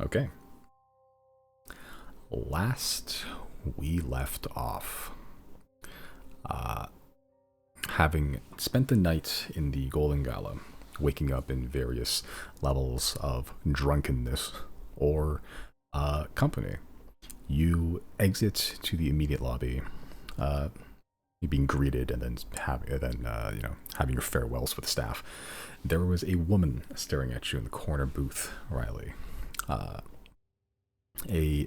Okay. Last we left off, uh, having spent the night in the Golden Gala, waking up in various levels of drunkenness or company, you exit to the immediate lobby, uh, being greeted and then having your farewells with the staff. There was a woman staring at you in the corner booth, Riley. Uh, a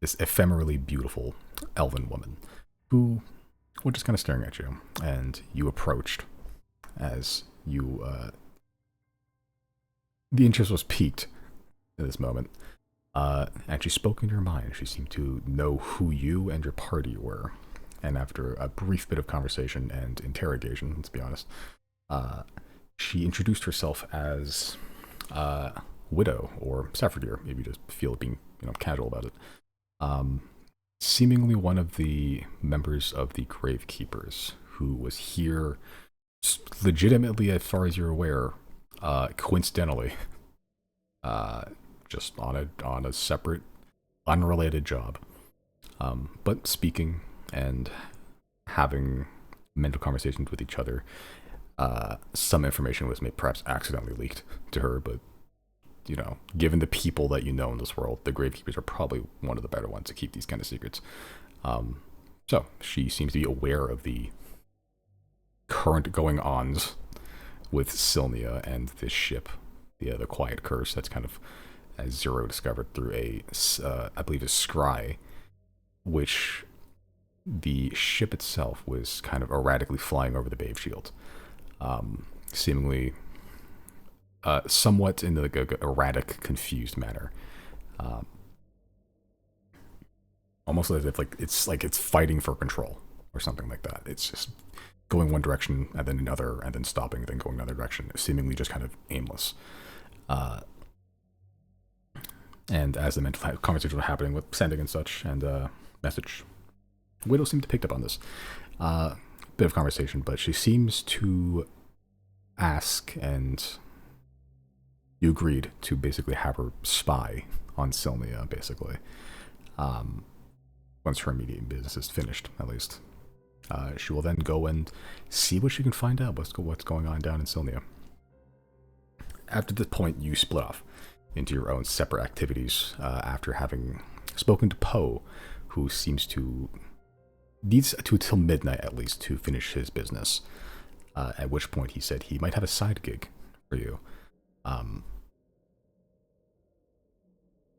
this ephemerally beautiful elven woman who was just kind of staring at you, and you approached as the interest was piqued at this moment. And she spoke in your mind. She seemed to know who you and your party were. And after a brief bit of conversation and interrogation, let's be honest, uh, she introduced herself as Widow or Saphir, if you just feel being casual about it. Um, Seemingly one of the members of the Gravekeepers who was here legitimately, as far as you're aware, coincidentally, uh, just on a separate, unrelated job, but speaking and having mental conversations with each other. Some information was maybe perhaps accidentally leaked to her, but given the people that you know in this world, the Gravekeepers are probably one of the better ones to keep these kind of secrets. So she seems to be aware of the current going-ons with Sylnia and this ship, the Quiet Curse. That's kind of, as Zero discovered through I believe, a scry, which the ship itself was kind of erratically flying over the Bave Shield, seemingly somewhat in like a erratic, confused manner. Um, Almost as if it's fighting for control or something like that. It's just going one direction and then another, and then stopping, and then going another direction, seemingly just kind of aimless. Uh, and as the mental conversations were happening with sending and such, and message, Widow seemed to pick up on this. Bit of conversation, but she seems to ask, and you agreed to basically have her spy on Sylnia, basically. Once her immediate business is finished, at least. She will then go and see what she can find out, what's going on down in Sylnia. After this point, you split off into your own separate activities after having spoken to Poe, who seems to needs to till midnight at least to finish his business. At which point he said he might have a side gig for you.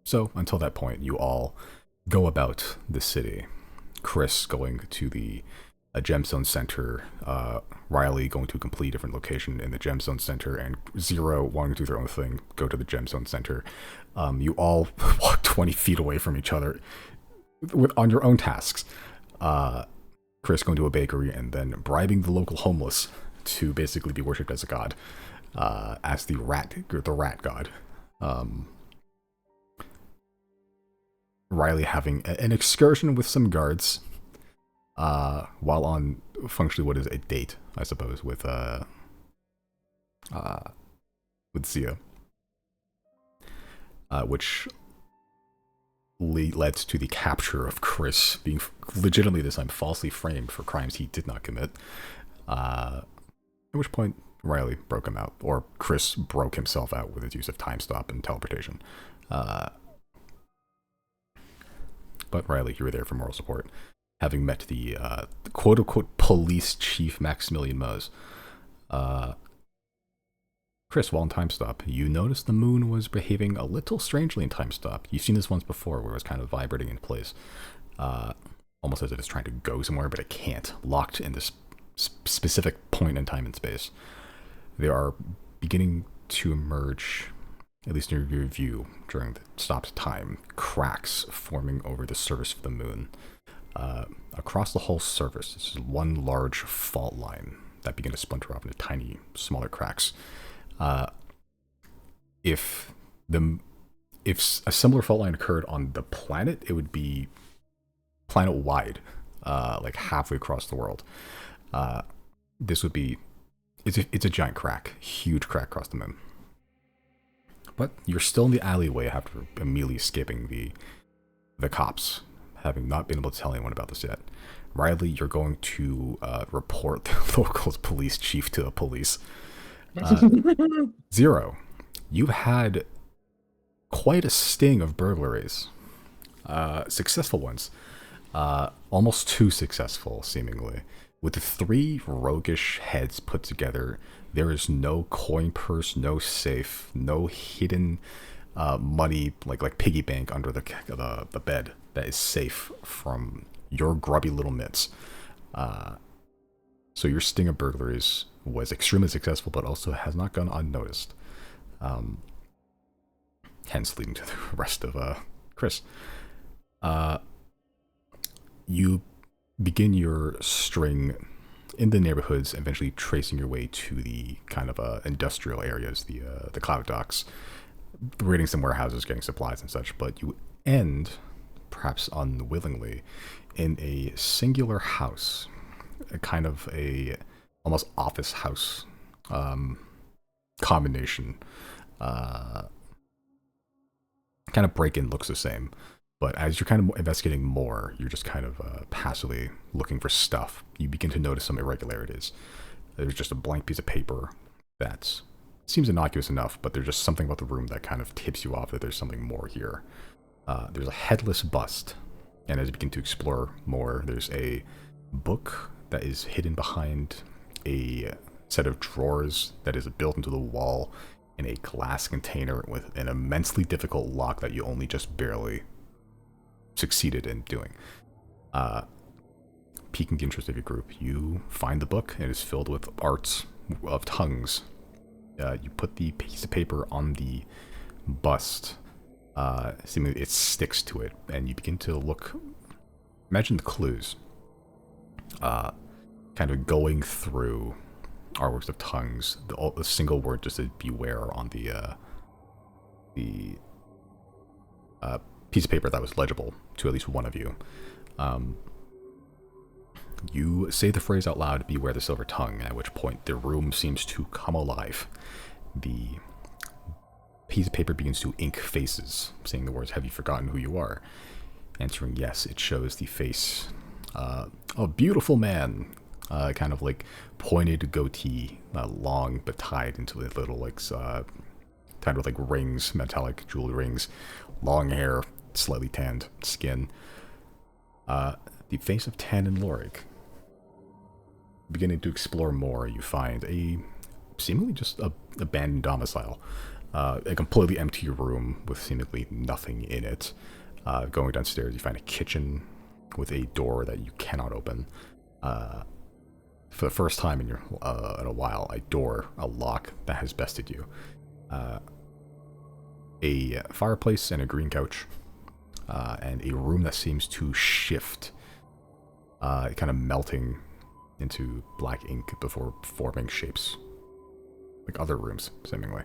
So until that point, you all go about the city. Chris going to the Gemstone Center, Riley going to a completely different location in the Gemstone Center, and Zero wanting to do their own thing, go to the Gemstone Center. You all walk 20 feet away from each other on your own tasks. Chris going to a bakery and then bribing the local homeless to basically be worshipped as a god, as the rat god. Riley having an excursion with some guards, while on functionally what is a date, I suppose, with Zia, which led to the capture of Chris being legitimately this time falsely framed for crimes he did not commit. At which point Riley broke him out, or Chris broke himself out with his use of time stop and teleportation. But Riley, you were there for moral support, having met the quote-unquote police chief Maximilian Mose. Chris, while in time stop, you noticed the moon was behaving a little strangely in time stop. You've seen this once before, where it was kind of vibrating in place, almost as if it's trying to go somewhere, but it can't, locked in this specific point in time and space. There are beginning to emerge, at least in your view, during the stopped time, cracks forming over the surface of the moon. Across the whole surface, this is one large fault line that begin to splinter off into tiny, smaller cracks. If a similar fault line occurred on the planet, it would be planet-wide, like halfway across the world. This would be, it's a giant crack, huge crack across the moon. But you're still in the alleyway after immediately escaping the cops, having not been able to tell anyone about this yet. Riley, you're going to report the local police chief to the police. Zero, you've had quite a sting of burglaries. Successful ones. Almost too successful, seemingly. With the three roguish heads put together, there is no coin purse, no safe, no hidden money like piggy bank under the bed that is safe from your grubby little mitts. So your sting of burglaries was extremely successful, but also has not gone unnoticed. Hence leading to the rest of Chris. You begin your string in the neighborhoods, eventually tracing your way to the kind of industrial areas, the cloud docks, raiding some warehouses, getting supplies and such. But you end, perhaps unwillingly, in a singular house, a kind of a almost office house combination. Kind of break-in looks the same, but as you're kind of investigating more, you're just kind of passively looking for stuff. You begin to notice some irregularities. There's just a blank piece of paper that seems innocuous enough, but there's just something about the room that kind of tips you off that there's something more here. There's a headless bust, and as you begin to explore more, there's a book that is hidden behind a set of drawers that is built into the wall in a glass container with an immensely difficult lock that you only just barely succeeded in doing. Piquing the interest of your group, you find the book. It is filled with arts of tongues. You put the piece of paper on the bust. Seemingly it sticks to it, and you begin to look. Imagine the clues. Kind of going through artworks of tongues. The single word just says beware on the piece of paper that was legible to at least one of you. You say the phrase out loud, beware the silver tongue, at which point the room seems to come alive. The piece of paper begins to ink faces, saying the words, have you forgotten who you are? Answering yes, it shows the face. A beautiful man, kind of like pointed goatee, long but tied into the little like tied with like rings, metallic jewelry rings, long hair, slightly tanned skin. The face of Tan and Lorik. Beginning to explore more, you find a seemingly just a abandoned domicile, a completely empty room with seemingly nothing in it. Going downstairs, you find a kitchen with a door that you cannot open. For the first time in a while, a lock that has bested you. A fireplace and a green couch, and a room that seems to shift, kind of melting into black ink before forming shapes, like other rooms, seemingly.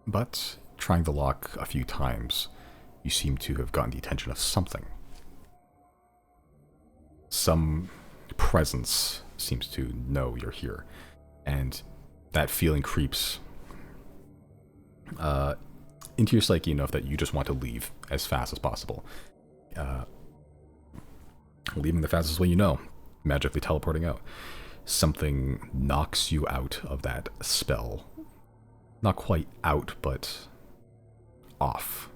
But trying the lock a few times, you seem to have gotten the attention of something. Some presence seems to know you're here, and that feeling creeps into your psyche enough that you just want to leave as fast as possible. Leaving the fastest way you know, magically teleporting out. Something knocks you out of that spell. Not quite out, but off.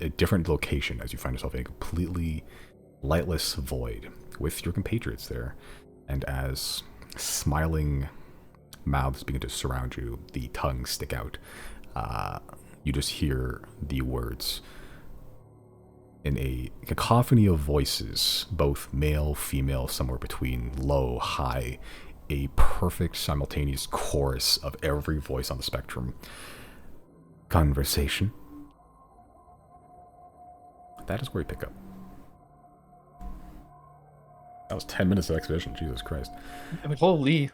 A different location as you find yourself in a completely lightless void with your compatriots there. And as smiling mouths begin to surround you, the tongues stick out. You just hear the words in a cacophony of voices, both male, female, somewhere between, low, high, a perfect simultaneous chorus of every voice on the spectrum. Conversation. That is where we pick up. That was 10 minutes of exposition, Jesus Christ. Holy.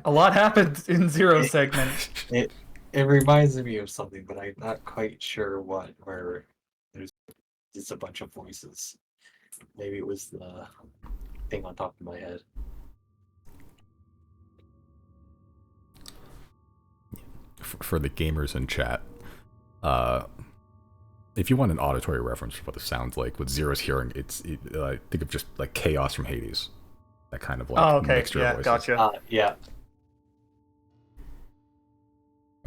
A lot happened in Zero segment. It reminds me of something, but I'm not quite sure what, where there's just a bunch of voices. Maybe it was the thing on top of my head. for the gamers in chat, if you want an auditory reference for what this sounds like, what Zero's hearing, think of just like chaos from Hades. That kind of like Oh, okay. mixture of Yeah, voices. gotcha. Yeah.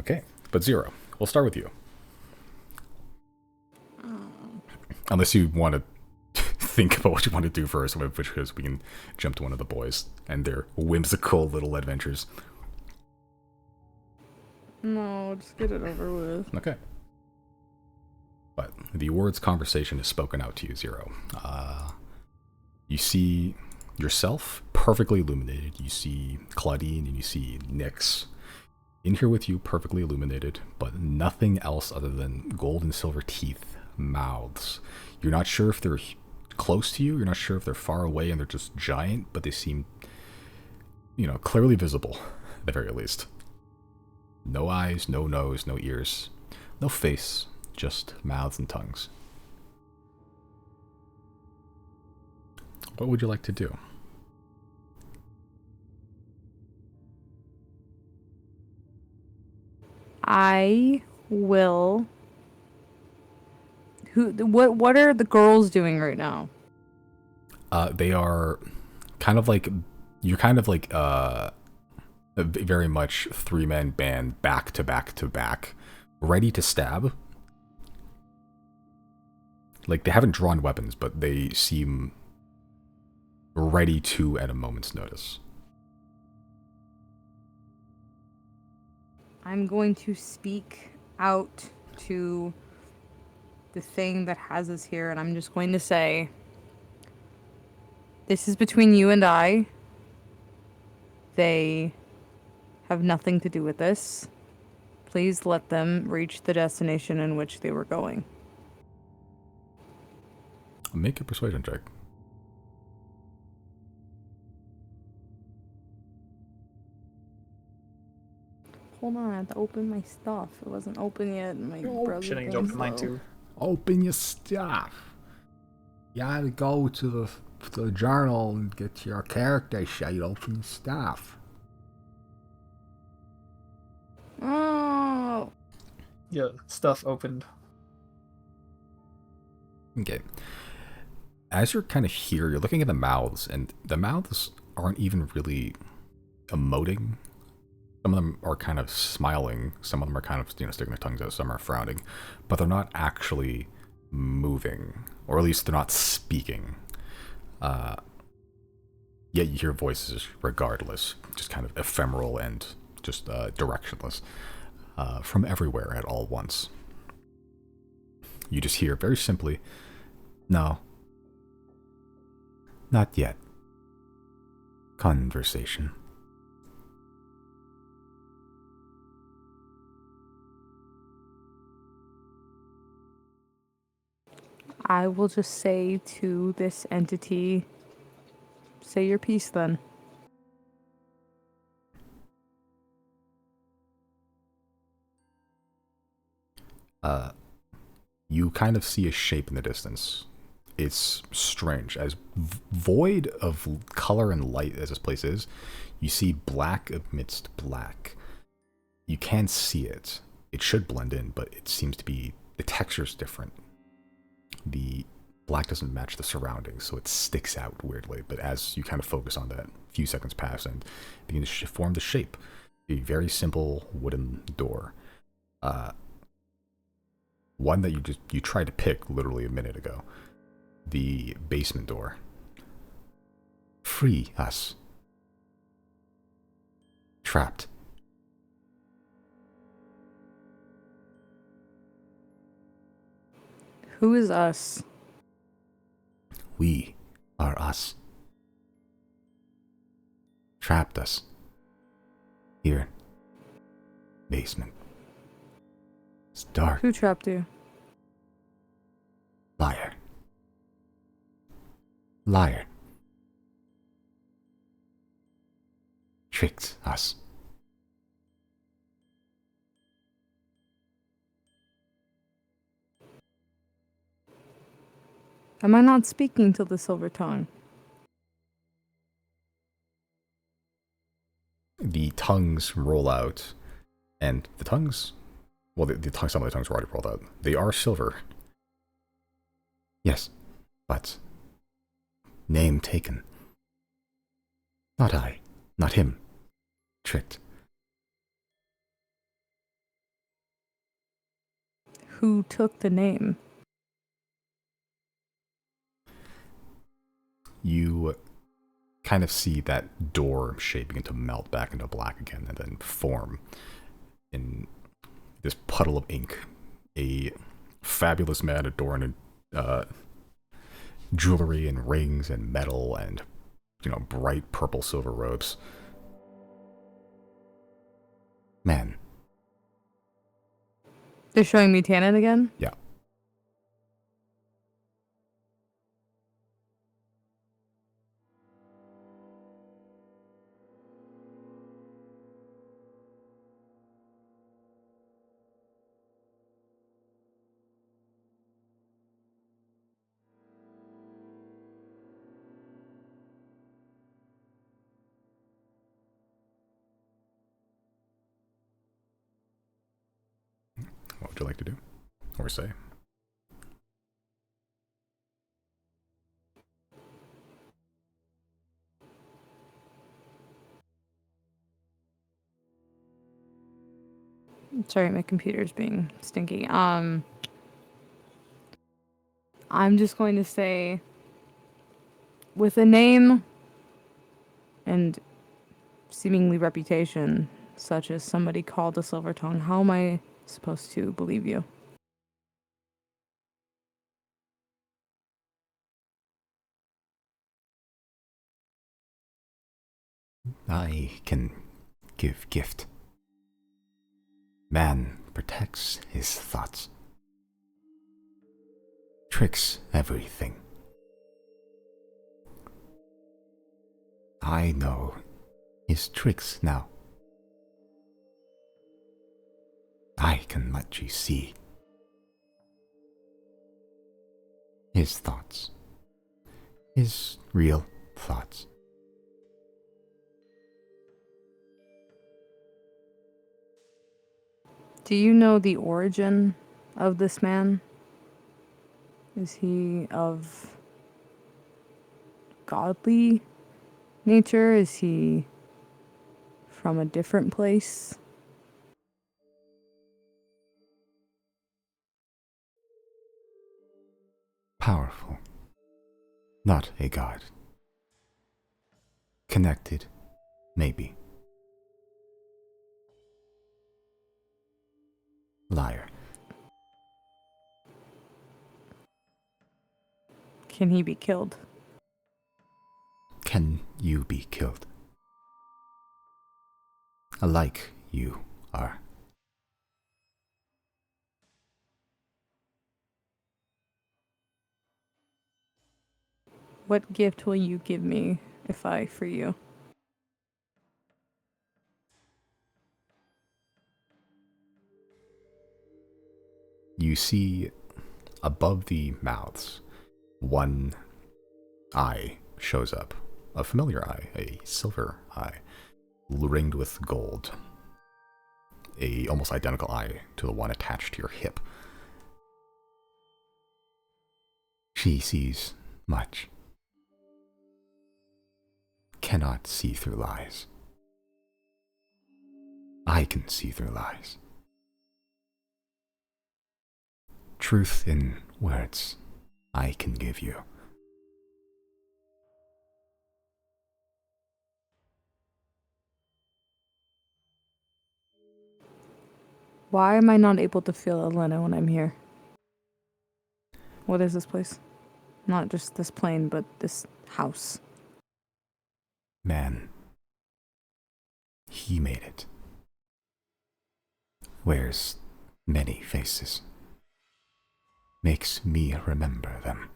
Okay, but Zero, we'll start with you. Unless you want to think about what you want to do first, in which case we can jump to one of the boys and their whimsical little adventures. No, just get it over with. Okay. But the words conversation is spoken out to you, Zero. You see yourself perfectly illuminated. You see Claudine and you see Nyx in here with you, perfectly illuminated, but nothing else other than gold and silver teeth, mouths. You're not sure if they're close to you. You're not sure if they're far away and they're just giant, but they seem, clearly visible, at the very least. No eyes, no nose, no ears, no face, just mouths and tongues. What would you like to do? I will. What are the girls doing right now? They are very much 3-man band, back to back to back, ready to stab. Like, they haven't drawn weapons, but they seem ready to at a moment's notice. I'm going to speak out to the thing that has us here, and I'm just going to say, this is between you and I. They have nothing to do with this. Please let them reach the destination in which they were going. Make a persuasion check. Hold on, I have to open my stuff. It wasn't open yet. My brother. Shouldn't need to open mine too. Open your stuff. You gotta go to the journal and get your character sheet. Open your stuff. Oh. Yeah, stuff opened. Okay. As you're kind of here, you're looking at the mouths, and the mouths aren't even really emoting. Some of them are kind of smiling. Some of them are kind of, sticking their tongues out. Some are frowning. But they're not actually moving. Or at least they're not speaking. Yet you hear voices regardless. Just kind of ephemeral and just directionless. From everywhere at all once. You just hear very simply, "No. Not yet. Conversation." I will just say to this entity, say your piece then. You kind of see a shape in the distance. It's strange. As void of color and light as this place is, you see black amidst black. You can't see it. It should blend in, but it seems to be, the texture's different. The black doesn't match the surroundings, so it sticks out weirdly. But as you kind of focus on that, a few seconds pass and begin to form the shape. A very simple wooden door. One that you tried to pick literally a minute ago. The basement door. Free us. Trapped. Who is us? We are us. Trapped us. Here. Basement. It's dark. Who trapped you? Liar. Liar. Tricked us. Am I not speaking to the silver tongue? The tongues roll out, And the tongues, well, some of the tongues were already rolled out. They are silver. Yes, but name taken. Not I, not him. Tricked. Who took the name? You kind of see that door shape begin to melt back into black again and then form in this puddle of ink. A fabulous man adorned in jewelry and rings and metal and, bright purple silver robes. Man. They're showing me Tannen again? Yeah. What would you like to do? Or say? Sorry, my computer's being stinky. I'm just going to say, with a name and seemingly reputation, such as somebody called a Silver Tongue, how am I supposed to believe you? I can give gift. Man protects his thoughts. Tricks everything. I know his tricks now. I can let you see his thoughts. His real thoughts. Do you know the origin of this man? Is he of godly nature? Is he from a different place? Powerful. Not a god. Connected, maybe. Liar. Can he be killed? Can you be killed? Alike you are. What gift will you give me if I free you? You see above the mouths, one eye shows up. A familiar eye, a silver eye, ringed with gold. A almost identical eye to the one attached to your hip. She sees much. Cannot see through lies. I can see through lies. Truth in words I can give you. Why am I not able to feel Elena when I'm here? What is this place? Not just this plane, but this house. Man, he made it. Wears many faces. Makes me remember them.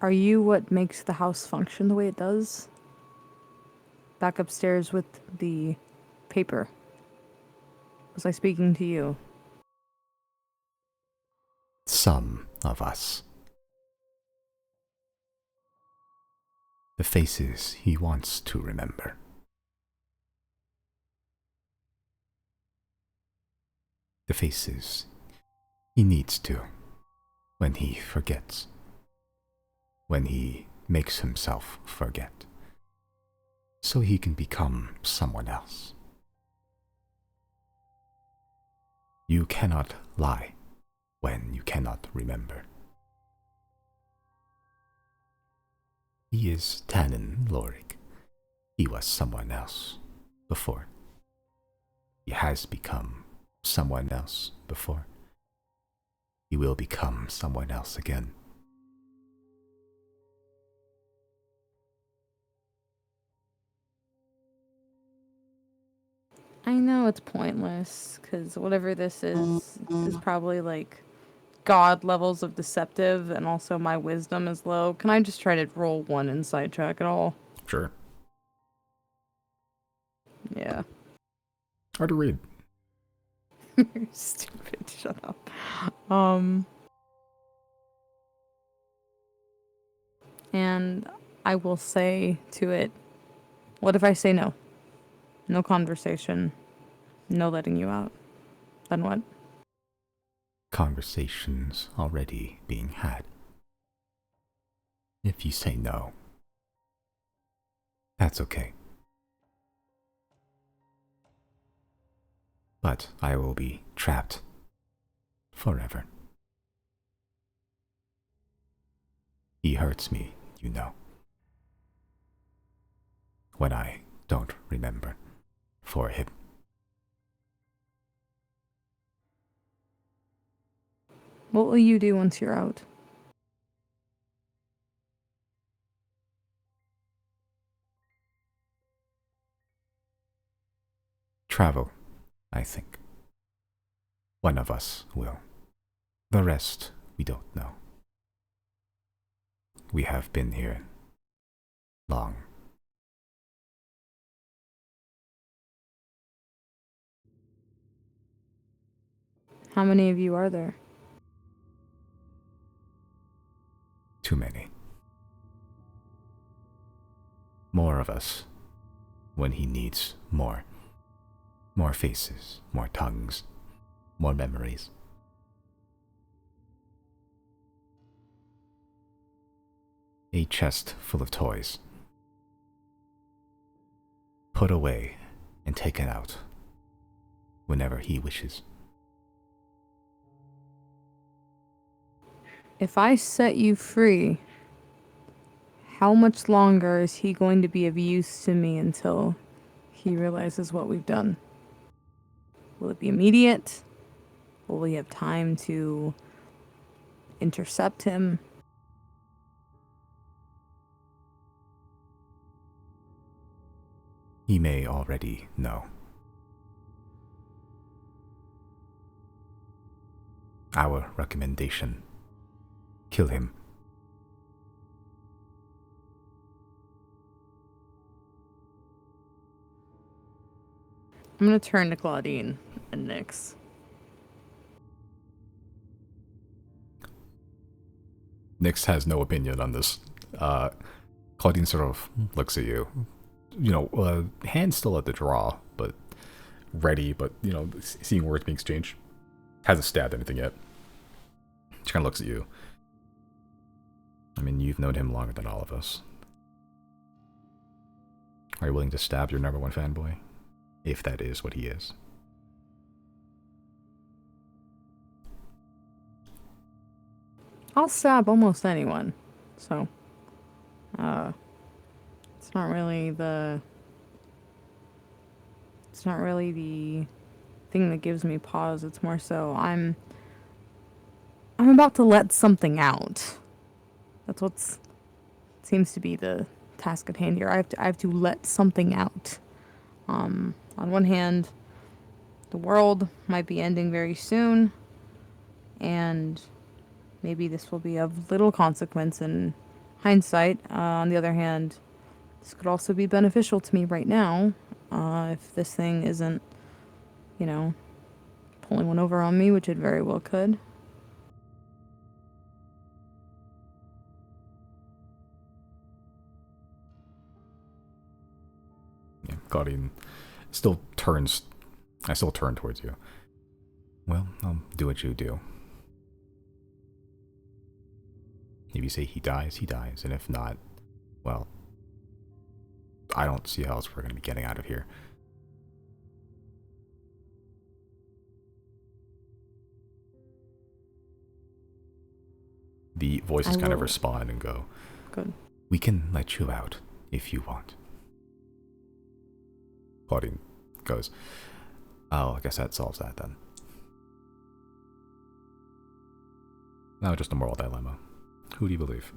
Are you what makes the house function the way it does? Back upstairs with the paper. Was I speaking to you? Some of us. The faces he wants to remember. The faces he needs to when he forgets. When he makes himself forget. So he can become someone else. You cannot lie when you cannot remember. He is Tannen Lorik. He was someone else before. He has become someone else before. He will become someone else again. I know it's pointless, because whatever this is probably like god levels of deceptive, and also my wisdom is low. Can I just try to roll one inside track at all? Sure. Yeah. Hard to read. You're stupid. Shut up. And I will say to it, what if I say no? No conversation. No letting you out. Then what? Conversations already being had. If you say no, that's okay. But I will be trapped forever. He hurts me, you know. When I don't remember for him. What will you do once you're out? Travel, I think. One of us will. The rest we don't know. We have been here long. How many of you are there? Too many. More of us when he needs more. More faces, more tongues, more memories. A chest full of toys. Put away and taken out whenever he wishes. If I set you free, how much longer is he going to be of use to me until he realizes what we've done? Will it be immediate? Will we have time to intercept him? He may already know. Our recommendation: kill him. I'm gonna turn to Claudine and Nyx. Nyx has no opinion on this. Claudine sort of looks at you. You know, hand still at the draw, but ready, but, you know, seeing words being exchanged. Hasn't stabbed anything yet. She kind of looks at you. I mean, you've known him longer than all of us. Are you willing to stab your number one fanboy? If that is what he is. I'll stab almost anyone. So, it's not really the thing that gives me pause. It's more so I'm about to let something out. That's what seems to be the task at hand here. I have to let something out. On one hand, the world might be ending very soon, and maybe this will be of little consequence in hindsight. On the other hand, this could also be beneficial to me right now, if this thing isn't, you know, pulling one over on me, which it very well could. Claudine still turns. I still turn towards you. Well, I'll do what you do. If you say he dies, he dies. And if not, well, I don't see how else we're going to be getting out of here. The voices kind of respond and go, Good. We can let you out if you want. Claudine goes, oh, I guess that solves that then. Now just a moral dilemma. Who do you believe?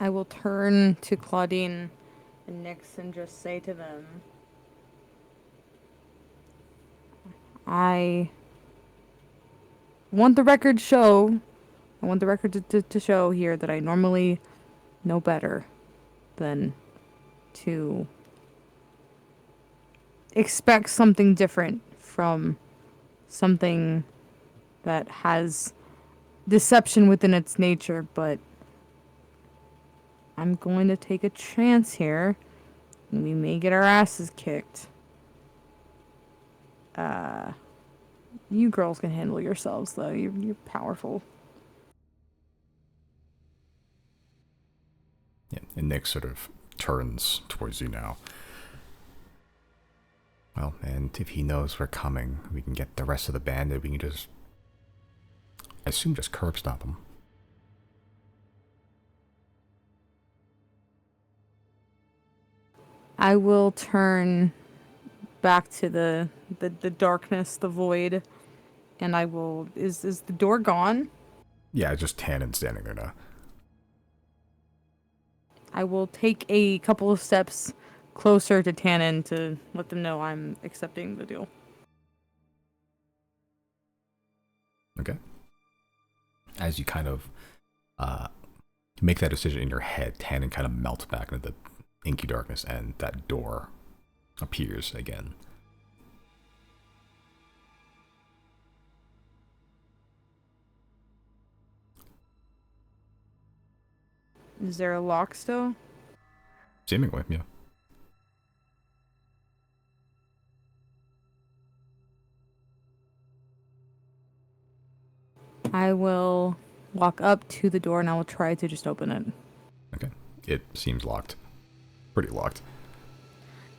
I will turn to Claudine and Nyx and just say to them, I want the record to show here that I normally know better than to expect something different from something that has deception within its nature, but I'm going to take a chance here. We may get our asses kicked. You girls can handle yourselves, though. You're powerful. Yeah, and Nick sort of turns towards you now. Well, and if he knows we're coming, we can get the rest of the bandit. We can just, I assume, just curb stomp him. I will turn back to the darkness, the void, and I will... Is the door gone? Yeah, just Tannen standing there now. I will take a couple of steps closer to Tannen to let them know I'm accepting the deal. Okay. As you kind of make that decision in your head, Tannen kind of melts back into the inky darkness, and that door appears again. Is there a lock still? Seemingly, yeah. I will walk up to the door and I will try to just open it. Okay. It seems locked. Pretty locked.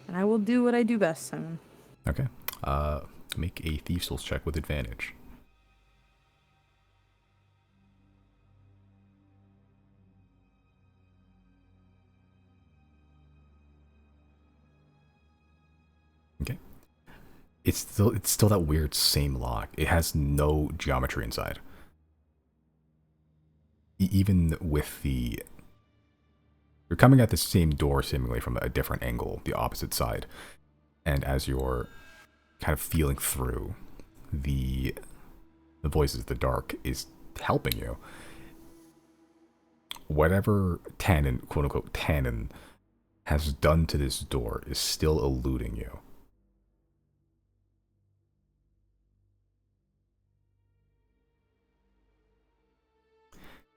And I will do what I do best, Simon. Okay. Make a Thieves' Tools check with advantage. Okay. It's still that weird same lock. It has no geometry inside. Even with the... You're coming at the same door seemingly from a different angle, the opposite side. And as you're kind of feeling through, the voices, the dark, is helping you. Whatever Tannen, quote-unquote Tannen, has done to this door is still eluding you.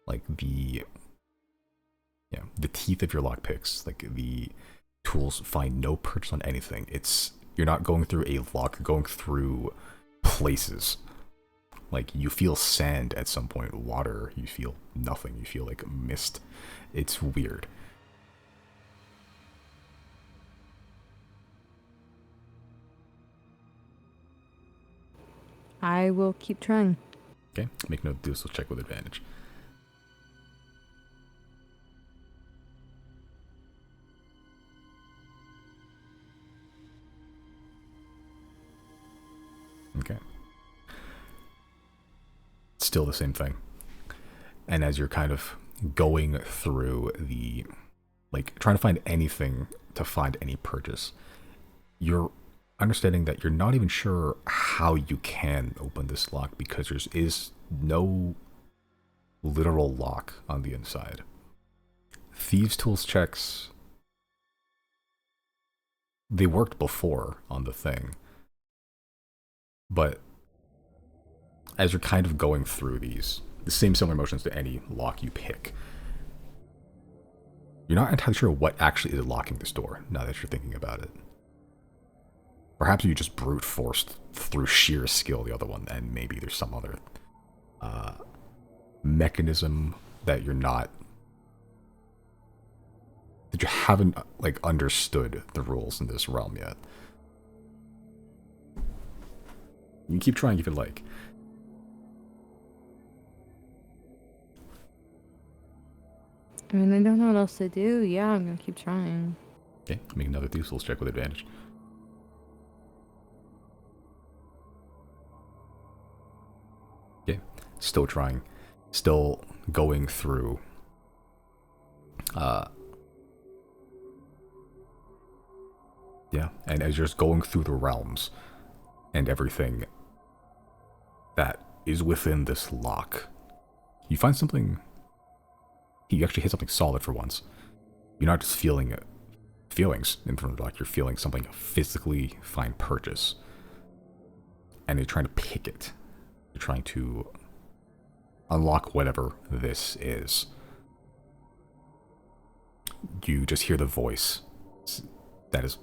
Like the teeth of your lockpicks, like the tools find no purchase on anything. You're not going through a lock, you're going through places. Like you feel sand at some point, water, you feel nothing, you feel like mist. It's weird. I will keep trying. Okay, make no do so check with advantage. Okay. Still the same thing. And as you're kind of going through the, like, trying to find anything to find any purchase, you're understanding that you're not even sure how you can open this lock because there is no literal lock on the inside. Thieves' tools checks, they worked before on the thing, but as you're kind of going through these, the same similar motions to any lock you pick, you're not entirely sure what actually is locking this door, now that you're thinking about it. Perhaps you just brute forced through sheer skill the other one, and maybe there's some other mechanism that you haven't like understood the rules in this realm yet. You can keep trying if you like. I mean, I don't know what else to do. Yeah, I'm gonna keep trying. Okay, make another Thieves' Tools check with advantage. Okay, still trying. Still going through. Yeah, and as you're just going through the realms and everything that is within this lock, you find something. You actually hit something solid for once. You're not just feeling feelings in front of the lock, you're feeling something physically find purchase. And you're trying to pick it. You're trying to unlock whatever this is. You just hear the voice that is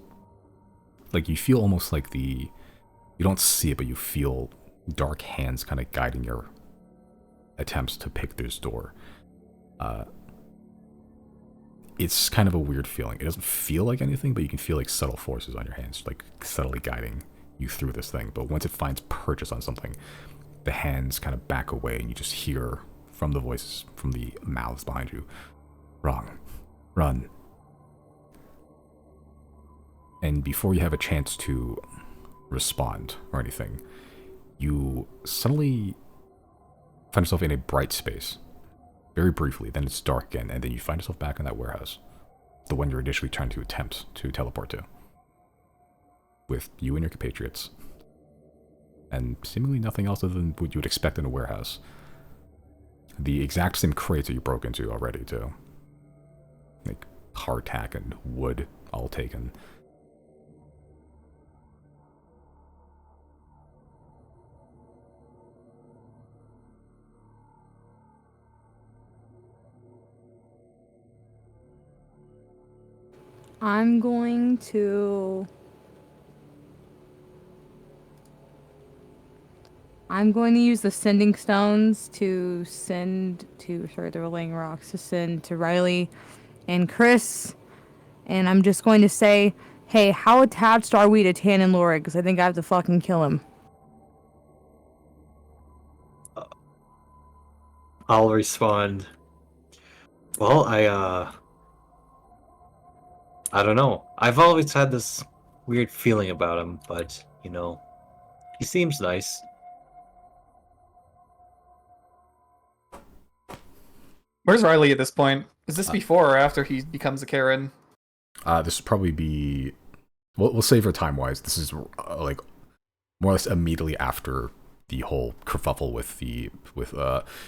like, you feel almost like you don't see it, but you feel dark hands kind of guiding your attempts to pick this door. It's kind of a weird feeling. It doesn't feel like anything, but you can feel like subtle forces on your hands, like subtly guiding you through this thing. But once it finds purchase on something, the hands kind of back away, and you just hear from the voices, from the mouths behind you, wrong, run. And before you have a chance to respond or anything, you suddenly find yourself in a bright space. Very briefly, then it's dark again, and then you find yourself back in that warehouse. The one you're initially trying to attempt to teleport to. With you and your compatriots. And seemingly nothing else other than what you would expect in a warehouse. The exact same crates that you broke into already, too. Like, hardtack and wood all taken. I'm going to use the sending stones to send to, sorry, the relaying rocks to send to Riley and Chris. And I'm just going to say, hey, how attached are we to Tan and Laura? Because I think I have to fucking kill him. I'll respond. Well, I don't know. I've always had this weird feeling about him, but, you know, he seems nice. Where's Riley at this point? Is this before or after he becomes a Karen? This would probably be... We'll save her time-wise. This is, like, more or less immediately after the whole kerfuffle with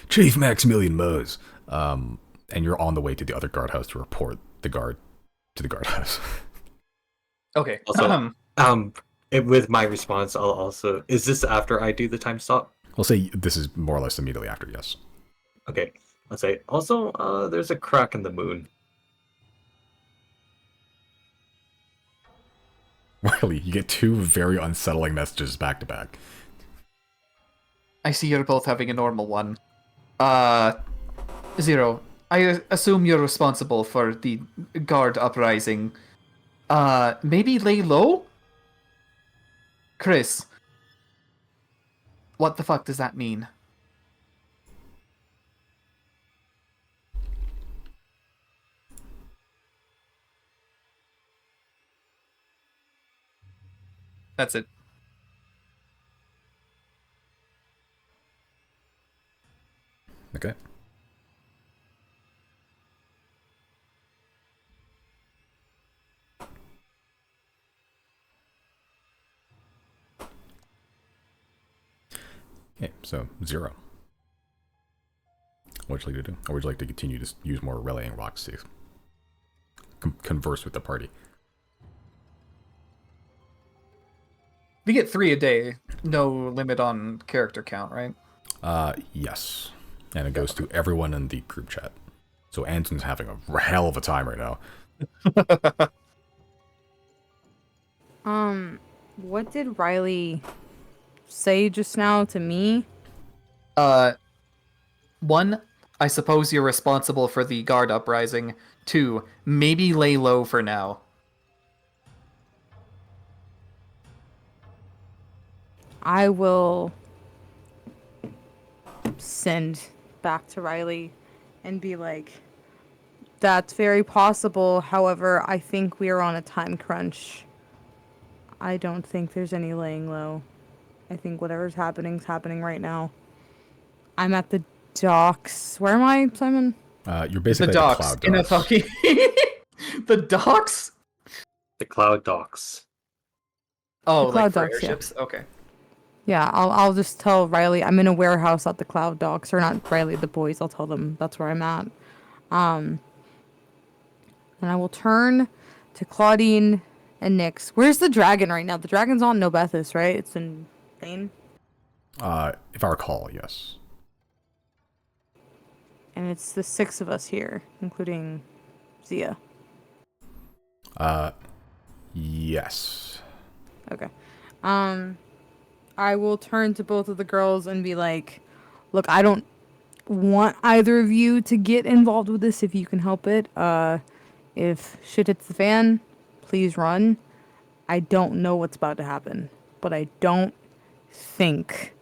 Chief Maximilian Mose. And you're on the way to the other guardhouse to report the guard to the guardhouse. Okay. Also, with my response, I'll also... Is this after I do the time stop? We'll say this is more or less immediately after, yes. Okay. Let's say, also, there's a crack in the moon. Riley, you get two very unsettling messages back to back. I see you're both having a normal one. Zero. I assume you're responsible for the guard uprising. Maybe lay low? Chris. What the fuck does that mean? That's it. Okay. Okay, so 0. What would you like to do? Or would you like to continue to use more relaying rocks to converse with the party? We get 3 a day. No limit on character count, right? Yes. And it goes to everyone in the group chat. So Anton's having a hell of a time right now. What did Riley say just now to me? 1, I suppose you're responsible for the guard uprising. 2, maybe lay low for now. I will send back to Riley and be like, that's very possible. However, I think we are on a time crunch. I don't think there's any laying low. I think whatever's happening is happening right now. I'm at the docks. Where am I, Simon? You're basically The at docks. the cloud In a docks. fucking... The docks? The cloud docks. Oh, The cloud like for docks, yeah. airships? Okay. Yeah, I'll just tell Riley I'm in a warehouse at the cloud docks. Or not Riley, the boys. I'll tell them that's where I'm at. And I will turn to Claudine and Nyx. Where's the dragon right now? The dragon's on Nobethis, right? It's in Thane. If I recall, yes. And it's the 6 of us here, including Zia. Yes. Okay. I will turn to both of the girls and be like, look, I don't want either of you to get involved with this if you can help it. If shit hits the fan, please run. I don't know what's about to happen, but I don't think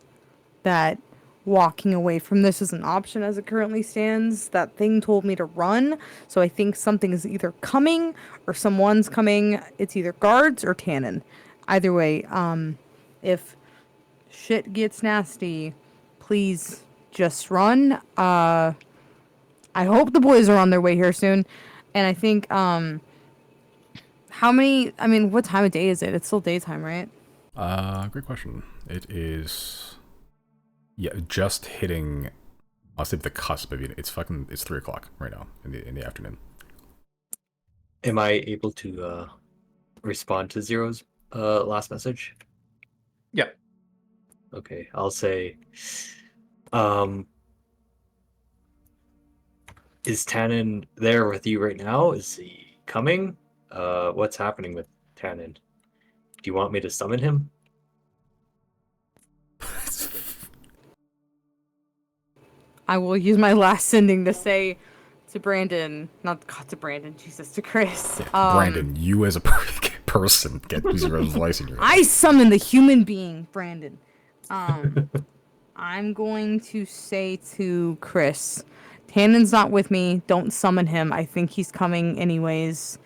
that walking away from this is an option as it currently stands. That thing told me to run, so I think something is either coming or someone's coming. It's either guards or Tannen. Either way, if shit gets nasty, please just run. I hope the boys are on their way here soon. And I think, what time of day is it? It's still daytime, right? Great question. It is, yeah, just hitting, I'll say the cusp of it. It's 3 o'clock right now in the afternoon. Am I able to respond to Zero's last message? Yeah. Okay, I'll say, is Tannen there with you right now? Is he coming? What's happening with Tannen? Do you want me to summon him? I will use my last sending to say to Brandon, not God, to Brandon, Jesus, to Chris. Yeah, Brandon, you as a person get Zero's voice in your head. I summon the human being, Brandon. I'm going to say to Chris, Tannen's not with me. Don't summon him. I think he's coming anyways.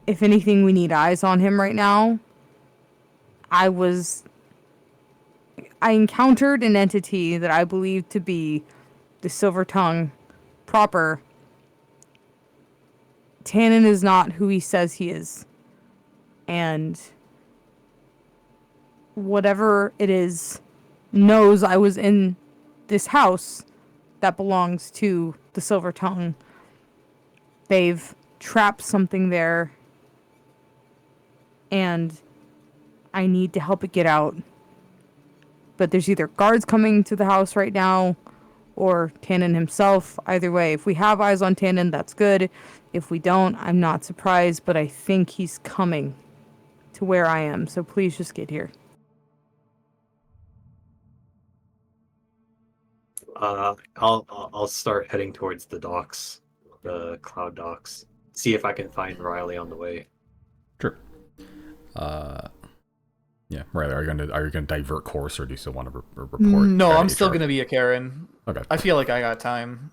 If anything, we need eyes on him right now. I encountered an entity that I believe to be the Silver Tongue proper. Tannen is not who he says he is. And whatever it is knows I was in this house that belongs to the Silver Tongue. They've trapped something there. And I need to help it get out. But there's either guards coming to the house right now or Tannen himself. Either way, if we have eyes on Tannen, that's good. If we don't, I'm not surprised, but I think he's coming to where I am. So please just get here. I'll start heading towards the docks, the cloud docks. See if I can find Riley on the way. Sure. Yeah, Riley, are you gonna divert course, or do you still want to report? No, at I'm still HR? gonna be a Karen. Okay. I feel like I got time.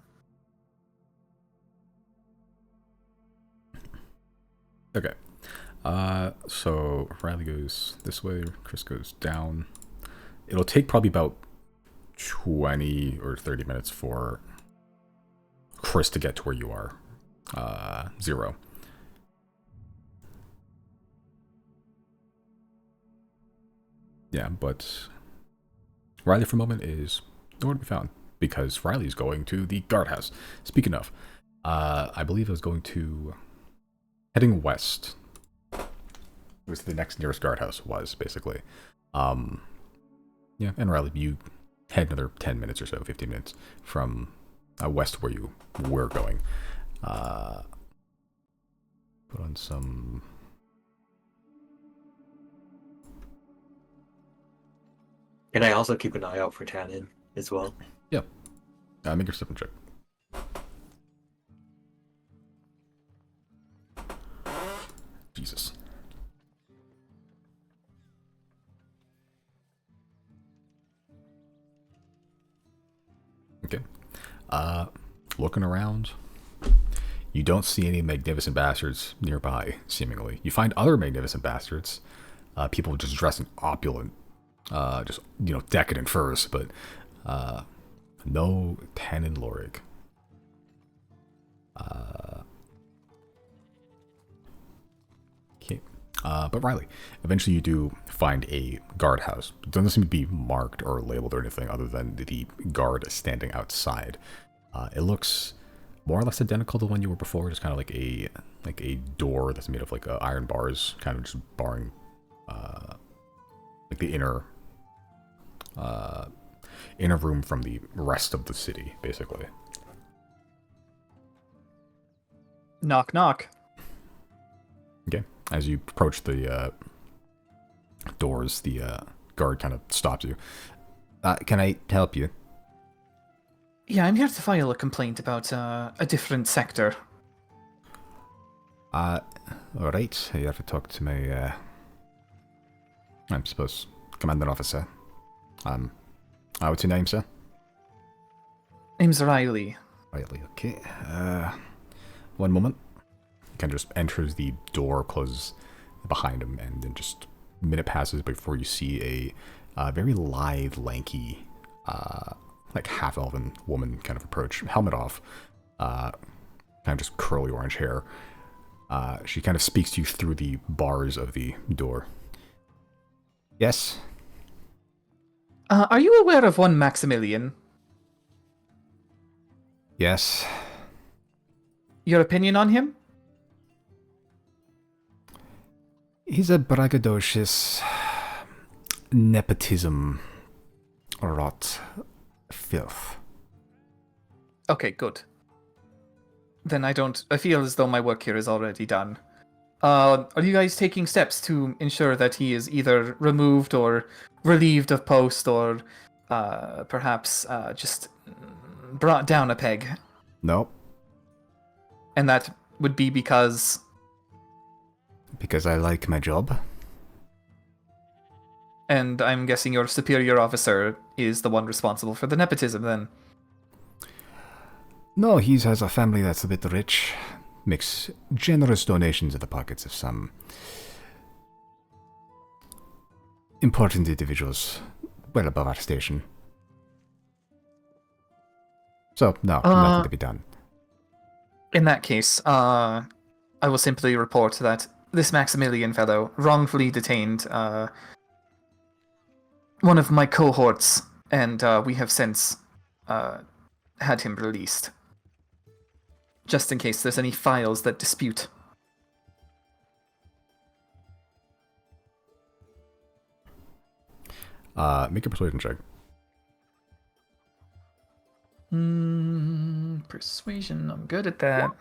Okay. So Riley goes this way, Chris goes down. It'll take probably about 20 or 30 minutes for Chris to get to where you are. 0. Yeah, but Riley for a moment is nowhere to be found because Riley's going to the guardhouse. Speaking of, I believe I was going to heading west. It was the next nearest guardhouse was basically. Yeah, and Riley, you head another 10 minutes or so, 15 minutes from west where you were going. Put on some. Can I also keep an eye out for Tannen as well? Yeah. Make your step check. Jesus. Okay. Looking around, you don't see any magnificent bastards nearby, seemingly. You find other magnificent bastards, people just dressed in opulent, just, decadent furs, but no Tannen Lorig. Okay. But Riley, eventually you do find a guardhouse. It doesn't seem to be marked or labeled or anything other than the guard standing outside. It looks more or less identical to the one you were before, just kind of like a door that's made of like iron bars, kind of just barring like the inner room from the rest of the city, basically. Knock, knock. Okay. As you approach the doors, the guard kind of stops you. Can I help you? Yeah, I'm here to file a complaint about a different sector. Alright. You have to talk to my, I suppose, commanding officer. What's your name, sir? Name's Riley. Riley, okay. One moment. Kind of just enters the door, closes behind him, and then just a minute passes before you see a very lithe, lanky, like half-elven woman kind of approach, helmet off, kind of just curly orange hair. She kind of speaks to you through the bars of the door. Yes? Are you aware of one Maximilian? Yes. Your opinion on him? He's a braggadocious nepotism rot filth. Okay, good. Then I feel as though my work here is already done. Are you guys taking steps to ensure that he is either removed or relieved of post or perhaps just brought down a peg? Nope. And that would be because... Because I like my job. And I'm guessing your superior officer is the one responsible for the nepotism, then? No, he has a family that's a bit rich. Makes generous donations in the pockets of some important individuals well above our station. So, no, nothing to be done. In that case, I will simply report that this Maximilian fellow wrongfully detained one of my cohorts, and we have since had him released. Just in case there's any files that dispute. Make a persuasion check. Persuasion, I'm good at that.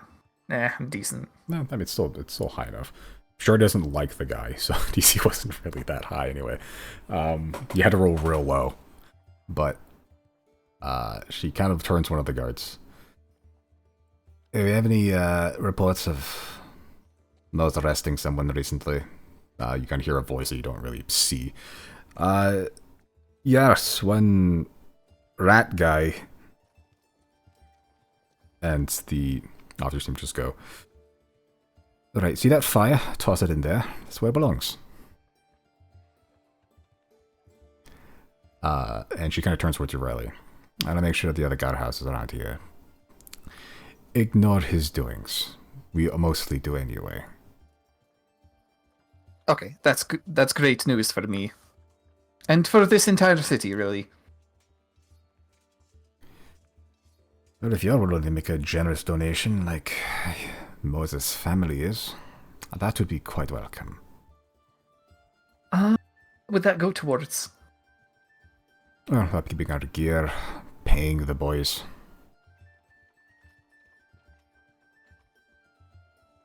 I'm decent. No, I mean, it's still high enough. Sure doesn't like the guy, so DC wasn't really that high anyway. You had to roll real low. But she kind of turns to one of the guards. Do you have any reports of those arresting someone recently? You kind of hear a voice that you don't really see. Yes, one rat guy. And the officer seems to just go, right, see that fire? Toss it in there. That's where it belongs. And she kind of turns towards you, Riley. I want to make sure that the other guardhouse is around here. Ignore his doings. We mostly do anyway. Okay, that's great news for me. And for this entire city, really. Well, if you're willing to make a generous donation like Moses' family is, that would be quite welcome. Would that go towards? Well, upkeeping our gear, paying the boys.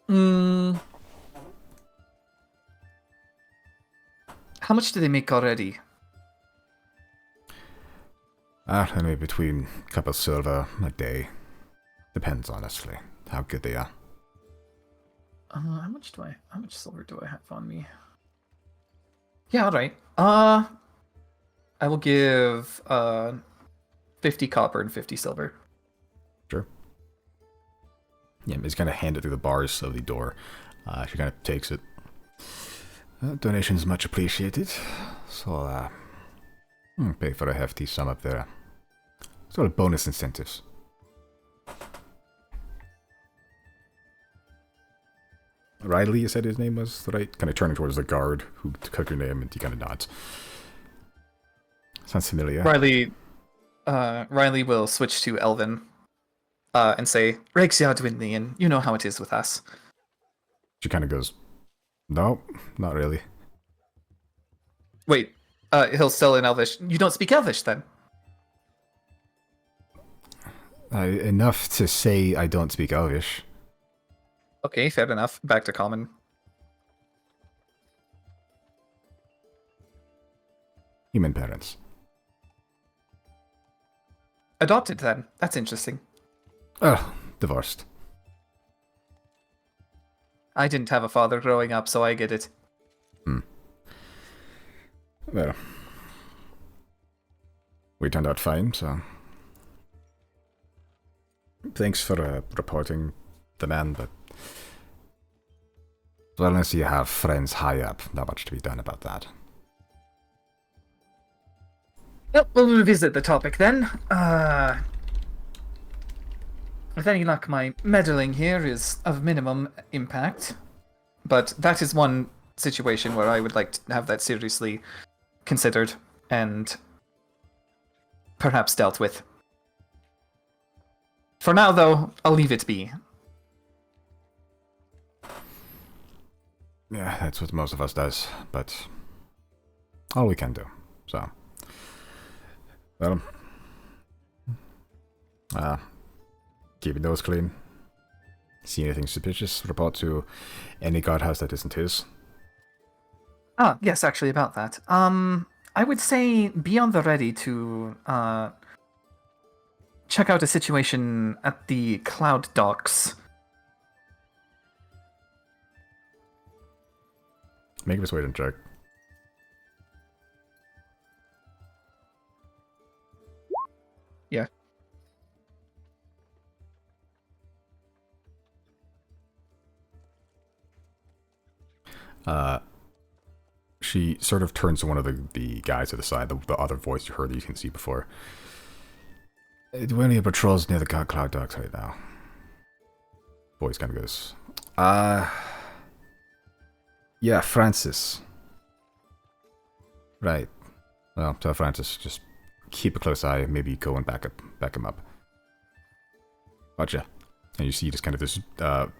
How much do they make already? Anyway, between a couple silver a day. Depends, honestly, how good they are. How much silver do I have on me? Yeah, alright. I will give 50 copper and 50 silver. Sure. Yeah, he's gonna hand it through the bars of the door. She kind of takes it. Donation's much appreciated. So, pay for a hefty sum up there. Sort of bonus incentives. Riley, you said his name was, right? Kind of turning towards the guard who took your name, and he kind of nods. Sounds familiar. Riley will switch to Elven and say, Rexiad Winley, and you know how it is with us. She kind of goes, no, not really. Wait, he'll still in Elvish. You don't speak Elvish, then? Enough to say I don't speak Elvish. Okay, fair enough. Back to common. Human parents. Adopted, then. That's interesting. Oh, divorced. I didn't have a father growing up, so I get it. Well, we turned out fine, so... Thanks for reporting the man, but... Well, unless you have friends high up, not much to be done about that. Well, we'll revisit the topic then. With any luck, my meddling here is of minimum impact. But that is one situation where I would like to have that seriously considered and perhaps dealt with. For now, though, I'll leave it be. Yeah, that's what most of us does, but... all we can do, so... Well... keep your nose clean. See anything suspicious? Report to any guardhouse that isn't his. Ah, yes, actually about that. I would say be on the ready to check out a situation at the Cloud Docks. Make a persuasion check. Yeah. She sort of turns to one of the guys at the side, the other voice you heard that you can see before. Do any patrols near the Cloud Docks right now? Voice kind of goes, yeah, Francis. Right. Well, tell Francis, just keep a close eye, maybe go and back him up. Gotcha. And you see just kind of this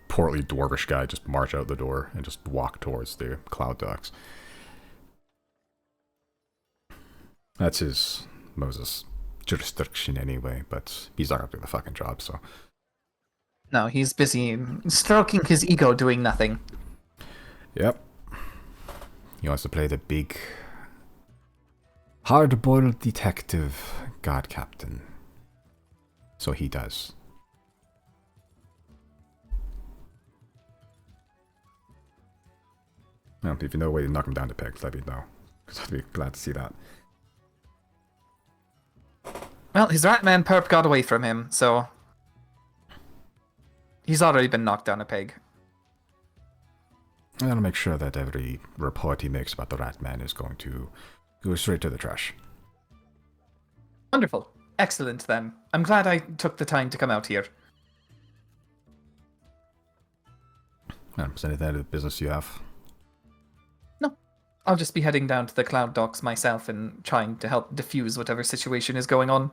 portly dwarvish guy just march out the door and just walk towards the Cloud Docks. That's his, Moses' jurisdiction anyway, but he's not up to the fucking job, so... No, he's busy stroking his ego doing nothing. Yep. He wants to play the big... hard-boiled detective guard captain. So he does. Well, if you know a way to knock him down to pegs, let me know. Because I'd be glad to see that. Well, his Ratman perp got away from him, so... he's already been knocked down a peg. I'll make sure that every report he makes about the Ratman is going to go straight to the trash. Wonderful. Excellent, then. I'm glad I took the time to come out here. Is there anything other business you have? No. I'll just be heading down to the Cloud Docks myself and trying to help diffuse whatever situation is going on.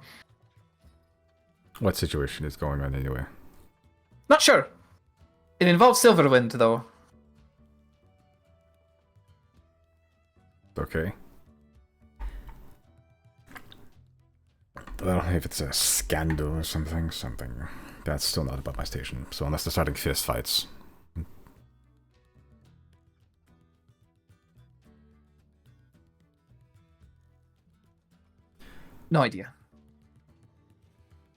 What situation is going on anyway? Not sure. It involves Silverwind, though. Okay. But I don't know if it's a scandal or something. That's still not above my station. So unless they're starting fist fights. No idea.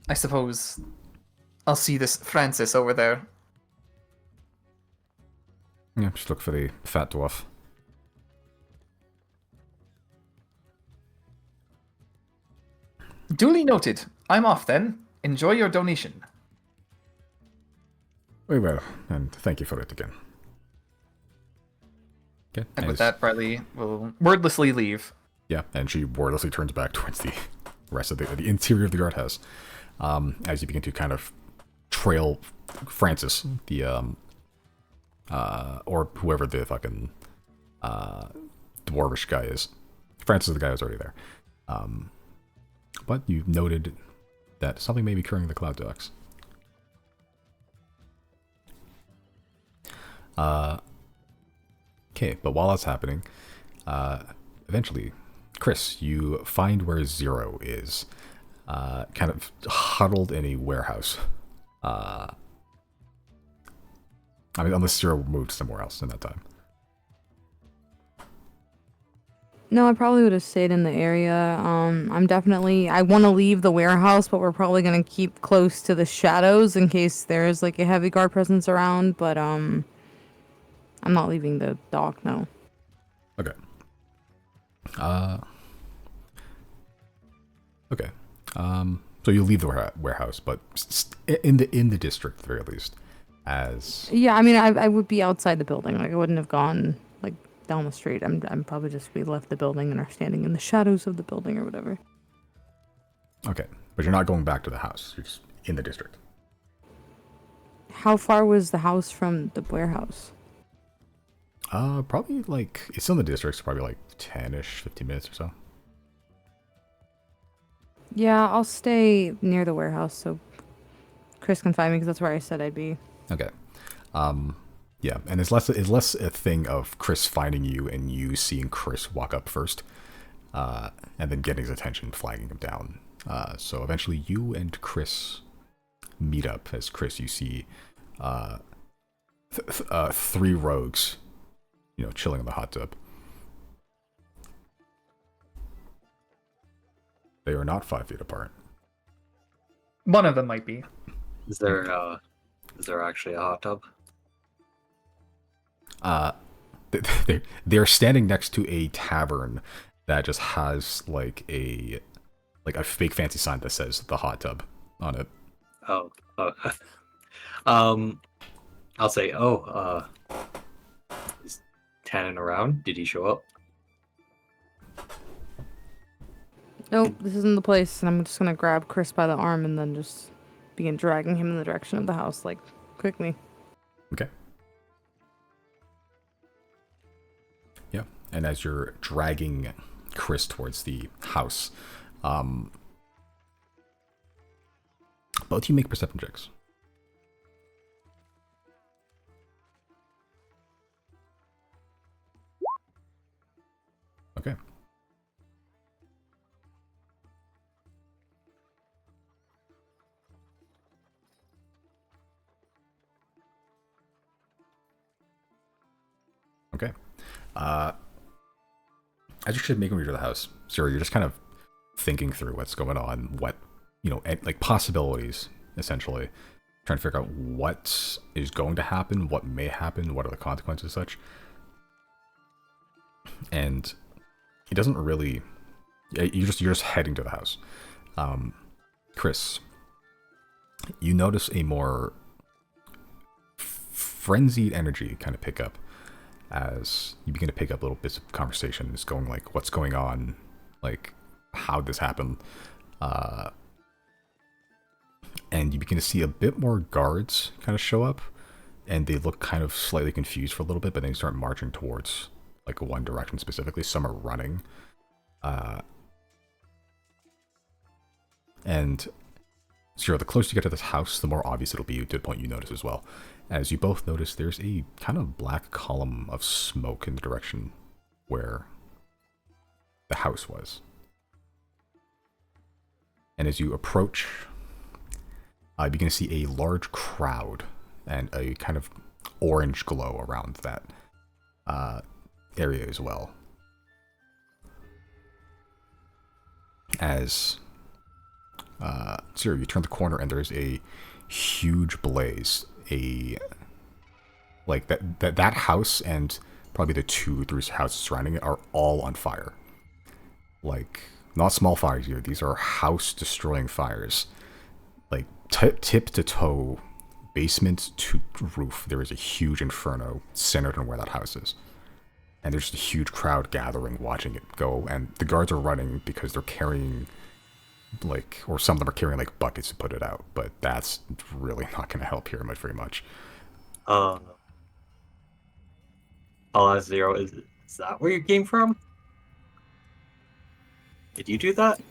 I suppose I'll see this Francis over there. Yeah, just look for the fat dwarf. Duly noted. I'm off then. Enjoy your donation. We will, and thank you for it again. Okay. And with that, Riley will wordlessly leave. Yeah, and she wordlessly turns back towards the rest of the interior of the guard house. As you begin to kind of trail Francis, the or whoever the fucking dwarvish guy is. Francis is the guy who's already there. But you noted that something may be occurring in the cloud docks. Okay, but while that's happening, eventually, Chris, you find where Zero is, kind of huddled in a warehouse. I mean, unless Zero moved somewhere else in that time. No, I probably would have stayed in the area. I want to leave the warehouse, but we're probably going to keep close to the shadows in case there's like a heavy guard presence around, but I'm not leaving the dock, no. Okay. Okay. So you leave the warehouse, but in the district, at the very least, as... Yeah, I mean, I would be outside the building. Like, I wouldn't have gone, like, down the street. I'm probably just we left the building and are standing in the shadows of the building or whatever. Okay, but you're not going back to the house. You're just in the district. How far was the house from the warehouse? Probably, like, it's still in the district, so probably, like, 10-ish, 15 minutes or so. Yeah, I'll stay near the warehouse so Chris can find me because that's where I said I'd be. Okay. Yeah, and it's less a thing of Chris finding you and you seeing Chris walk up first, and then getting his attention, flagging him down. So eventually you and Chris meet up. As Chris, you see three rogues, chilling in the hot tub. They are not 5 feet apart. One of them might be. Is there actually a hot tub? They're standing next to a tavern that just has like a fake fancy sign that says the hot tub on it. Oh. I'll say, is Tannen around? Did he show up? Nope, this isn't the place, and I'm just gonna grab Chris by the arm and then just begin dragging him in the direction of the house, like, quickly. Okay. Yeah, and as you're dragging Chris towards the house, both you make perception checks. Okay. Okay. As you should make your way to the house, Zero, you're just kind of thinking through what's going on, what, like possibilities, essentially. Trying to figure out what is going to happen, what may happen, what are the consequences of such. And he doesn't really... You're just heading to the house. Chris, you notice a more frenzied energy kind of pick up as you begin to pick up little bits of conversation. It's going like, what's going on? Like, how'd this happen? And you begin to see a bit more guards kind of show up, and they look kind of slightly confused for a little bit, but then they start marching towards like one direction specifically. Some are running. And Zero, the closer you get to this house, the more obvious it'll be to the point you notice as well. As you both notice, there's a kind of black column of smoke in the direction where the house was. And as you approach, you begin to see a large crowd and a kind of orange glow around that area as well. As Zero, you turn the corner and there's a huge blaze. Like that house and probably the 2 or 3 houses surrounding it are all on fire. Like, not small fires here. These are house-destroying fires. Like, tip to toe, basement to roof, there is a huge inferno centered on where that house is. And there's just a huge crowd gathering, watching it go. And the guards are running because they're carrying, like, or some of them are carrying, like, buckets to put it out. But that's really not going to help here very much. I'll ask Zero, is that where you came from? Did you do that?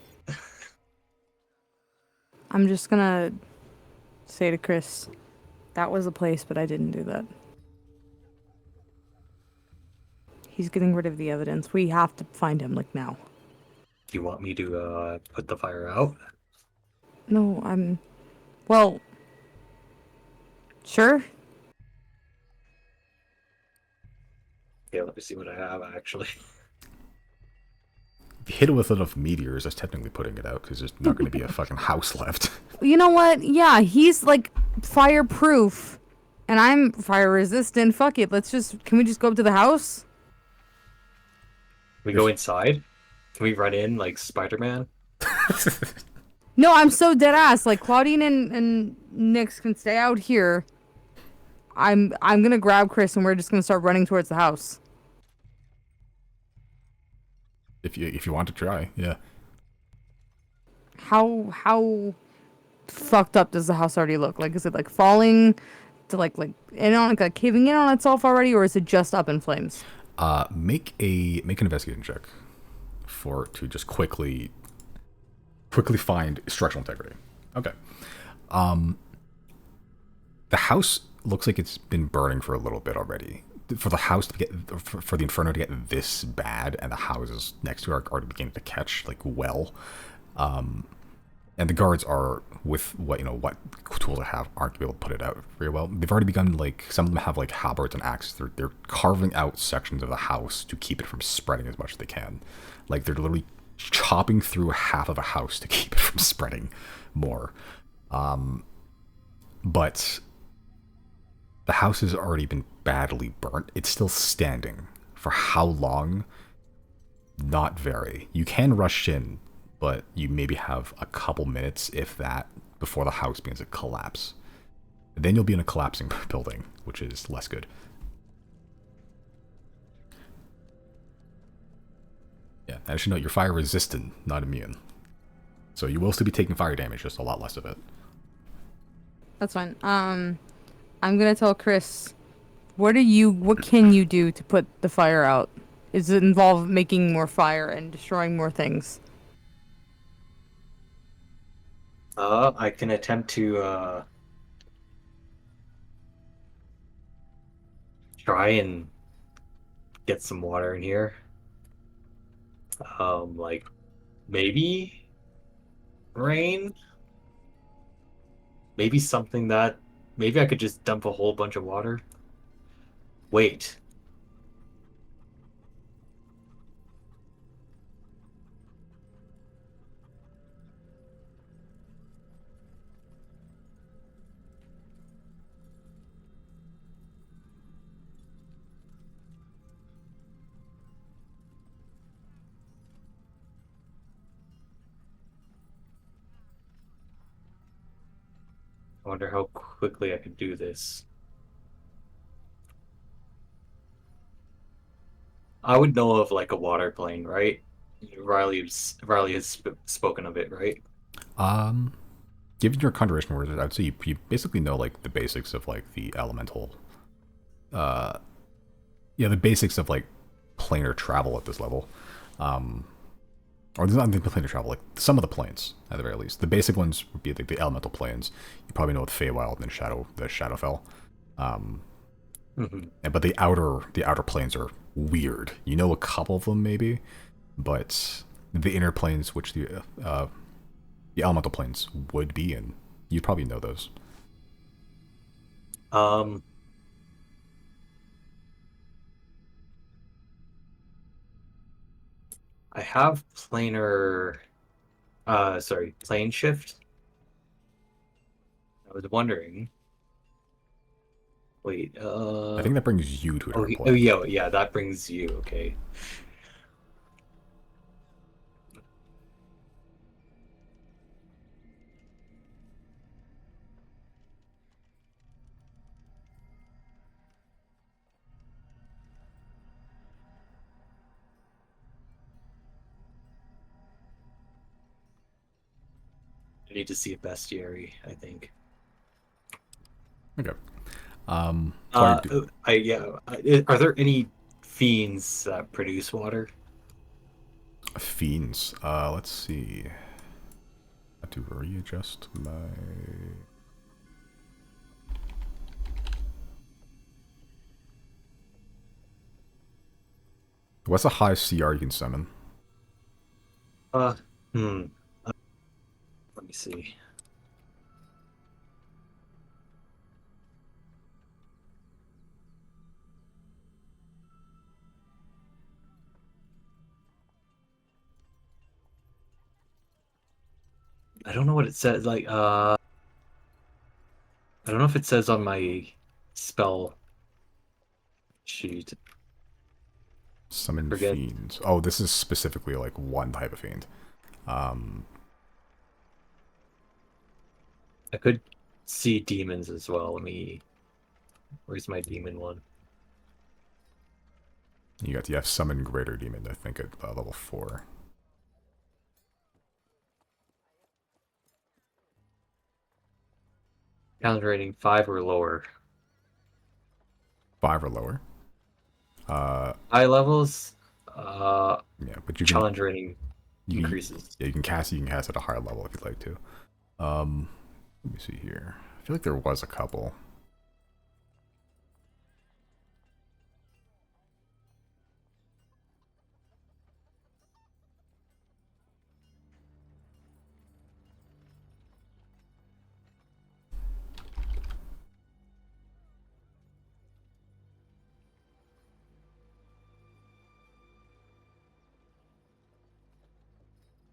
I'm just gonna say to Chris, that was a place, but I didn't do that. He's getting rid of the evidence. We have to find him, like, now. Do you want me to put the fire out? No, well, sure. Yeah, let me see what I have, actually. If you hit it with enough meteors, that's technically putting it out, because there's not going to be a fucking house left. You know what? Yeah, he's, like, fireproof, and I'm fire resistant. Fuck it, can we just go up to the house? We go inside? Can we run in like Spider-Man? No, I'm so dead ass. Like, Claudine and Nyx can stay out here. I'm gonna grab Chris and we're just gonna start running towards the house. If you want to try, yeah. How fucked up does the house already look? Like, is it like falling to like in on like caving in on itself already, or is it just up in flames? Make an investigation check to just quickly find structural integrity. Okay. The house looks like it's been burning for a little bit already. For the house to get, for the inferno to get this bad, and the houses next to it are already beginning to catch like well, and the guards are with what tools they have aren't gonna be able to put it out very well. They've already begun, like, some of them have like halberds and axes. They're carving out sections of the house to keep it from spreading as much as they can. Like, they're literally chopping through half of a house to keep it from spreading more. But the house has already been badly burnt. It's still standing. For how long? Not very. You can rush in, but you maybe have a couple minutes, if that, before the house begins to collapse. Then you'll be in a collapsing building, which is less good. Yeah, and I should note, you're fire resistant, not immune. So you will still be taking fire damage, just a lot less of it. That's fine. I'm gonna tell Chris, what can you do to put the fire out? Does it involve making more fire and destroying more things? I can attempt to try and get some water in here. Like maybe rain? Maybe something that maybe I could just dump a whole bunch of water. Wait. I wonder how quickly I could do this. I would know of like a water plane, right? Riley has spoken of it, right? Given your conjuration words, I'd say you basically know like the basics of like the elemental, the basics of like planar travel at this level. or there's not the planar travel, like some of the planes at the very least. The basic ones would be like the elemental planes. You probably know the Feywild and the Shadowfell. But the outer planes are weird. You know a couple of them maybe, but the inner planes, which the elemental planes would be in, you'd probably know those. I have plane shift. I was wondering. Wait, I think that brings you to a different oh plane. yeah, that brings you, okay. I need to see a bestiary, I think. Okay. Are there any fiends that produce water? Fiends. Let's see. I have to readjust my. What's the highest CR you can summon? Let me see. I don't know what it says. Like, I don't know if it says on my spell sheet. Summon Forget. fiends. Oh, this is specifically like one type of fiend. I could see demons as well. Where's my demon one? You have summon greater demon. I think at level 4. Challenge rating 5 or lower. 5 or lower. High levels. Yeah, but you can Challenge rating you, increases. Yeah, you can cast at a higher level if you'd like to. Let me see here. I feel like there was a couple.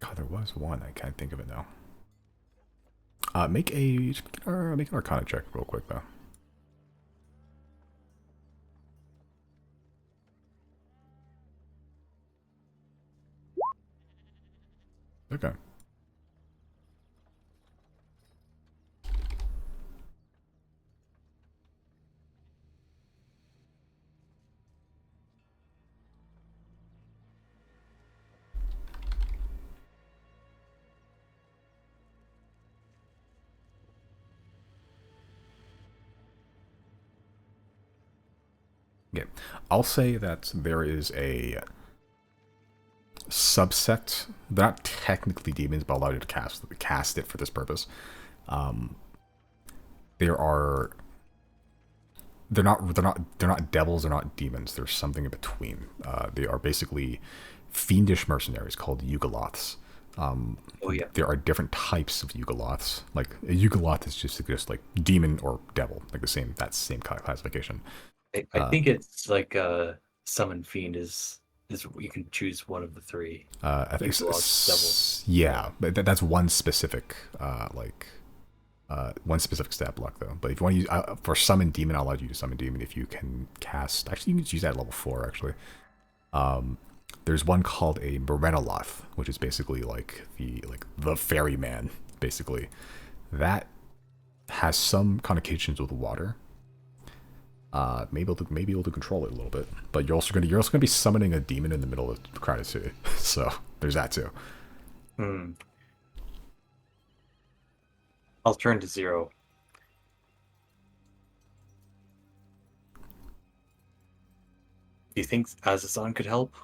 God, there was one. I can't think of it now. Make an Arcana check real quick though. Okay. Yeah, I'll say that there is a subsect. They're not technically demons, but allow you to cast it for this purpose. There are. They're not devils. They're not demons. There's something in between. They are basically fiendish mercenaries called Yugoloths. Oh yeah. There are different types of Yugoloths. Like a Yugoloth is just like demon or devil, like that same classification. I think it's like summon fiend is you can choose one of the 3. I think devil. Yeah, but that's one specific one specific stat block though. But if you want to use for summon demon, I'll allow you to summon demon if you can cast. Actually, you can use that at level 4. Actually, there's one called a Merenoloth, which is basically like the ferryman. Basically, that has some connotations with water. Maybe able to control it a little bit, but you're also gonna be summoning a demon in the middle of the crowded city. So there's that too. I'll turn to 0. Do you think Azazon could help?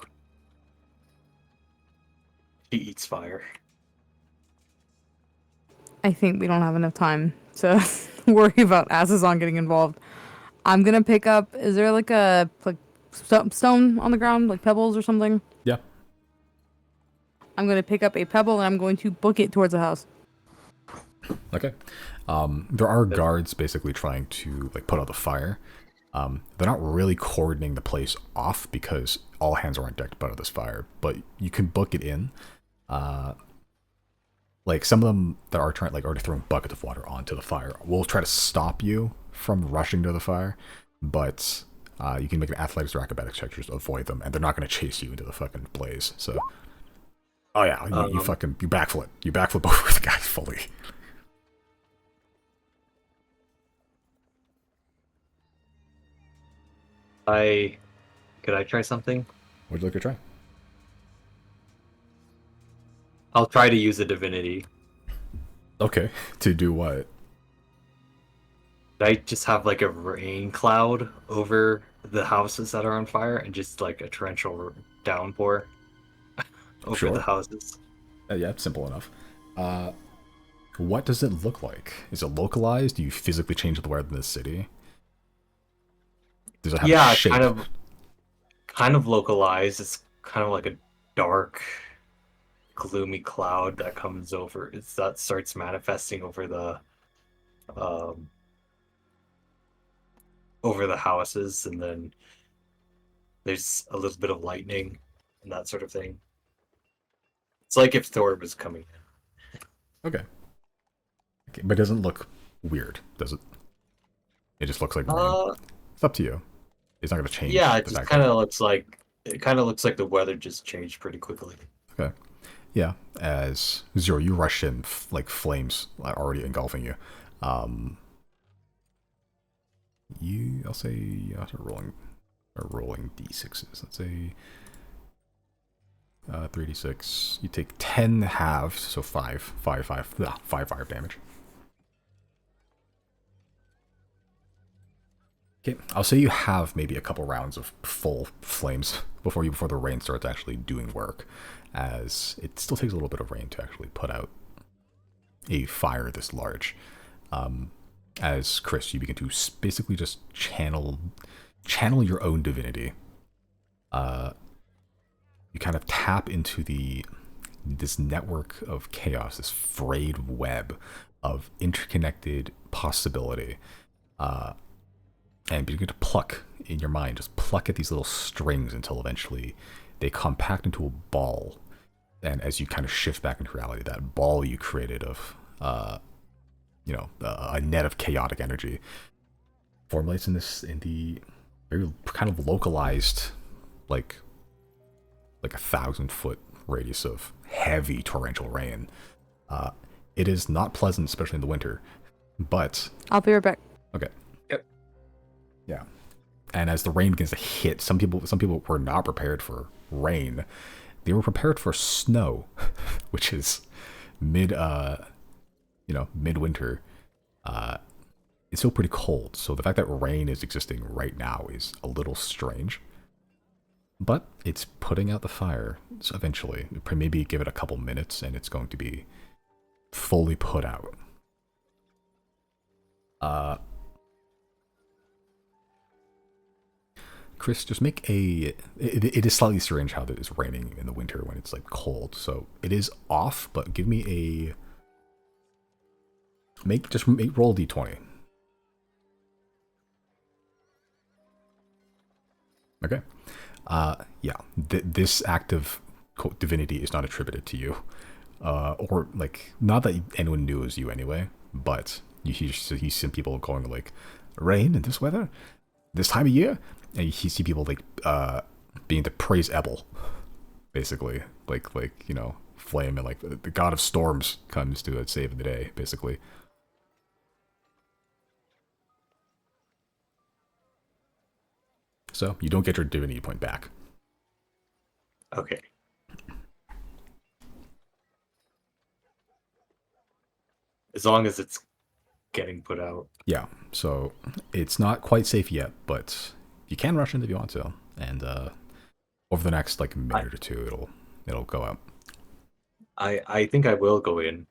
She eats fire. I think we don't have enough time to worry about Azazon getting involved. I'm gonna pick up. Is there like a stone on the ground, like pebbles or something? Yeah. I'm gonna pick up a pebble and I'm going to book it towards the house. Okay. There are guards basically trying to like put out the fire. They're not really cordoning the place off because all hands are on deck to put out this fire, but you can book it in. Like some of them that are trying, like already throwing buckets of water onto the fire, will try to stop you from rushing to the fire, but you can make an athletics or acrobatics check to just avoid them, and they're not going to chase you into the fucking blaze. So, oh yeah, you backflip, over the guy fully. Could I try something? Would you like to try? I'll try to use a divinity. Okay, to do what? I just have like a rain cloud over the houses that are on fire and just like a torrential downpour over the houses. Yeah, simple enough. What does it look like? Is it localized? Do you physically change the weather in the city? Does it have a shape? kind of localized. It's kind of like a dark, gloomy cloud that comes over. That starts manifesting over the houses, and then there's a little bit of lightning and that sort of thing. It's like if Thor was coming. Okay, but it doesn't look weird, does it? It just looks like rain. It's up to you. It's not going to change. Yeah, it just kind of looks like the weather just changed pretty quickly. Okay. Yeah, as Zero, you rush in like flames are already engulfing you. I'll say rolling d6s. Let's say 3d6. You take 10 halves, so 5 fire damage. Okay, I'll say you have maybe a couple rounds of full flames before the rain starts actually doing work, as it still takes a little bit of rain to actually put out a fire this large. As Chris, you begin to basically just channel your own divinity. You kind of tap into this network of chaos, this frayed web of interconnected possibility. And begin to pluck in your mind, just pluck at these little strings until eventually they compact into a ball. And as you kind of shift back into reality, that ball you created of, a net of chaotic energy formulates in the very kind of localized, like 1,000-foot radius of heavy torrential rain. It is not pleasant, especially in the winter, but I'll be right back. Okay. Yeah, and as the rain begins to hit, some people were not prepared for rain; they were prepared for snow, which is midwinter. It's still pretty cold, so the fact that rain is existing right now is a little strange. But it's putting out the fire. So eventually, maybe give it a couple minutes, and it's going to be fully put out. Chris, just make it is slightly strange how it is raining in the winter when it's like cold. So it is off, but give me roll d20. Okay. Yeah. This act of divinity is not attributed to you, or like not that anyone knew it was you anyway. But you see some people going like, rain in this weather, this time of year. And you see people like being to praise Ebel, basically, like flame, and like the god of storms comes to save the day, basically. So you don't get your divinity point back. Okay. As long as it's getting put out. Yeah. So it's not quite safe yet, but you can rush in if you want to, and over the next like minute or two, it'll go out. I think I will go in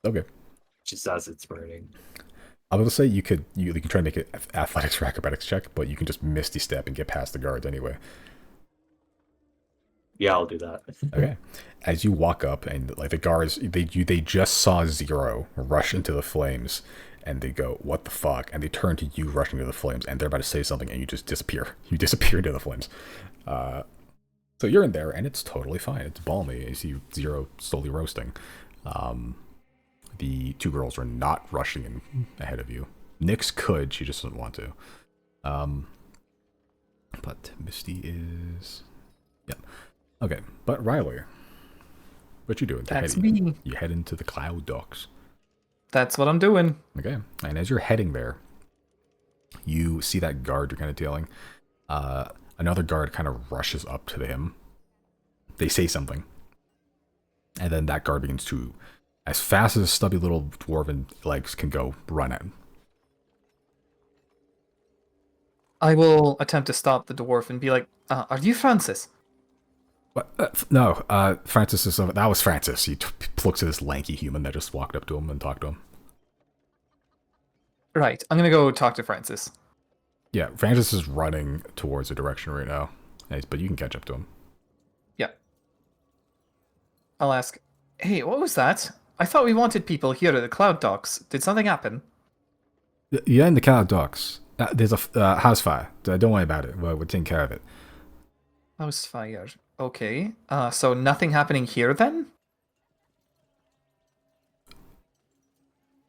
Okay. just as it's burning. I was gonna say you can try and make it athletics or acrobatics check, but you can just misty step and get past the guards anyway. Yeah, I'll do that. Okay. As you walk up and like the guards, they just saw Zero rush into the flames, and they go, "What the fuck?" And they turn to you rushing into the flames, and they're about to say something, and you just disappear. You disappear into the flames. So you're in there, and it's totally fine. It's balmy. You see Zero slowly roasting. The two girls are not rushing in ahead of you. Nyx could, she just doesn't want to. But Misty is... Yep. Okay, but Riley, what you doing? That's me. You head into the Cloud Docks. That's what I'm doing. Okay, and as you're heading there, you see that guard you're kind of dealing. Another guard kind of rushes up to him. They say something. And then that guard begins to, as fast as his stubby little dwarven legs can go, run at him. I will attempt to stop the dwarf and be like, are you Francis? What? No, Francis is... that was Francis. He looks at this lanky human that just walked up to him and talked to him. Right, I'm gonna go talk to Francis. Yeah, Francis is running towards the direction right now. But you can catch up to him. Yeah. I'll ask, hey, what was that? I thought we wanted people here at the Cloud Docks. Did something happen? Yeah, in the Cloud Docks. There's a house fire. Don't worry about it. We're taking care of it. House fire. Okay. So nothing happening here then?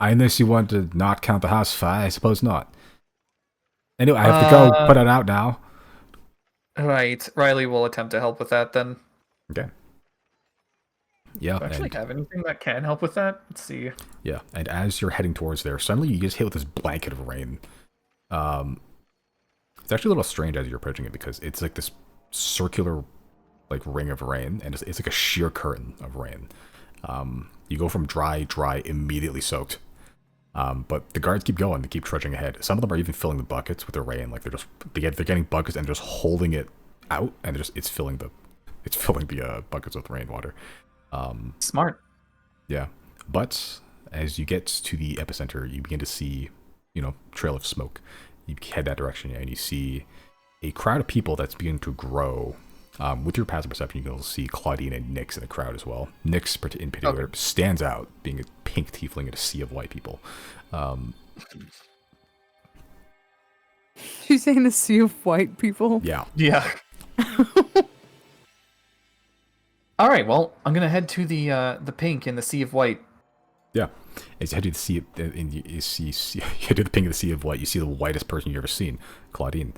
Unless you want to not count the house fire, I suppose not. Anyway, I have to go put it out now. Right. Riley will attempt to help with that then. Okay. Yeah. Do I actually have anything that can help with that? Let's see. Yeah, and as you're heading towards there, suddenly you get hit with this blanket of rain. It's actually a little strange as you're approaching it because it's like this circular, like, ring of rain, and it's like a sheer curtain of rain. You go from dry, immediately soaked. But the guards keep going. They keep trudging ahead. Some of them are even filling the buckets with the rain. Like they're getting buckets and just holding it out, and it's filling the buckets with rainwater. Smart. Yeah, but as you get to the epicenter, you begin to see, trail of smoke. You head that direction, and you see a crowd of people that's beginning to grow. With your passive perception, you can see Claudine and Nyx in the crowd as well. Nyx, in particular, stands out, being a pink tiefling in a sea of white people. She's saying a sea of white people? Yeah. Yeah. All right. Well, I'm gonna head to the pink in the sea of white. Yeah. As you head to the sea, you head to the pink in the sea of white. You see the whitest person you've ever seen, Claudine.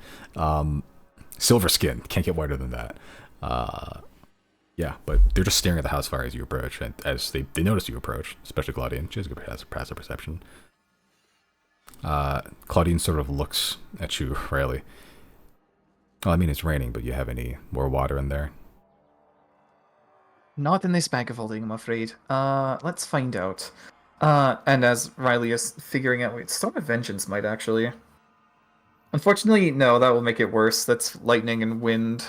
Silver skin, can't get whiter than that. Yeah, but they're just staring at the house fire as you approach, and as they notice you approach, especially Claudine. She has a good passive perception. Claudine sort of looks at you, Riley. Well, I mean, it's raining, but you have any more water in there? Not in this bag of holding, I'm afraid. Let's find out. And as Riley is figuring out, wait, Storm of Vengeance might actually. Unfortunately, no, that will make it worse. That's lightning and wind.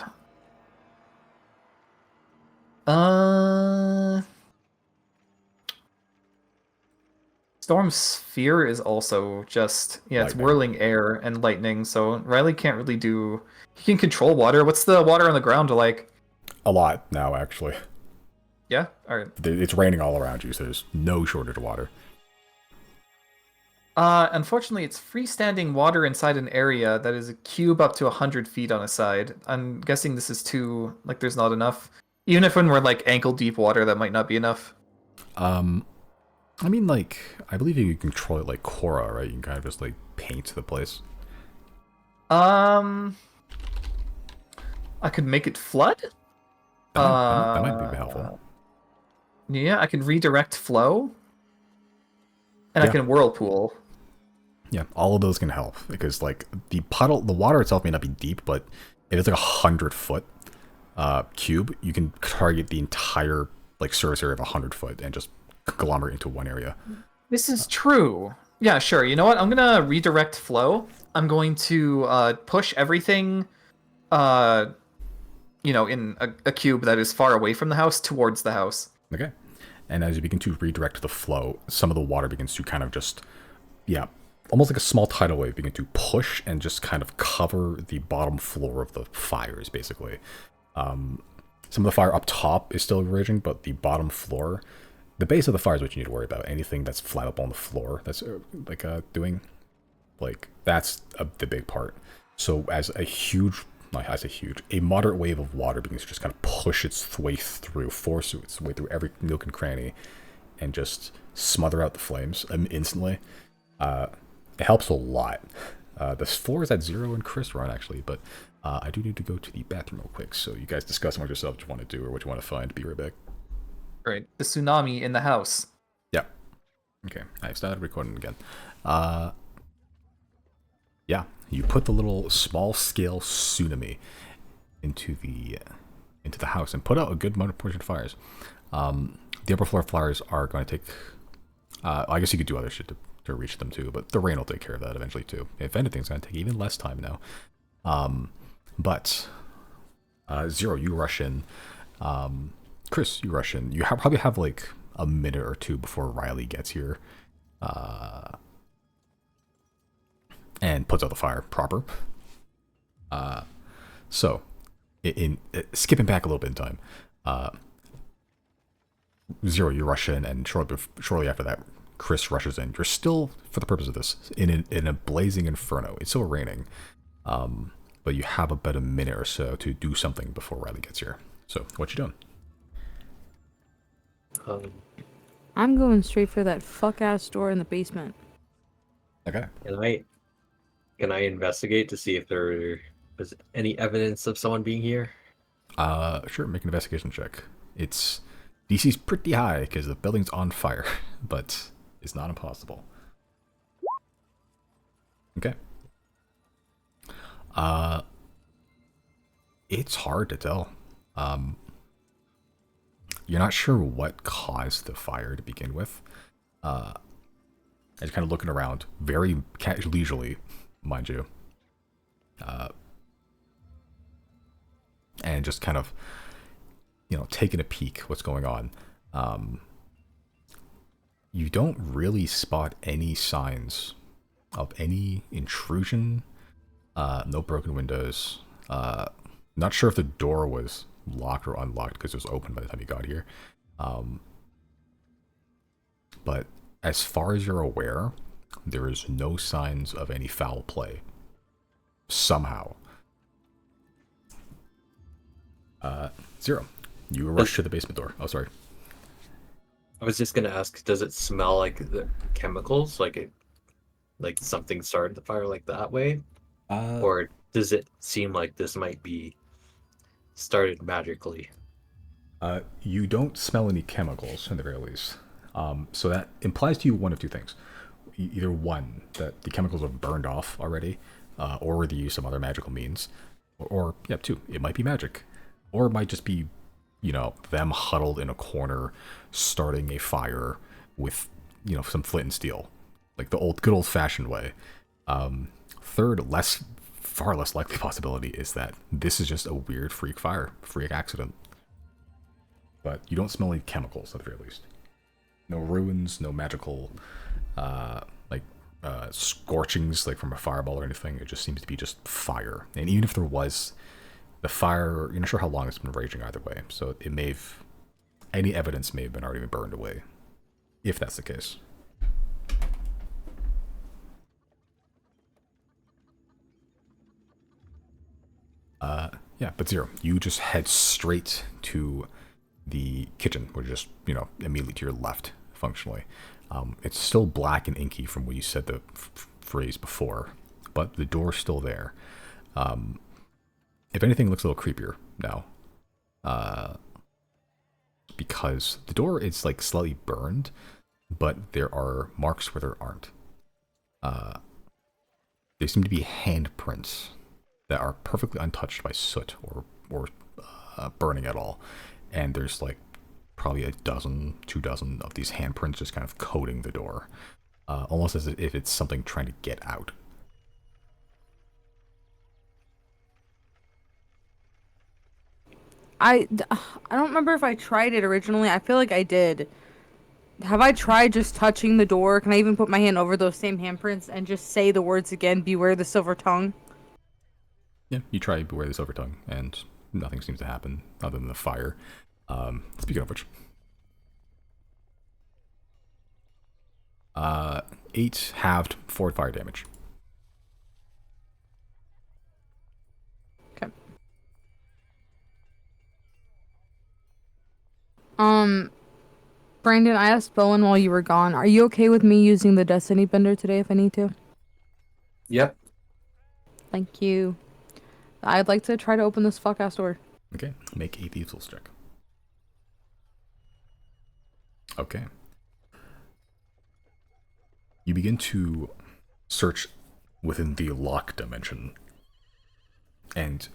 Storm Sphere is also just, yeah, it's Lightning. whirling air and lightning, so Riley can't really do... He can control water. What's the water on the ground like? A lot now, actually. Yeah? Alright. It's raining all around you, so there's no shortage of water. Unfortunately, it's freestanding water inside an area that is a cube up to 100 feet on a side. I'm guessing this is too... like, there's not enough. Even if when we're, like, ankle-deep water, that might not be enough. I mean, like, I believe you can control it like Korra, right? You can kind of just, like, paint the place. I could make it flood? That might be helpful. Yeah, I can redirect flow. And Yeah. I can whirlpool. Yeah, all of those can help, because, like, the water itself may not be deep, but if it's like 100-foot cube, you can target the entire, like, surface area of 100-foot and just conglomerate into one area. This is true. Yeah, sure. You know what? I'm gonna redirect flow. I'm going to push everything in a cube that is far away from the house towards the house. Okay. And as you begin to redirect the flow, some of the water begins to kind of just, almost like a small tidal wave begin to push and just kind of cover the bottom floor of the fires, basically. Some of the fire up top is still raging, but the bottom floor, the base of the fire is what you need to worry about. Anything that's flammable on the floor that's that's the big part. So as a moderate wave of water begins to just kind of push its way through, force its way through every nook and cranny, and just smother out the flames instantly. It helps a lot. The floor is at 0 and Chris run, actually, but I do need to go to the bathroom real quick, so you guys discuss among yourselves what you want to do or what you want to find. Be right back. Right. The tsunami in the house. Yeah. Okay, I've started recording again. You put the little small-scale tsunami into the house and put out a good portion of fires. The upper floor fires are going to take... I guess you could do other shit to reach them too, but the rain will take care of that eventually too. If anything, it's going to take even less time now. But Zero, you rush in. Chris, you rush in. You probably have like a minute or two before Riley gets here. And puts out the fire proper. So, skipping back a little bit in time, Zero, you rush in, and shortly after that, Chris rushes in. You're still, for the purpose of this, in a blazing inferno. It's still raining, but you have about a minute or so to do something before Riley gets here. So, what you doing? I'm going straight for that fuck-ass door in the basement. Okay. Can I investigate to see if there was any evidence of someone being here? Sure, make an investigation check. Its DC's pretty high because the building's on fire, but it's not impossible. Okay. It's hard to tell. You're not sure what caused the fire to begin with. As you're kind of looking around, very leisurely, mind you. And just kind of, taking a peek what's going on. You don't really spot any signs of any intrusion. No broken windows. Not sure if the door was locked or unlocked because it was open by the time you got here. But as far as you're aware, there is no signs of any foul play. Somehow. Zero. You rush to the basement door. Oh, sorry. I was just gonna ask, does it smell like the chemicals? Like something started the fire like that way? Or does it seem like this might be started magically? You don't smell any chemicals, in the very least. So that implies to you one of two things. Either one, that the chemicals have burned off already, or the use of other magical means. Or two, it might be magic. Or it might just be, them huddled in a corner, starting a fire with, some flint and steel. Like the good old-fashioned way. Third, far less likely possibility is that this is just a weird freak accident. But you don't smell any chemicals, at the very least. No ruins, no magical, scorchings, like from a fireball or anything. It just seems to be just fire. And even if there was, the fire, you're not sure how long it's been raging either way. So any evidence may have been already burned away, if that's the case. But Zero, you just head straight to the kitchen, which is just, immediately to your left, functionally. It's still black and inky from what you said the phrase before, but the door's still there. If anything, it looks a little creepier now. Because the door is, slightly burned, but there are marks where there aren't. They seem to be handprints that are perfectly untouched by soot or burning at all. And there's probably 2 dozen of these handprints just kind of coating the door. Almost as if it's something trying to get out. I don't remember if I tried it originally. I feel like I did. Have I tried just touching the door? Can I even put my hand over those same handprints and just say the words again, beware the silver tongue? Yeah, you try Beware the Silver Tongue, and nothing seems to happen other than the fire. Speaking of which, 8 halved forward fire damage. Okay. Brandon, I asked Bowen while you were gone, are you okay with me using the Destiny Bender today if I need to? Yep. Thank you. I'd like to try to open this fuck-ass door. Okay, make a thieves' check. Okay. You begin to search within the lock dimension. And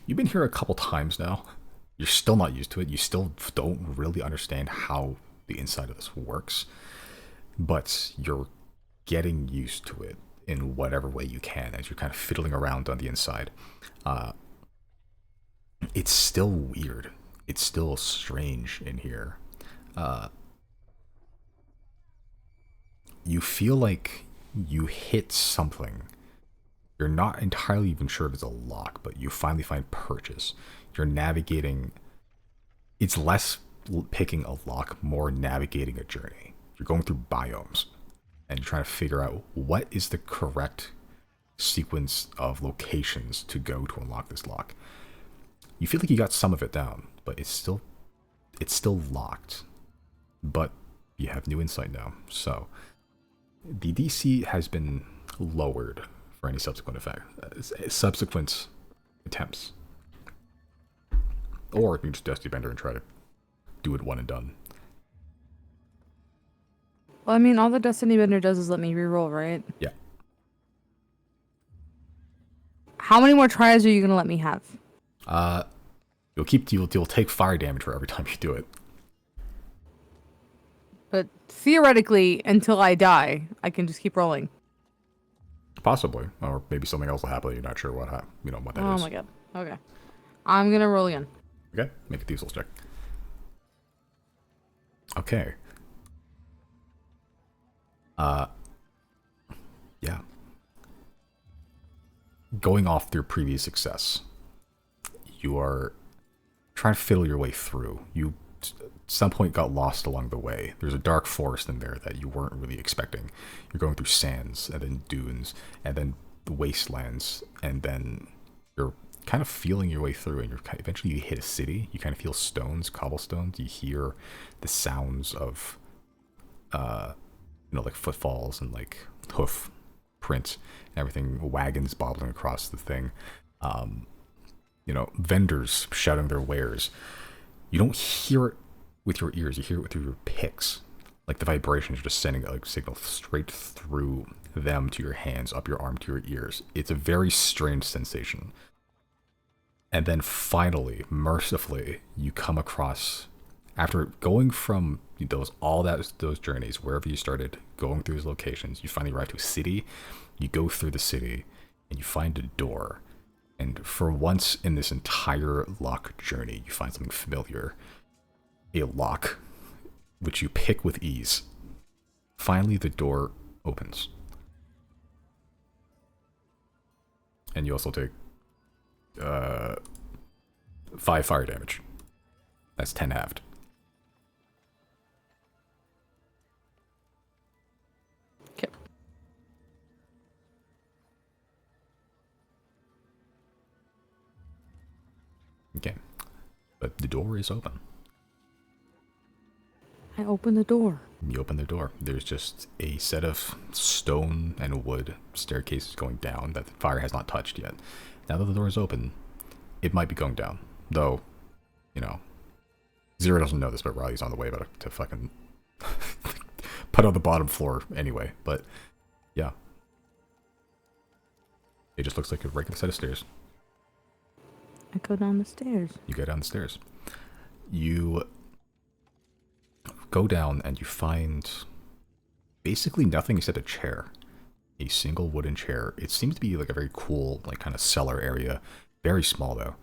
you've been here a couple times now. You're still not used to it. You still don't really understand how the inside of this works. But you're getting used to it in whatever way you can as you're kind of fiddling around on the inside. It's still weird. It's still strange in here. You feel like you hit something. You're not entirely even sure if it's a lock, but you finally find purchase. You're navigating. It's less picking a lock, more navigating a journey. You're going through biomes, and you're trying to figure out what is the correct sequence of locations to go to unlock this lock. You feel like you got some of it down, but it's still locked. But you have new insight now, so the DC has been lowered for any subsequent subsequent attempts. Or you can just Dusty Bender and try to do it one and done. Well, I mean, all the Destiny Bender does is let me reroll, right? Yeah. How many more tries are you gonna let me have? You'll take fire damage for every time you do it. But theoretically, until I die, I can just keep rolling. Possibly, or maybe something else will happen. You're not sure what that is. Oh my god. Okay. I'm gonna roll again. Okay, make a thieves' check. Okay. Yeah. Going off your previous success, you are trying to fiddle your way through. You at some point got lost along the way. There's a dark forest in there that you weren't really expecting. You're going through sands and then dunes and then the wastelands, and then you're kind of feeling your way through, and eventually you hit a city. You kind of feel stones, cobblestones. You hear the sounds of like footfalls and like hoof print, everything, wagons bobbling across the thing. Vendors shouting their wares. You don't hear it with your ears, you hear it with your picks. Like the vibrations are just sending a signal straight through them to your hands, up your arm to your ears. It's a very strange sensation. And then finally, mercifully, you come across, after going from those journeys, wherever you started, going through those locations, you finally arrive to a city. You go through the city, and you find a door. And for once in this entire lock journey, you find something familiar. A lock, which you pick with ease. Finally, the door opens. And you also take 5 fire damage. That's 10 halved. Okay. Okay. But the door is open. I open the door. You open the door. There's just a set of stone and wood staircases going down that the fire has not touched yet. Now that the door is open, it might be going down. Though, Zero doesn't know this, but Riley's on the way to fucking put on the bottom floor anyway. But, yeah. It just looks like a regular set of stairs. I go down the stairs. You go down the stairs. You go down and you find basically nothing except a chair. A single wooden chair. It seems to be like a very cool, like kind of cellar area. Very small though.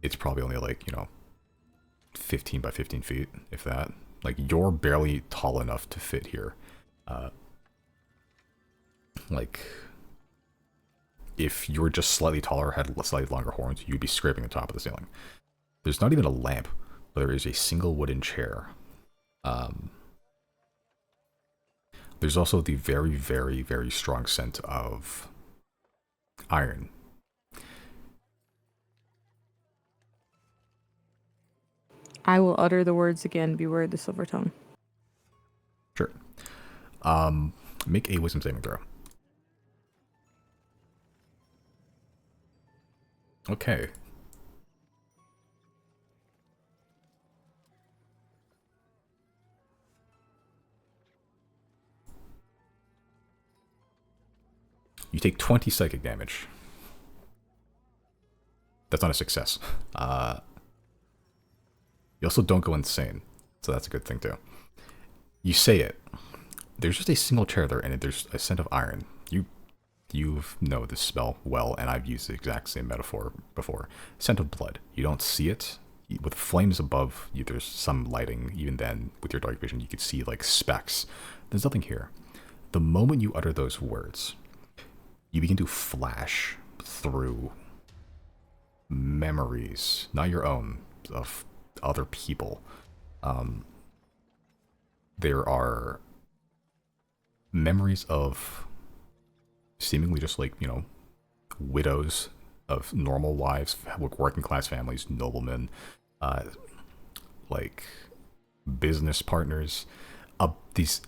it's probably only like, 15 by 15 feet, if that. Like, you're barely tall enough to fit here. Like, if you were just slightly taller, had slightly longer horns, you'd be scraping the top of the ceiling. There's not even a lamp, but there is a single wooden chair. There's also the very, very, very strong scent of iron. I will utter the words again, beware the silver tongue. Sure. Make a wisdom saving throw. Okay. You take 20 psychic damage. That's not a success. You also don't go insane, so that's a good thing too. You say it. There's just a single chair there, and there's a scent of iron. You know this spell well, and I've used the exact same metaphor before. Scent of blood. You don't see it. With flames above you, there's some lighting. Even then, with your dark vision, you could see like specks. There's nothing here. The moment you utter those words, you begin to flash through memories, not your own, of other people. There are memories of seemingly just like, widows of normal wives, working class families, noblemen, like business partners.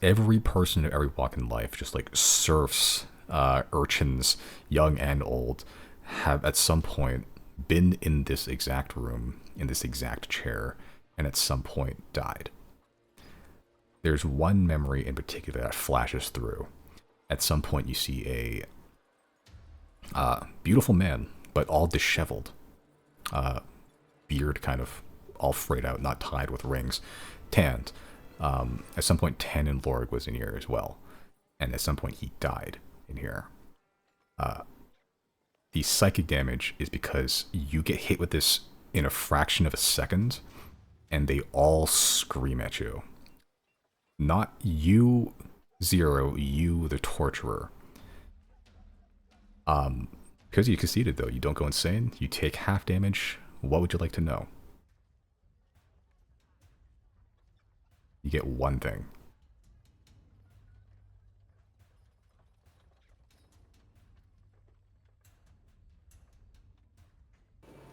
Every person in every walk in life, just like serfs, urchins, young and old, have at some point been in this exact room, in this exact chair, and at some point died. There's one memory in particular that flashes through. At some point you see a beautiful man, but all disheveled. Beard kind of all frayed out, not tied with rings, tanned. At some point Tan Lord was in here as well. And at some point he died in here. The psychic damage is because you get hit with this in a fraction of a second, and they all scream at you. Not you, Zero, you, the torturer. Because you conceded, though, you don't go insane, you take half damage. What would you like to know? You get one thing.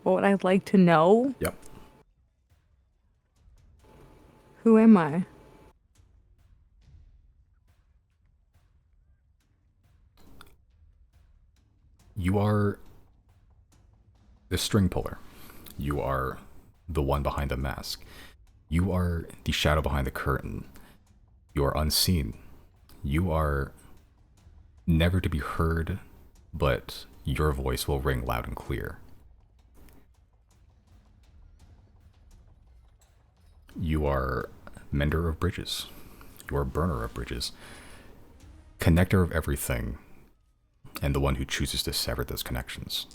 What would I like to know? Yep. Who am I? You are the string puller. You are the one behind the mask. You are the shadow behind the curtain. You are unseen. You are never to be heard, but your voice will ring loud and clear. You are mender of bridges. You are burner of bridges. Connector of everything, and the one who chooses to sever those connections.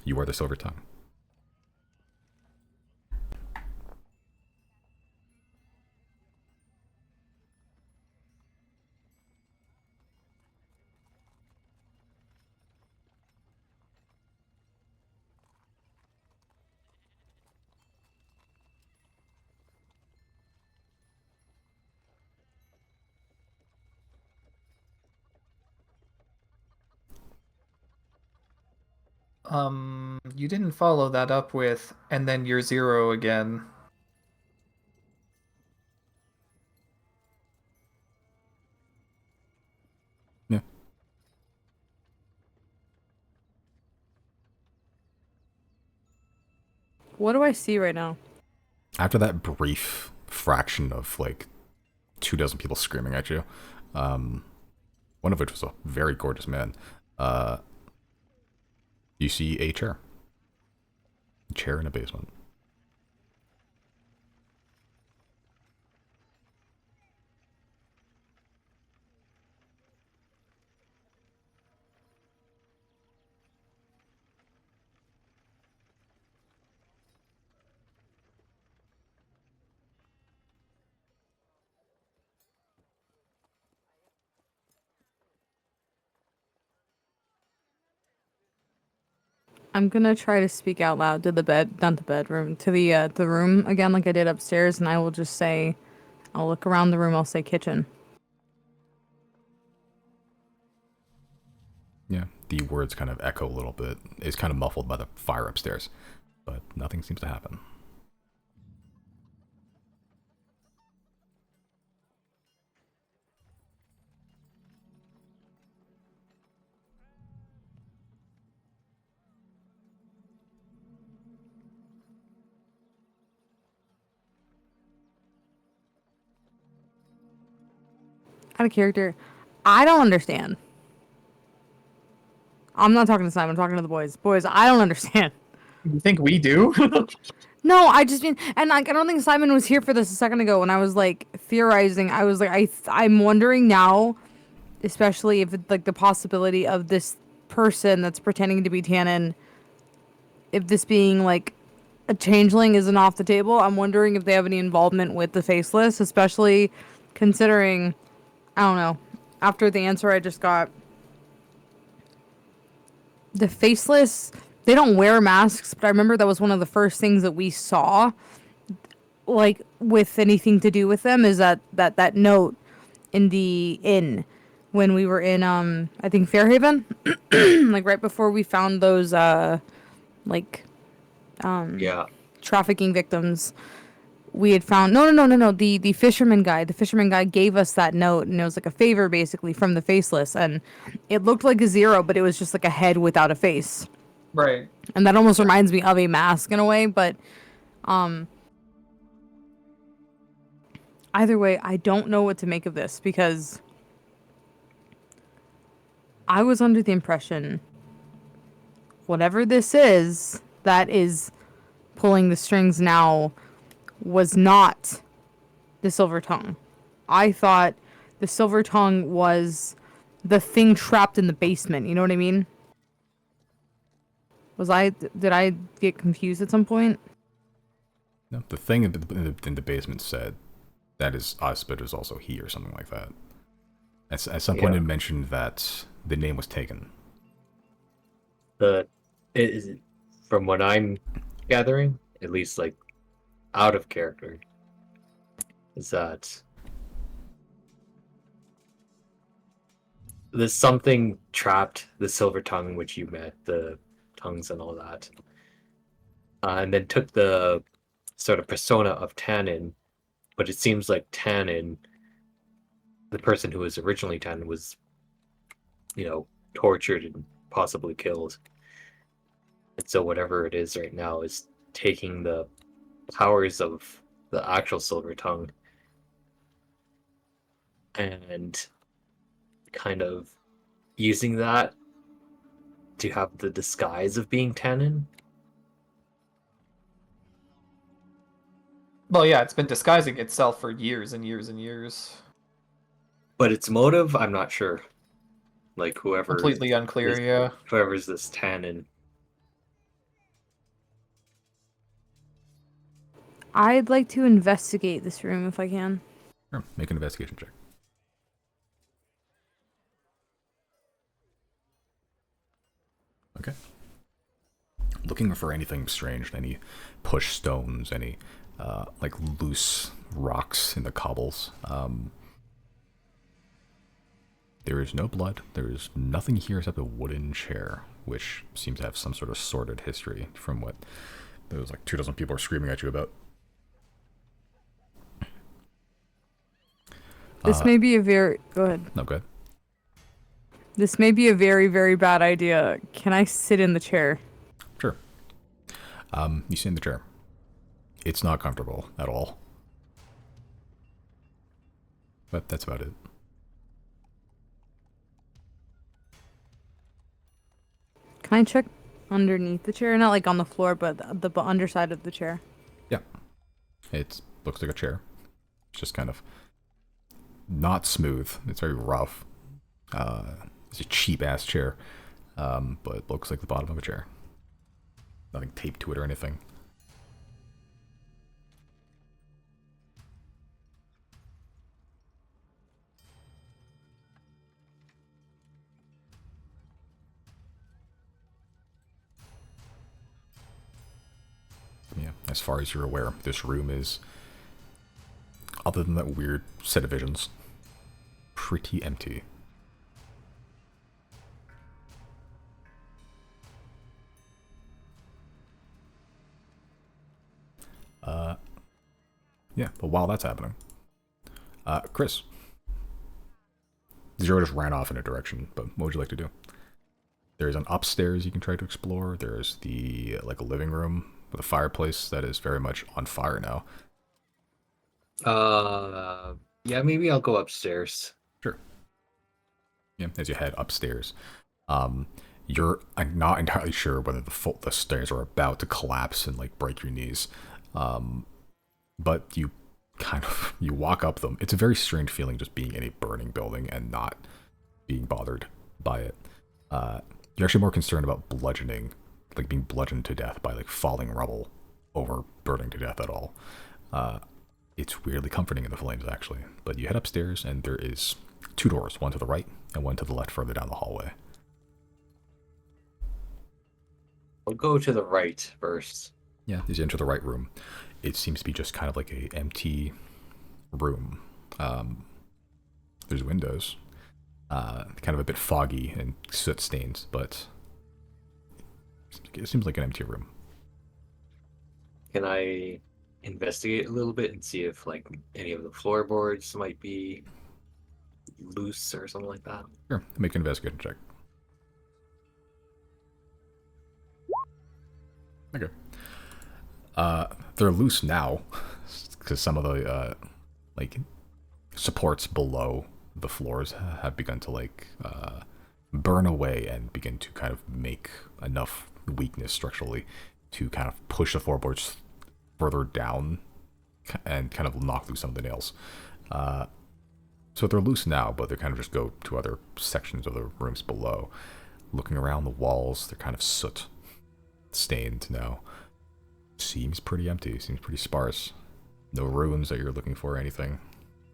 You are the silver tongue. You didn't follow that up with, and then you're Zero again. Yeah. What do I see right now? After that brief fraction of like 24 people screaming at you, one of which was a very gorgeous man, you see a chair. A chair in a basement. I'm gonna try to speak out loud to not the bedroom, to the room again, like I did upstairs, and I will just say, I'll look around the room. I'll say kitchen. Yeah, the words kind of echo a little bit. It's kind of muffled by the fire upstairs, but nothing seems to happen. Out of character. I don't understand. I'm not talking to Simon. I'm talking to the boys. Boys, I don't understand. You think we do? No, I just mean, and like, I don't think Simon was here for this a second ago when I was like theorizing. I was like, I'm wondering now, especially if it's like the possibility of this person that's pretending to be Tannen, if this being like a changeling isn't off the table. I'm wondering if they have any involvement with the Faceless, especially considering, I don't know, after the answer I just got, the Faceless, they don't wear masks, but I remember that was one of the first things that we saw, like, with anything to do with them, is that note in the inn when we were in, I think Fairhaven, like, right before we found those, like, Yeah. trafficking victims. We had found no, the fisherman guy gave us that note, and it was like a favor basically from the Faceless, and it looked like a zero, but it was just like a head without a face, Right. and that almost reminds me of a mask in a way. But either way, I don't know what to make of this, because I was under the impression whatever this is that is pulling the strings now was not the Silver Tongue. I thought the Silver Tongue was the thing trapped in the basement. You know what I mean? Did I get confused at some point? No, the thing in the basement said that is us, but it was also he or something like that. At some point, it mentioned that the name was taken. It is, from what I'm gathering, at least like out of character, is that there's something trapped the Silver Tongue, which you met, the tongues and all that, and then took the sort of persona of Tannen, but it seems like Tannen, the person who was originally Tannen, was, tortured and possibly killed. And so whatever it is right now is taking the powers of the actual Silver Tongue and kind of using that to have the disguise of being Tannen. Well, yeah, it's been disguising itself for years and years and years. But its motive, I'm not sure. Like Completely unclear, yeah. Whoever's this Tannen. I'd like to investigate this room if I can. Sure, make an investigation check. Okay. Looking for anything strange, any push stones, any like loose rocks in the cobbles. There is no blood. There is nothing here except a wooden chair, which seems to have some sort of sordid history from what those like 24 people are screaming at you about. This may be a very... Go ahead. No, go ahead. This may be a very, very bad idea. Can I sit in the chair? Sure. You sit in the chair. It's not comfortable at all. But that's about it. Can I check underneath the chair? Not like on the floor, but the underside of the chair. Yeah. It looks like a chair. It's just kind of not smooth. It's very rough. It's a cheap-ass chair. But it looks like the bottom of a chair. Nothing taped to it or anything. as far as you're aware, this room is, other than that weird set of visions, pretty empty. Yeah, but while that's happening, Chris, Zero just ran off in a direction, but what would you like to do? There's an upstairs you can try to explore. There's the, like, a living room with a fireplace that is very much on fire now. Yeah, maybe I'll go upstairs. Sure. Yeah, as you head upstairs, you're not entirely sure whether the stairs are about to collapse and, like, break your knees, but you you walk up them. It's a very strange feeling just being in a burning building and not being bothered by it. You're actually more concerned about bludgeoning, like being bludgeoned to death by, like, falling rubble over burning to death at all. It's weirdly comforting in the flames, actually. But you head upstairs, and there is 2 doors, one to the right and one to the left further down the hallway. I'll go to the right first. Yeah, as you enter the right room, it seems to be just kind of like a empty room. There's windows, kind of a bit foggy and soot stains, but it seems like an empty room. Can I investigate a little bit and see if, like, any of the floorboards might be loose or something like that? Sure, make an investigation check. Okay. They're loose now, because some of the, like, supports below the floors have begun to, like, burn away and begin to kind of make enough weakness structurally to kind of push the floorboards further down and kind of knock through some of the nails. So they're loose now, but they kind of just go to other sections of the rooms below. Looking around the walls, they're kind of soot stained now. Seems pretty empty, seems pretty sparse. No ruins that you're looking for or anything.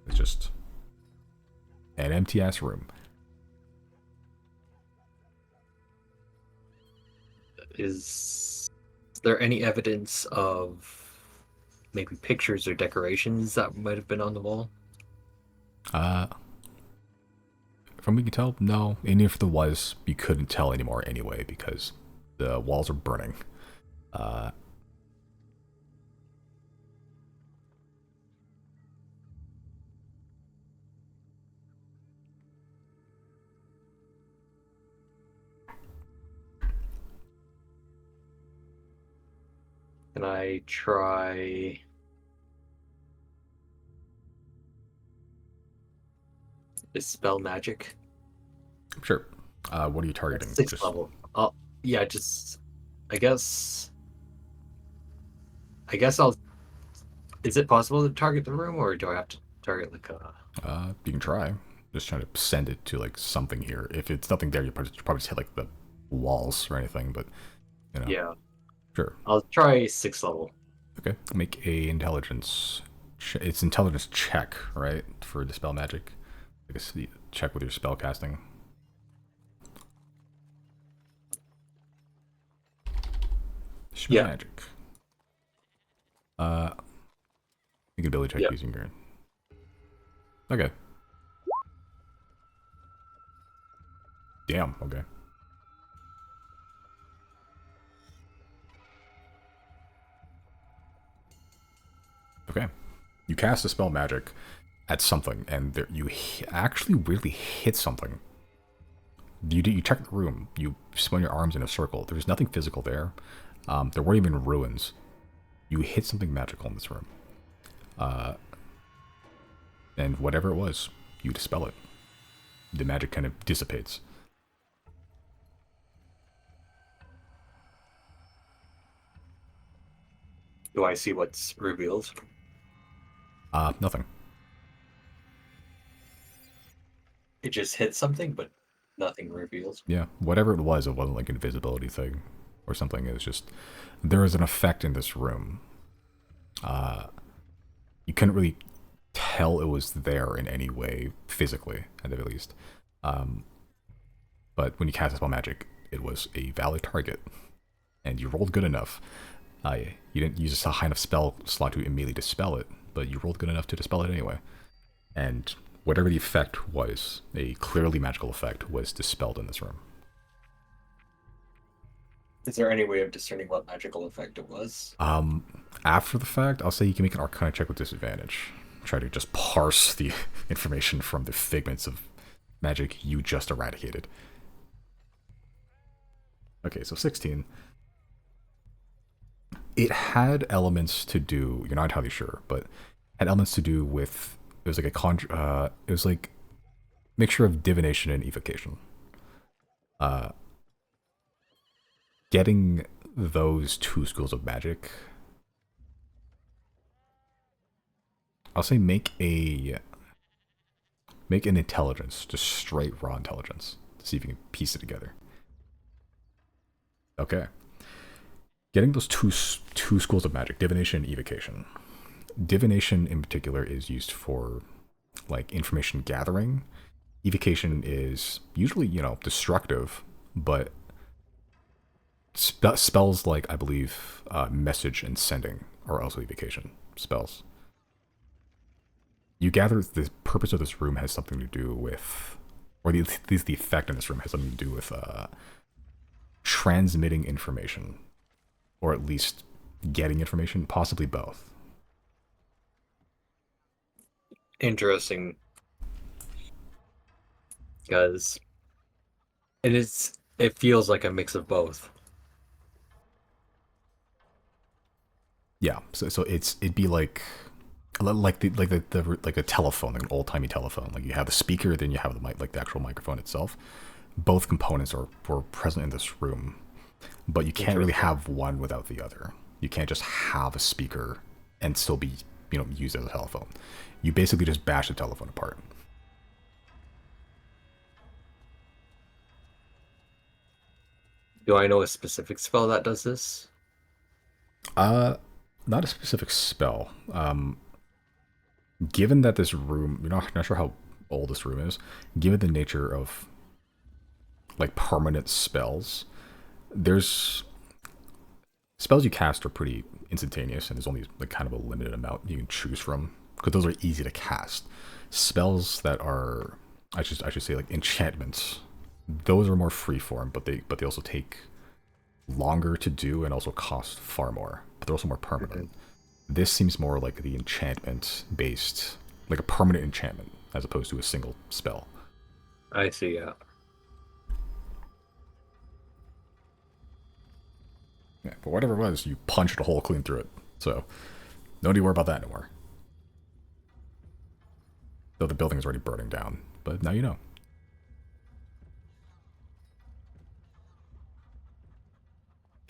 It's just an empty ass room. Is there any evidence of maybe pictures or decorations that might have been on the wall? From what you can tell, no. And if there was, you couldn't tell anymore anyway, because the walls are burning. Can I try dispel magic? Sure. What are you targeting? 6th level. Yeah, just I guess I'll. Is it possible to target the room, or do I have to target, like, a? You can try. Just trying to send it to, like, something here. If it's nothing there, you probably just hit, like, the walls or anything. But you know. Yeah. Sure. I'll try 6th level. Okay. Make a intelligence. It's intelligence check, right, for dispel magic. I guess check with your spell casting. Spell Yeah. magic. You can ability check using your. Okay. Damn. Okay. Okay. You cast a spell magic at something, and there, you actually weirdly hit something. You check the room. You spin your arms in a circle. There's nothing physical there. There weren't even ruins. You hit something magical in this room. And whatever it was, you dispel it. The magic kind of dissipates. Do I see what's revealed? Nothing. It just hit something, but nothing revealed. Yeah, whatever it wasn't like an invisibility thing or something. It was just, there was an effect in this room. You couldn't really tell it was there in any way, physically, at the very least. But when you cast a spell magic, it was a valid target. And you rolled good enough You didn't use a high enough spell slot to immediately dispel it, but you rolled good enough to dispel it anyway. And whatever the effect was, a clearly magical effect, was dispelled in this room. Is there any way of discerning what magical effect it was? After the fact, I'll say you can make an Arcana check with disadvantage. Try to just parse the information from the figments of magic you just eradicated. Okay, so 16. It had elements to do, you're not entirely sure, but had elements to do with, it was like a it was like a mixture of divination and evocation. Getting those two schools of magic, I'll say make an intelligence, just straight raw intelligence, to see if you can piece it together. Okay. Getting those two schools of magic, divination and evocation. Divination in particular is used for like information gathering. Evocation is usually, destructive, but spells like, I believe, message and sending are also evocation spells. You gather the purpose of this room has something to do with, or at least the effect in this room has something to do with transmitting information, or at least getting information, possibly both. Interesting. Because it feels like a mix of both. Yeah, so it'd be like a telephone, like an old timey telephone. Like you have the speaker, then you have the mic, like the actual microphone itself. Both components were present in this room, but you can't really have one without the other. You can't just have a speaker and still be used as a telephone. You basically just bash the telephone apart. Do I know a specific spell that does this? Not a specific spell. Given that this room, you're not sure how old this room is, given the nature of like permanent spells, there's spells you cast are pretty instantaneous, and there's only like kind of a limited amount you can choose from, because those are easy to cast. Spells that are, I should say, like enchantments, those are more freeform, but they also take longer to do and also cost far more, but they're also more permanent. This seems more like the enchantment based, like a permanent enchantment, as opposed to a single spell. I see, yeah. Yeah, but whatever it was, you punched a hole clean through it. So, no need to worry about that anymore. Though the building is already burning down, but now you know.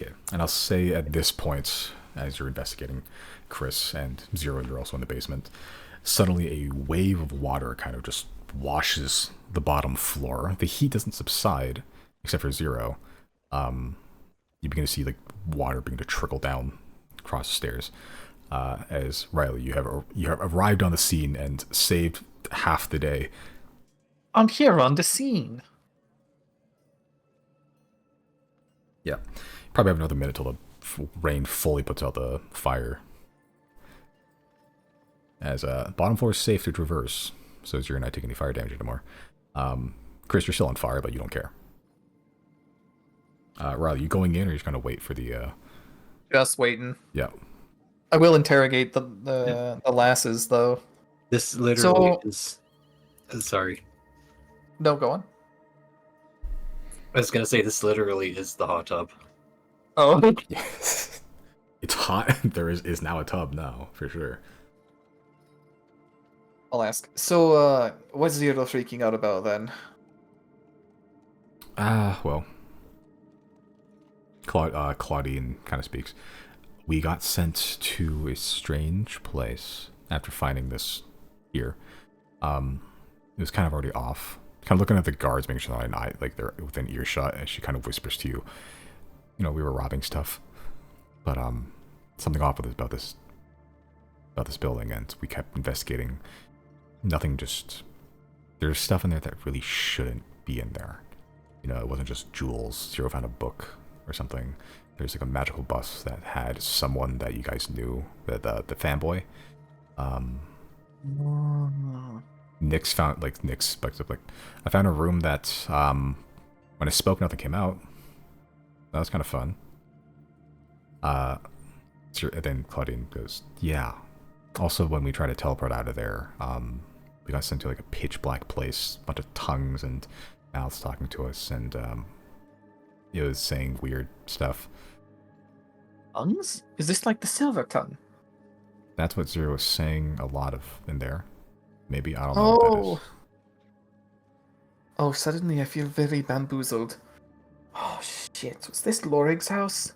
Okay, and I'll say at this point, as you're investigating, Chris and Zero, you're also in the basement, suddenly a wave of water kind of just washes the bottom floor. The heat doesn't subside, except for Zero. You begin to see like water begin to trickle down across the stairs. As Riley, you have arrived on the scene and saved half the day. I'm here on the scene. Yeah, probably have another minute till the rain fully puts out the fire. As bottom floor is safe to traverse, so as you're not taking any fire damage anymore. Chris, you're still on fire, but you don't care. Riley, you going in, or are you just gonna wait for the? Just waiting. Yeah. I will interrogate the lasses though. This literally is. Sorry. No, go on. I was gonna say this literally is the hot tub. Oh. Yes. It's hot. There is now a tub now, for sure. I'll ask. So, what's Zero freaking out about then? Well, Claudine kind of speaks. We got sent to a strange place after finding this here. It was kind of already off. Kind of looking at the guards, making sure that they're within earshot, and she kind of whispers to you, we were robbing stuff, but something off about this building, and we kept investigating. Nothing, just there's stuff in there that really shouldn't be in there. It wasn't just jewels. Zero found a book or something. There's like a magical bus that had someone that you guys knew, the fanboy. Nick's found like I found a room that when I spoke, nothing came out. That was kind of fun. And then Claudine goes, yeah. Also, when we tried to teleport out of there, we got sent to like a pitch black place, a bunch of tongues and mouths talking to us, and it was saying weird stuff. Tongues? Is this like the silver tongue? That's what Zero was saying a lot of in there. Maybe, I don't know what that is. Oh, suddenly I feel very bamboozled. Oh shit, was this Lorig's house?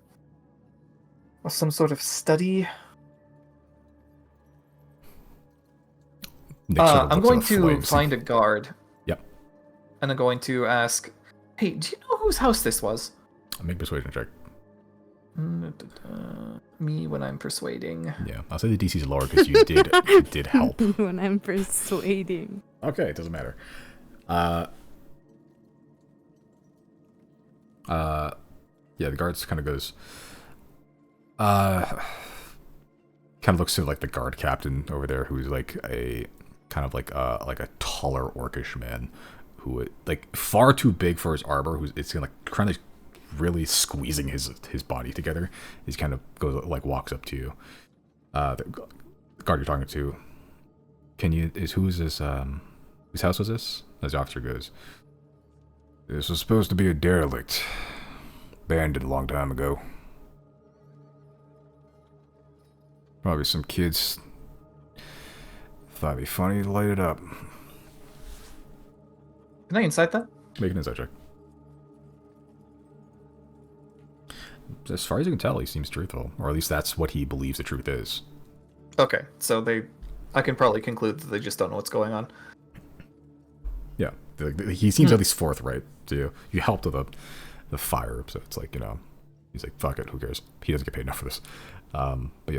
Or some sort of study? I'm going to find a guard. Yep. And I'm going to ask, hey, do you know whose house this was? Make a persuasion check. Me when I'm persuading. Yeah, I'll say the DC's lower because you did help. When I'm persuading. Okay, it doesn't matter. Yeah, the guards kind of goes, kind of looks to like the guard captain over there, who's like a kind of like a taller orcish man, who like far too big for his armor. Who's it's like kind of really squeezing his body together. He's kind of goes like walks up to you. The guard you're talking to. Who's this? Whose house was this? As the officer goes, this was supposed to be a derelict, abandoned a long time ago. Probably some kids thought it'd be funny to light it up. Can I insight that? Make an insight check. As far as you can tell, he seems truthful, or at least that's what he believes the truth is. Okay, so I can probably conclude that they just don't know what's going on. Yeah, he seems at least forthright to you. You helped with the fire, so it's like, he's like, fuck it, who cares? He doesn't get paid enough for this. But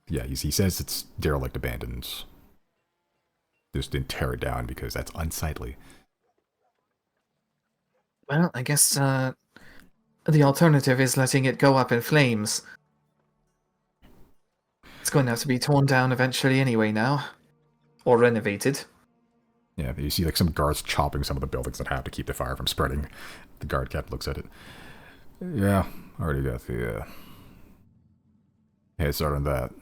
yeah, he says it's derelict, abandoned. Just didn't tear it down because that's unsightly. Well, I guess the alternative is letting it go up in flames. It's going to have to be torn down eventually anyway now. Or renovated. Yeah, you see like some guards chopping some of the buildings that have to keep the fire from spreading. The guard captain looks at it. Yeah, already got the head start on that.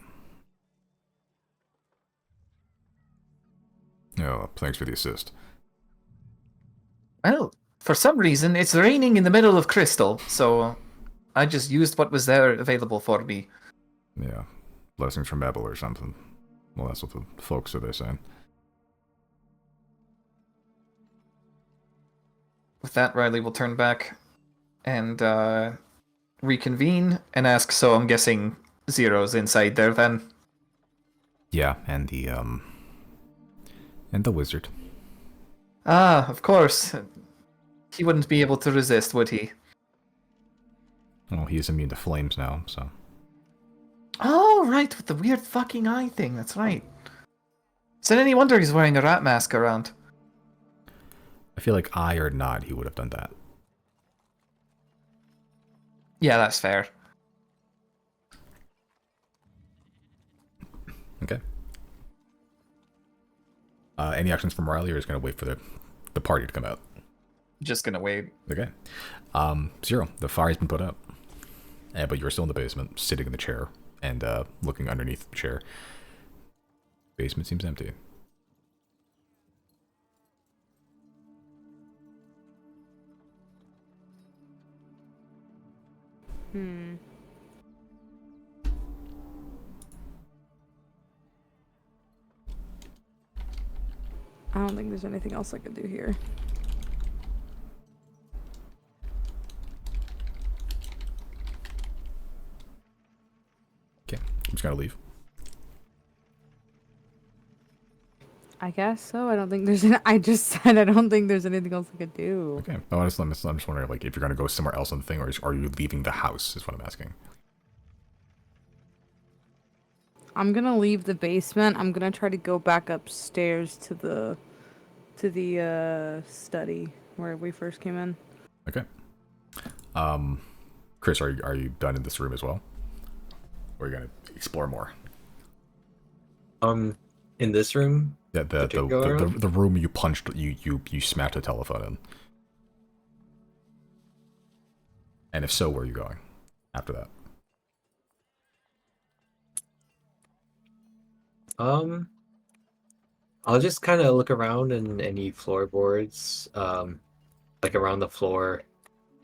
Oh, thanks for the assist. Well, for some reason, it's raining in the middle of Crystal, so I just used what was there available for me. Yeah, blessings from Ebel or something. Well, that's what the folks are there saying. With that, Riley will turn back and reconvene and ask, so I'm guessing Zero's inside there then? Yeah, and the wizard. Ah, of course. He wouldn't be able to resist, would he? Well, he is immune to flames now, so. Oh, right, with the weird fucking eye thing, that's right. Is it any wonder he's wearing a rat mask around? I feel like eye or not, he would have done that. Yeah, that's fair. Okay. Any actions from Riley, or just gonna wait for the party to come out? Just gonna wait. Okay. Zero, the fire's been put up. But you're still in the basement, sitting in the chair, and looking underneath the chair. Basement seems empty. I don't think there's anything else I could do here. Okay, I'm just gonna leave. I guess so. I don't think there's I just said I don't think there's anything else I could do. Okay. Oh, I'm just wondering, like, if you're gonna go somewhere else on the thing, or are you leaving the house? Is what I'm asking. I'm gonna leave the basement. I'm gonna try to go back upstairs to the study where we first came in. Okay. Chris, are you done in this room as well? Or are you gonna explore more? In this room, Yeah, the room you punched, you smacked a telephone in. And if so, where are you going after that? I'll just kind of look around in any floorboards, like around the floor,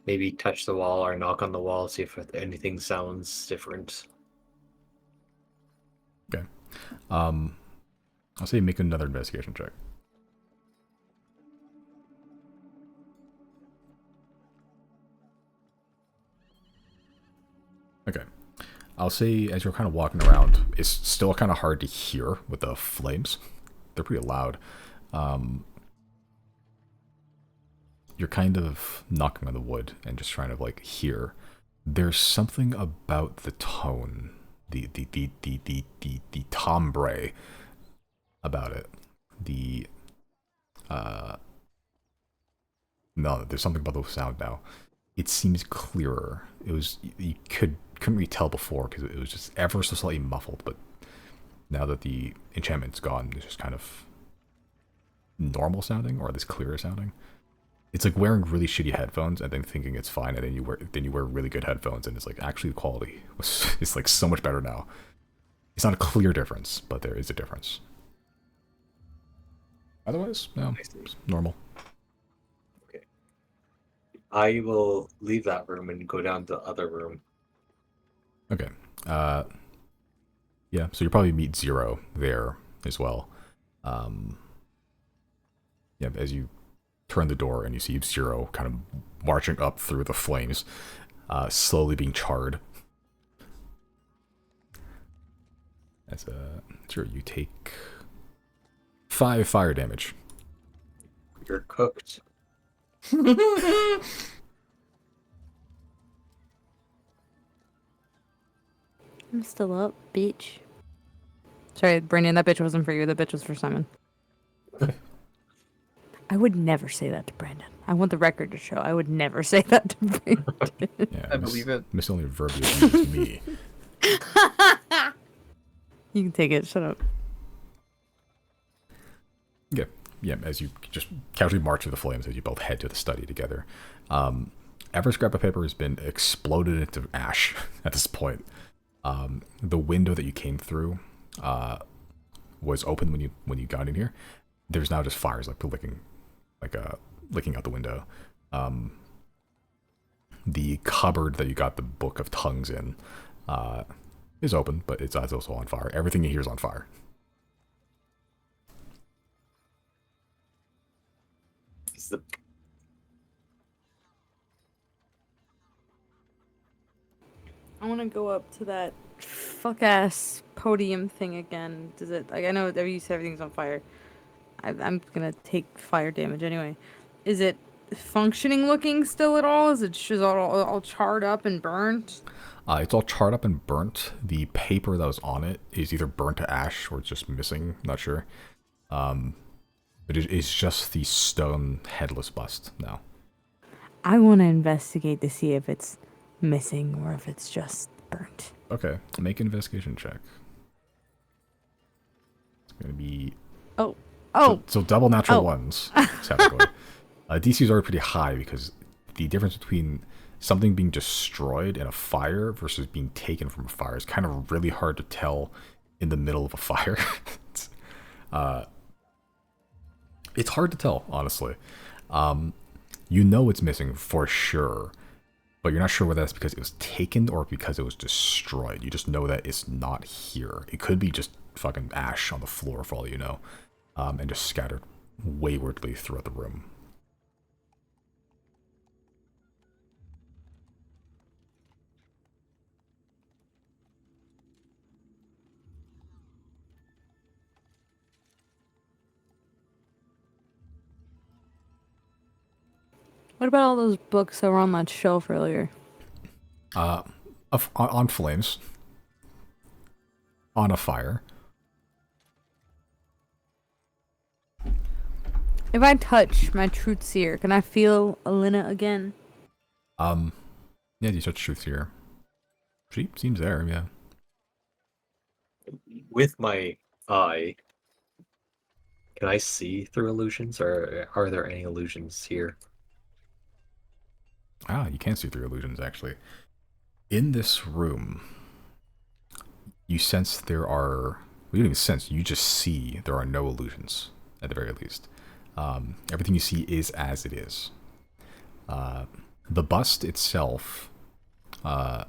maybe touch the wall or knock on the wall, see if anything sounds different. Okay. I'll say make another investigation check. Okay. I'll say as you're kind of walking around, it's still kind of hard to hear with the flames. They're pretty loud. You're kind of knocking on the wood and just trying to like hear. There's something about the tone, the timbre about it. No, there's something about the sound now. It seems clearer. You couldn't really tell before because it was just ever so slightly muffled, but now that the enchantment's gone, it's just kind of normal sounding, or at least clearer sounding. It's like wearing really shitty headphones and then thinking it's fine, and then you wear really good headphones, and it's like actually the quality is like so much better now. It's not a clear difference, but there is a difference. Otherwise, no, it's normal. Okay. I will leave that room and go down to the other room. Okay. Yeah, so you'll probably meet Zero there as well. Yeah, as you turn the door and you see Zero kind of marching up through the flames, slowly being charred. As Zero, you take 5 fire damage. You're cooked. I'm still up, bitch. Sorry, Brandon, that bitch wasn't for you. That bitch was for Simon. I would never say that to Brandon. I want the record to show. I would never say that to Brandon. Yeah, I believe it. Miss only verb is me. You can take it. Shut up. Yeah, yeah. As you just casually march through the flames, as you both head to the study together, every scrap of paper has been exploded into ash at this point. The window that you came through was open when you got in here. There's now just fires like licking out the window. The cupboard that you got the Book of Tongues in is open, but it's also on fire. Everything you hear is on fire. I want to go up to that fuck ass podium thing again. Does it? Like, I know that you said everything's on fire. I'm gonna take fire damage anyway. Is it functioning looking still at all? Is it just all charred up and burnt? It's all charred up and burnt. The paper that was on it is either burnt to ash or it's just missing. Not sure. But it's just the stone headless bust now. I want to investigate to see if it's missing or if it's just burnt. Okay, make an investigation check. It's gonna be so double natural ones. Technically, DC is already pretty high because the difference between something being destroyed in a fire versus being taken from a fire is kind of really hard to tell in the middle of a fire. It's hard to tell, honestly. You know it's missing for sure, but you're not sure whether that's because it was taken or because it was destroyed. You just know that it's not here. It could be just fucking ash on the floor for all you know, and just scattered waywardly throughout the room. What about all those books that were on that shelf earlier? On flames. On a fire. If I touch my truth seer, can I feel Alina again? Yeah, you search truth here. She seems there, yeah. With my eye, can I see through illusions, or are there any illusions here? Ah, you can see through illusions, actually. In this room, you sense there are... Well, you don't even sense, you just see there are no illusions, at the very least. Everything you see is as it is. The bust itself... like,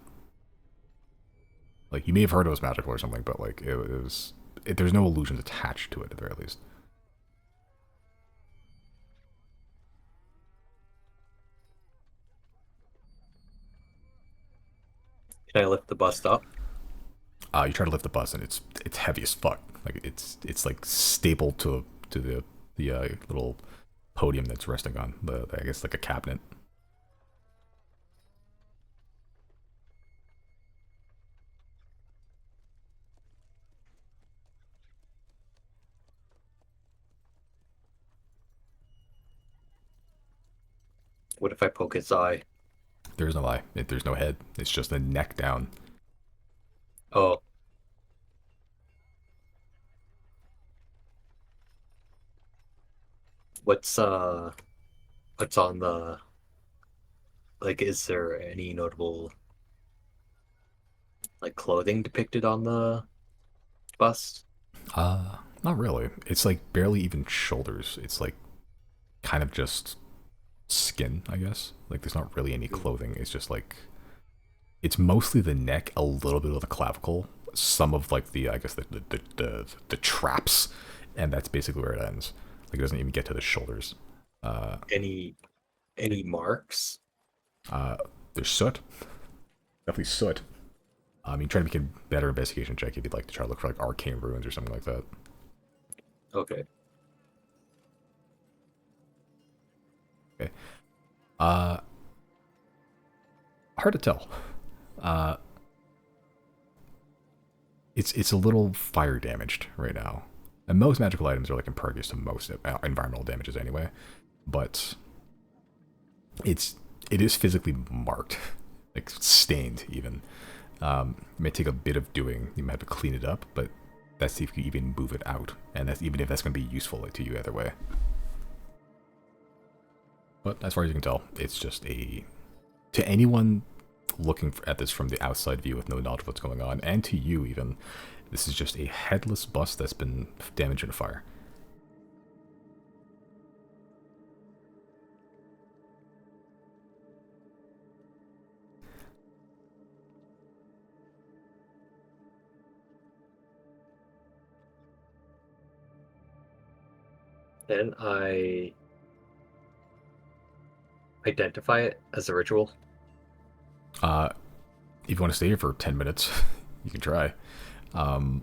you may have heard it was magical or something, but, like, it was... there's no illusions attached to it, at the very least. Can I lift the bust up? You try to lift the bust, and it's heavy as fuck. Like, it's like stapled to the little podium that's resting on, I guess, like a cabinet. What if I poke its eye? There's no eye. There's no head. It's just the neck down. Oh. What's on the, like, is there any notable, like, clothing depicted on the bust? Not really. It's like barely even shoulders. It's like kind of just skin, I guess. Like, there's not really any clothing. It's just like, it's mostly the neck, a little bit of the clavicle, some of like the, I guess, the traps, and that's basically where it ends. Like, it doesn't even get to the shoulders. Any marks? There's soot. Definitely soot. You try to make a better investigation check if you'd like to try to look for like arcane ruins or something like that. Okay. Okay. Hard to tell. It's a little fire damaged right now. And most magical items are like impervious to most environmental damages anyway. But it is physically marked. Like stained even. It may take a bit of doing. You might have to clean it up, but that's if you even move it out. And that's even if that's going to be useful to you either way. But as far as you can tell, it's just a... To anyone looking at this from the outside view with no knowledge of what's going on, and to you even, this is just a headless bust that's been damaged in a fire. Then I identify it as a ritual. If you want to stay here for 10 minutes, you can try. The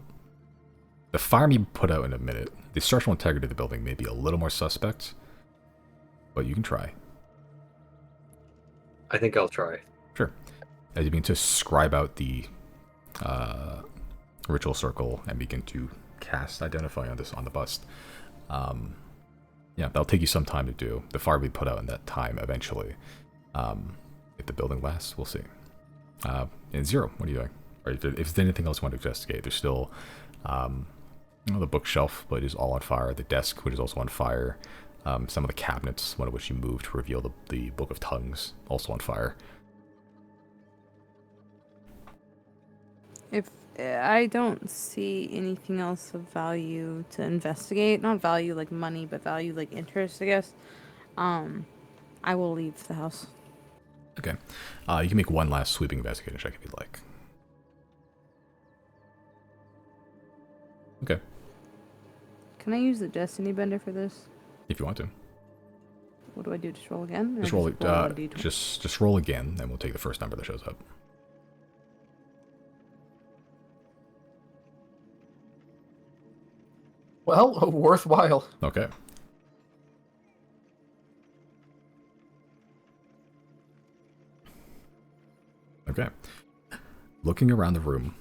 fire may be put out in a minute. The structural integrity of the building may be a little more suspect, but you can try. I think I'll try. Sure. As you begin to scribe out the ritual circle and begin to cast Identify on the bust. Yeah, that'll take you some time to do. The fire will be put out in that time eventually. If the building lasts, we'll see. And Zero, what are you doing? Or if there's anything else you want to investigate, there's still the bookshelf, but it is all on fire. The desk, which is also on fire. Some of the cabinets, one of which you moved to reveal the Book of Tongues, also on fire. If I don't see anything else of value to investigate, not value like money, but value like interest, I guess, I will leave the house. Okay. You can make one last sweeping investigation check if you'd like. Okay. Can I use the Destiny Bender for this? If you want to. What do I do? Just roll again? Or Just roll it. roll a D20? Just roll again, and we'll take the first number that shows up. Well, worthwhile. Okay. Okay. Looking around the room,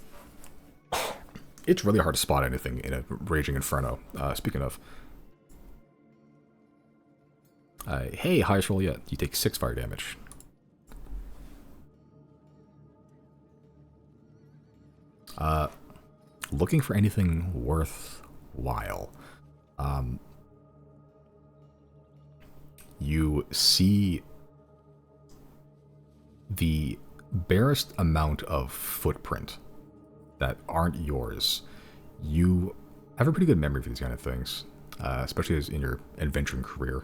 it's really hard to spot anything in a raging inferno. Speaking of, hey, highest roll yet. You take 6 fire damage. Looking for anything worthwhile. You see the barest amount of footprint that aren't yours. You have a pretty good memory for these kind of things, especially as in your adventuring career.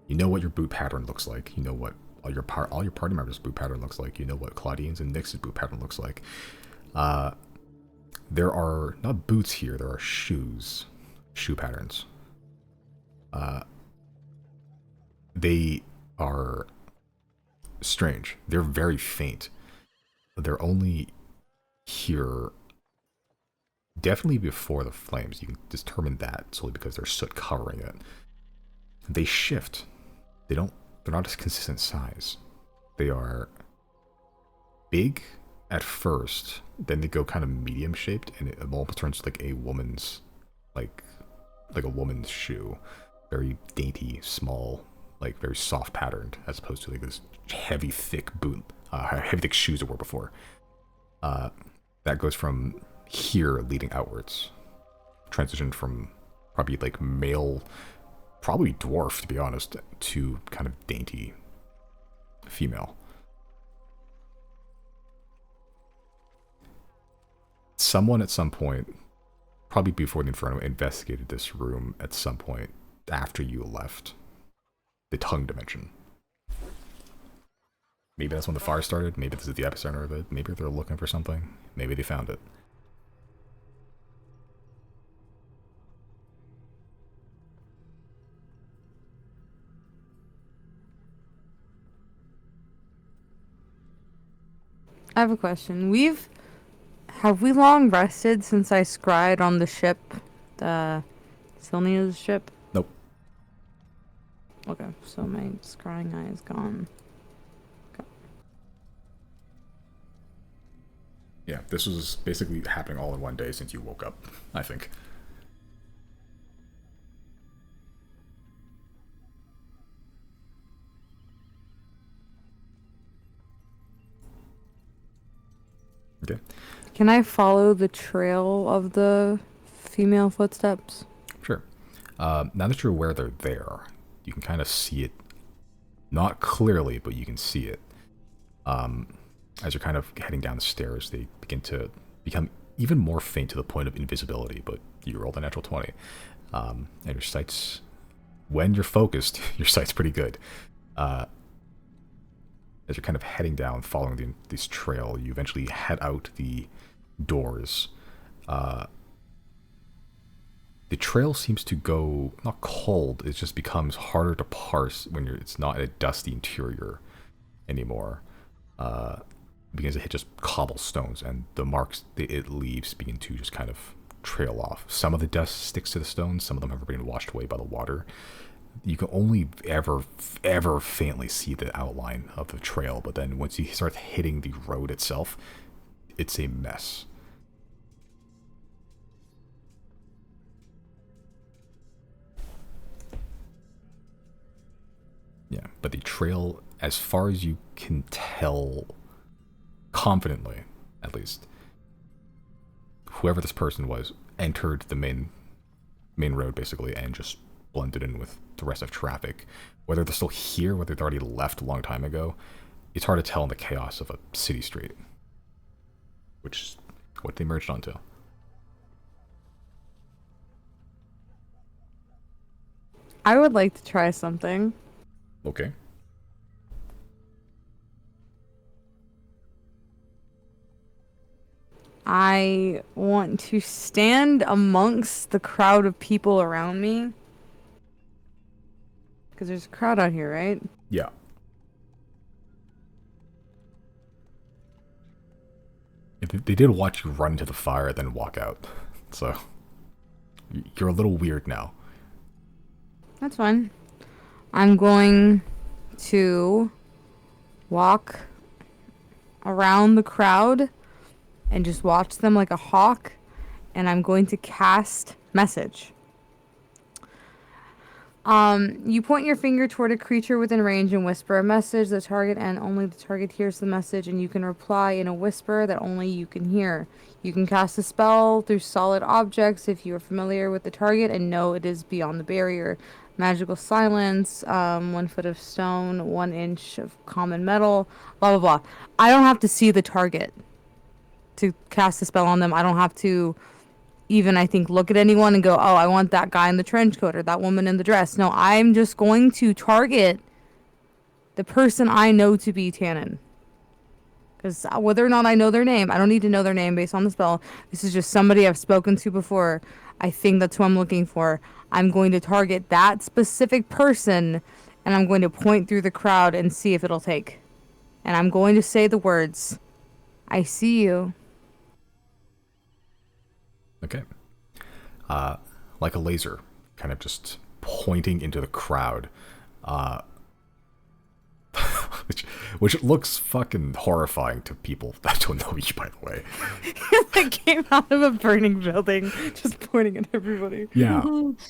You know what your boot pattern looks like. You know what all your party members' boot pattern looks like. You know what Claudine's and Nyx's boot pattern looks like. There are not boots here. There are shoe patterns. They are strange. They're very faint. They're only here definitely before the flames. You can determine that solely because there's soot covering it. They shift. They're not a consistent size. They are big at first, then they go kind of medium shaped, and it almost turns like a woman's like a woman's shoe. Very dainty, small, like very soft patterned, as opposed to like this heavy thick shoes that were before. That goes from here leading outwards. Transitioned from probably like male, probably dwarf to be honest, to kind of dainty female. Someone at some point, probably before the Inferno, investigated this room at some point after you left the tongue dimension. Maybe that's when the fire started. Maybe this is the epicenter of it. Maybe they're looking for something. Maybe they found it. I have a question. Have we long rested since I scryed on the ship, the Silnia's ship? Nope. Okay, so my scrying eye is gone. Okay. Yeah, this was basically happening all in one day since you woke up, I think. Okay. Can I follow the trail of the female footsteps? Sure. Now that you're aware they're there, you can kind of see it. Not clearly, but you can see it. As you're kind of heading down the stairs, they begin to become even more faint to the point of invisibility, but you rolled a natural 20. And your sight's... When you're focused, your sight's pretty good. As you're kind of heading down, following this trail, you eventually head out the doors. The trail seems to go, not cold, it just becomes harder to parse when it's not a dusty interior anymore. It begins to hit just cobblestones, and the marks it leaves begin to just kind of trail off. Some of the dust sticks to the stones, some of them have been washed away by the water. You can only ever faintly see the outline of the trail, but then once you start hitting the road itself, it's a mess. Yeah, but the trail, as far as you can tell, confidently, at least, whoever this person was entered the main road, basically, and just blended in with the rest of traffic. Whether they're still here, whether they already left a long time ago, it's hard to tell in the chaos of a city street, which is what they merged onto. I would like to try something. Okay. I want to stand amongst the crowd of people around me. Because there's a crowd out here, right? Yeah. They did watch you run into the fire, then walk out. So, you're a little weird now. That's fine. I'm going to walk around the crowd and just watch them like a hawk, and I'm going to cast message. You point your finger toward a creature within range and whisper a message. The target and only the target hears the message, and you can reply in a whisper that only you can hear. You can cast a spell through solid objects if you are familiar with the target and know it is beyond the barrier. Magical silence, 1 foot of stone, 1 inch of common metal, blah blah blah. I don't have to see the target to cast a spell on them. I don't have to even, I think, look at anyone and go, oh, I want that guy in the trench coat or that woman in the dress. No, I'm just going to target the person I know to be Tannen. Because whether or not I know their name, I don't need to know their name based on the spell. This is just somebody I've spoken to before. I think that's who I'm looking for. I'm going to target that specific person, and I'm going to point through the crowd and see if it'll take. And I'm going to say the words, I see you. Okay. Like a laser, kind of just pointing into the crowd. Which looks fucking horrifying to people that don't know you, by the way. I came out of a burning building, just pointing at everybody. Yeah.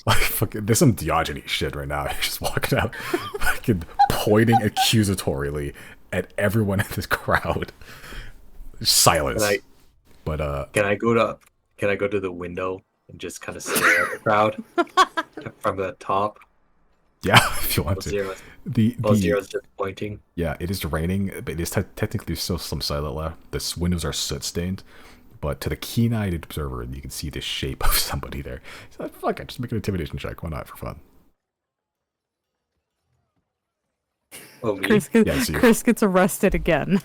Like, fucking, there's some Diogenes shit right now. He's just walking out, fucking pointing accusatorily at everyone in this crowd. Silence. Can I go to the window and just kind of stare at the crowd from the top? Yeah, if you want to. Zero's just pointing. Yeah, it is raining, but it is technically still some silent left. The windows are soot stained, but to the keen-eyed observer, you can see the shape of somebody there. So fuck it, just make an intimidation check. Why not, for fun? Oh, me? Chris gets arrested again.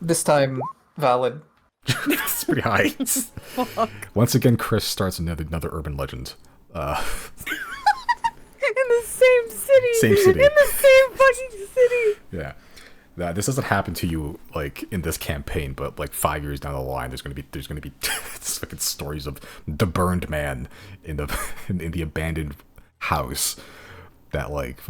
This time, valid. It's pretty high. Fuck. Once again, Chris starts another urban legend. In the same city. Same city. In the same fucking city. Yeah. This doesn't happen to you like in this campaign, but like 5 years down the line, there's gonna be fucking stories of the burned man in the abandoned house that like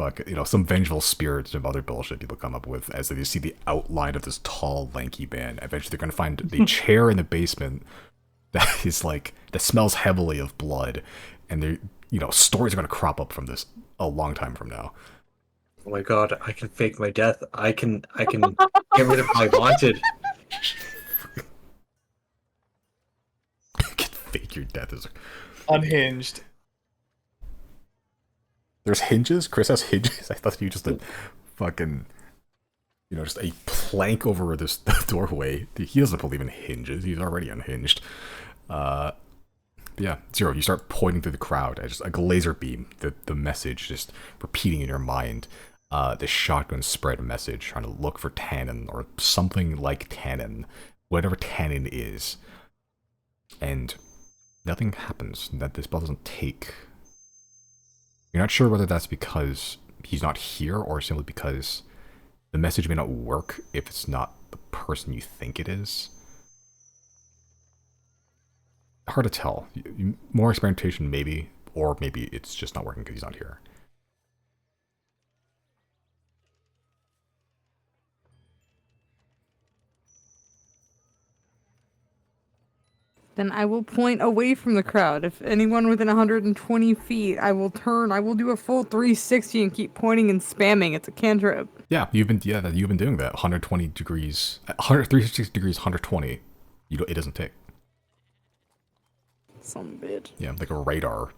some vengeful spirits of other bullshit people come up with as they see the outline of this tall, lanky man. Eventually, they're gonna find the chair in the basement that is like that smells heavily of blood, and they're stories are gonna crop up from this a long time from now. Oh my god, I can fake my death. I can get rid of my wanted. You can fake your death as Unhinged. There's hinges? Chris has hinges? I thought you just did fucking just a plank over this doorway. He doesn't believe in hinges. He's already unhinged. Yeah, Zero, you start pointing through the crowd as just like a laser beam, the message just repeating in your mind. The shotgun spread message, trying to look for tannin or something like tannin, whatever tannin is. And nothing happens. That this spell doesn't take. You're not sure whether that's because he's not here or simply because the message may not work if it's not the person you think it is. Hard to tell. More experimentation maybe, or maybe it's just not working because he's not here. Then I will point away from the crowd. If anyone within 120 feet, I will turn. I will do a full 360 and keep pointing and spamming. It's a cantrip. Yeah, you've been doing that. 120 degrees, 360 degrees, 120. It doesn't take. Some bitch. Yeah, like a radar.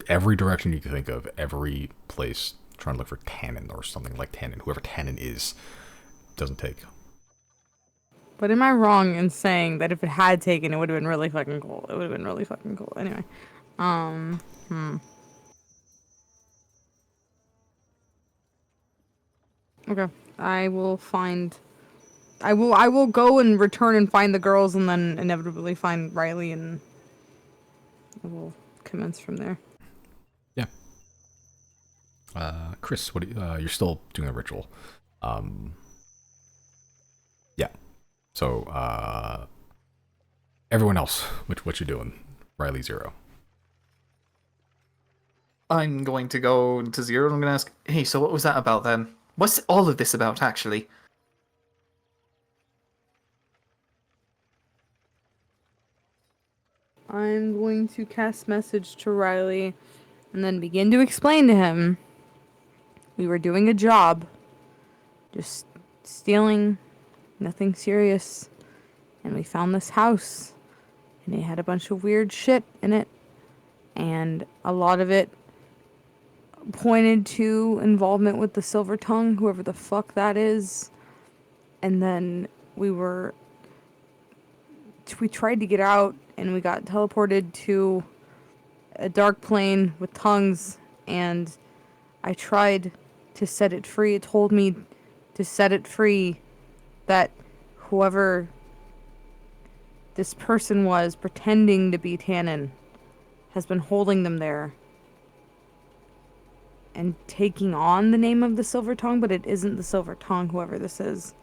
Every direction you can think of, every place, trying to look for tannin or something like tannin. Whoever tannin is, doesn't take. But am I wrong in saying that if it had taken, it would have been really fucking cool? It would have been really fucking cool. Anyway. Okay. I will go and return and find the girls and then inevitably find Riley and I will commence from there. Yeah. Chris, what you're still doing the ritual. Yeah. So, everyone else, what you doing? Riley, Zero. I'm going to go to Zero and I'm going to ask, hey, so what was that about then? What's all of this about, actually? I'm going to cast message to Riley and then begin to explain to him we were doing a job, just stealing, nothing serious, and we found this house, and it had a bunch of weird shit in it, and a lot of it pointed to involvement with the Silver Tongue, whoever the fuck that is. And then we tried to get out, and we got teleported to a dark plane with tongues, and I tried to set it free. It told me to set it free, that whoever this person was pretending to be Tannen has been holding them there and taking on the name of the Silver Tongue, but it isn't the Silver Tongue, whoever this is.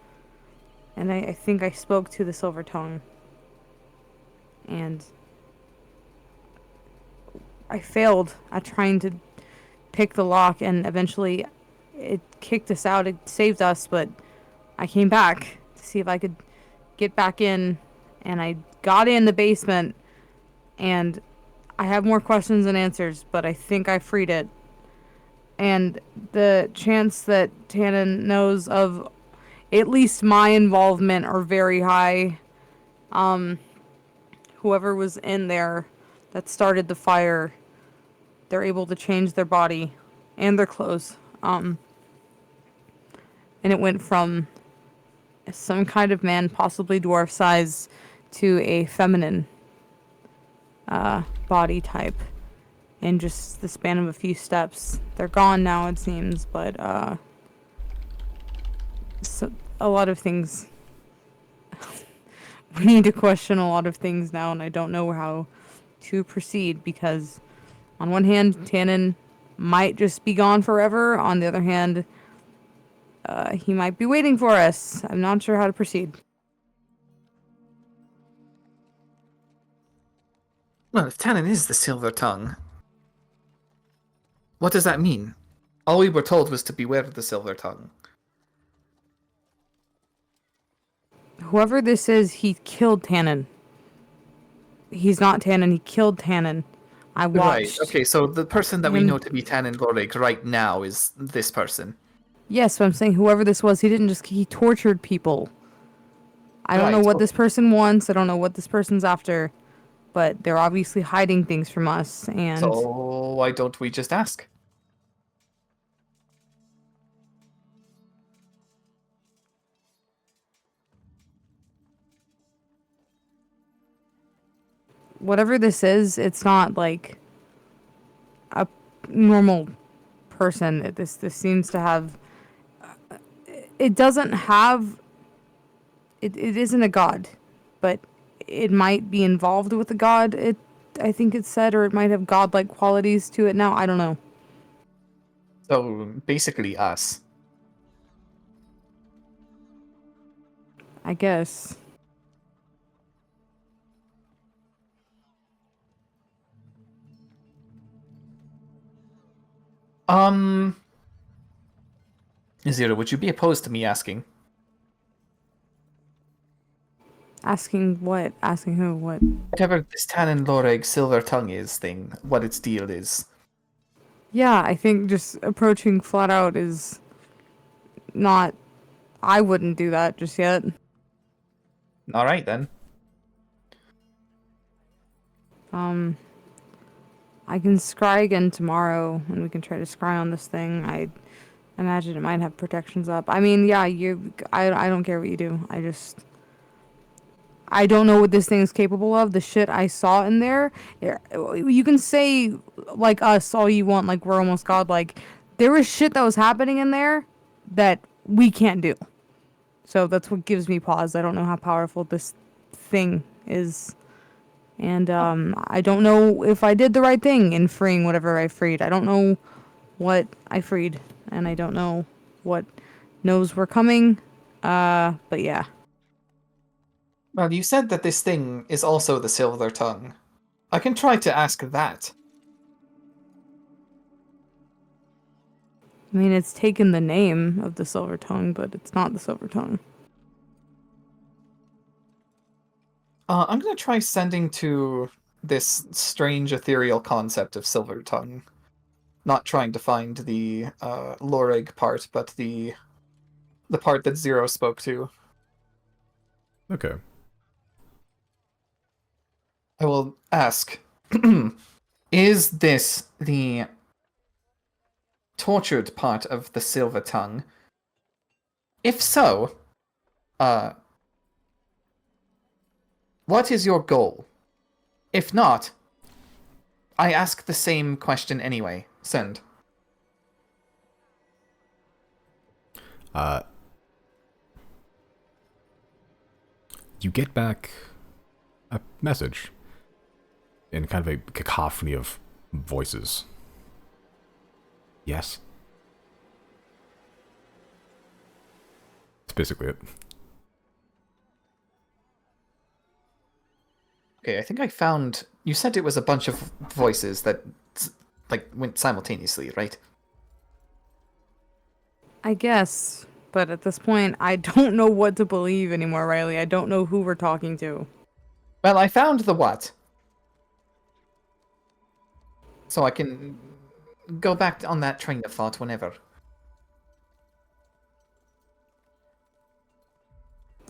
And I think I spoke to the Silver Tongue, and I failed at trying to pick the lock, and eventually it kicked us out. It saved us, but I came back to see if I could get back in, and I got in the basement, and I have more questions than answers, but I think I freed it. And the chance that Tannen knows of at least my involvement are very high. Whoever was in there that started the fire, they're able to change their body and their clothes. And it went from some kind of man, possibly dwarf size, to a feminine body type in just the span of a few steps. They're gone now, it seems, but so a lot of things. We need to question a lot of things now, and I don't know how to proceed, because on one hand, Tannen might just be gone forever. On the other hand, he might be waiting for us. I'm not sure how to proceed. Well, if Tannen is the Silver Tongue, what does that mean? All we were told was to beware of the Silver Tongue. Whoever this is, he killed Tannen. He's not Tannen, he killed Tannen. I watched. Right, okay, so the person that we know to be Tannen Lorig right now is this person. Yes, but I'm saying whoever this was, he tortured people. I don't know what this person wants, I don't know what this person's after, but they're obviously hiding things from us, and... So why don't we just ask? Whatever this is, it's not like a normal person. This seems to have... It doesn't have... It isn't a god, but it might be involved with a god, I think it said, or it might have godlike qualities to it now. I don't know. So basically us. I guess. Zero, would you be opposed to me asking? Asking what? Asking who? What? Whatever this Tannen Lorig Silver Tongue is thing, what its deal is. Yeah, I think just approaching flat out is not... I wouldn't do that just yet. Alright then. I can scry again tomorrow, and we can try to scry on this thing. I imagine it might have protections up. I mean, yeah, I don't care what you do. I don't know what this thing is capable of. The shit I saw in there, you can say, like us, all you want, like we're almost godlike. There was shit that was happening in there that we can't do. So that's what gives me pause. I don't know how powerful this thing is. And I don't know if I did the right thing in freeing whatever I freed. I don't know what I freed, and I don't know what knows we're coming. But yeah. Well, you said that this thing is also the Silver Tongue. I can try to ask that. I mean, it's taken the name of the Silver Tongue, but it's not the Silver Tongue. I'm gonna try sending to this strange ethereal concept of Silver Tongue not trying to find the Lorig part, but the part that Zero spoke to. Okay. I will ask, is this the tortured part of the Silver Tongue? If so, what is your goal? If not, I ask the same question anyway. Send. You get back a message in kind of a cacophony of voices. Yes. That's basically it. Okay, I think I found... You said it was a bunch of voices that, like, went simultaneously, right? I guess, but at this point, I don't know what to believe anymore, Riley. I don't know who we're talking to. Well, I found the what. So I can go back on that train of thought whenever.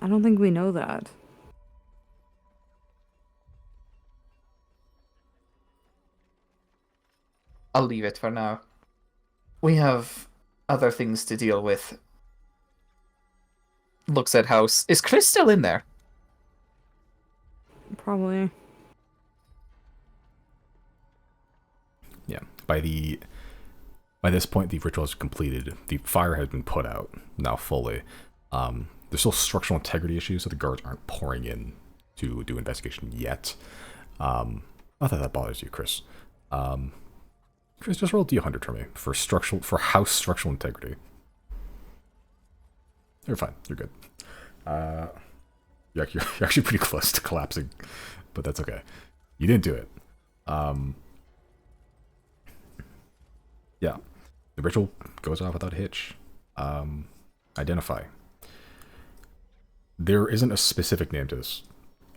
I don't think we know that. I'll leave it for now. We have other things to deal with. Looks at house. Is Chris still in there? Probably. Yeah. By this point, the ritual is completed. The fire has been put out now fully. There's still structural integrity issues, so the guards aren't pouring in to do investigation yet. Not that bothers you, Chris. Chris, just roll D100 for me for house structural integrity. You're fine. You're good. You're actually pretty close to collapsing, but that's okay. You didn't do it. Yeah. The ritual goes off without a hitch. Identify. There isn't a specific name to this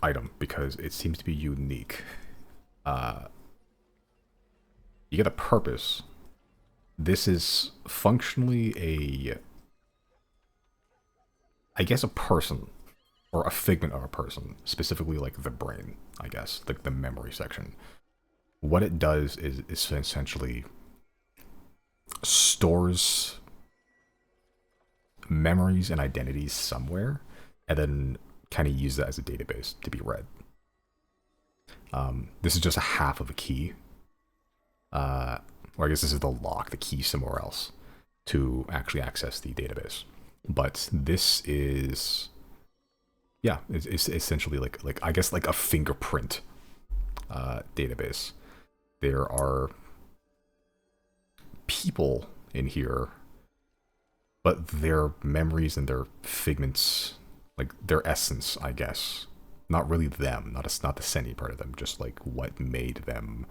item because it seems to be unique. You get a purpose. This is functionally I guess a person, or a figment of a person, specifically like the brain, I guess, like the memory section. What it does is essentially stores memories and identities somewhere, and then kind of use that as a database to be read. This is just a half of a key. Or I guess this is the lock, the key somewhere else, to actually access the database. But this is, yeah, it's essentially like I guess like a fingerprint database. There are people in here, but their memories and their figments, like their essence, I guess, not really them, not the sentient part of them, just like what made them.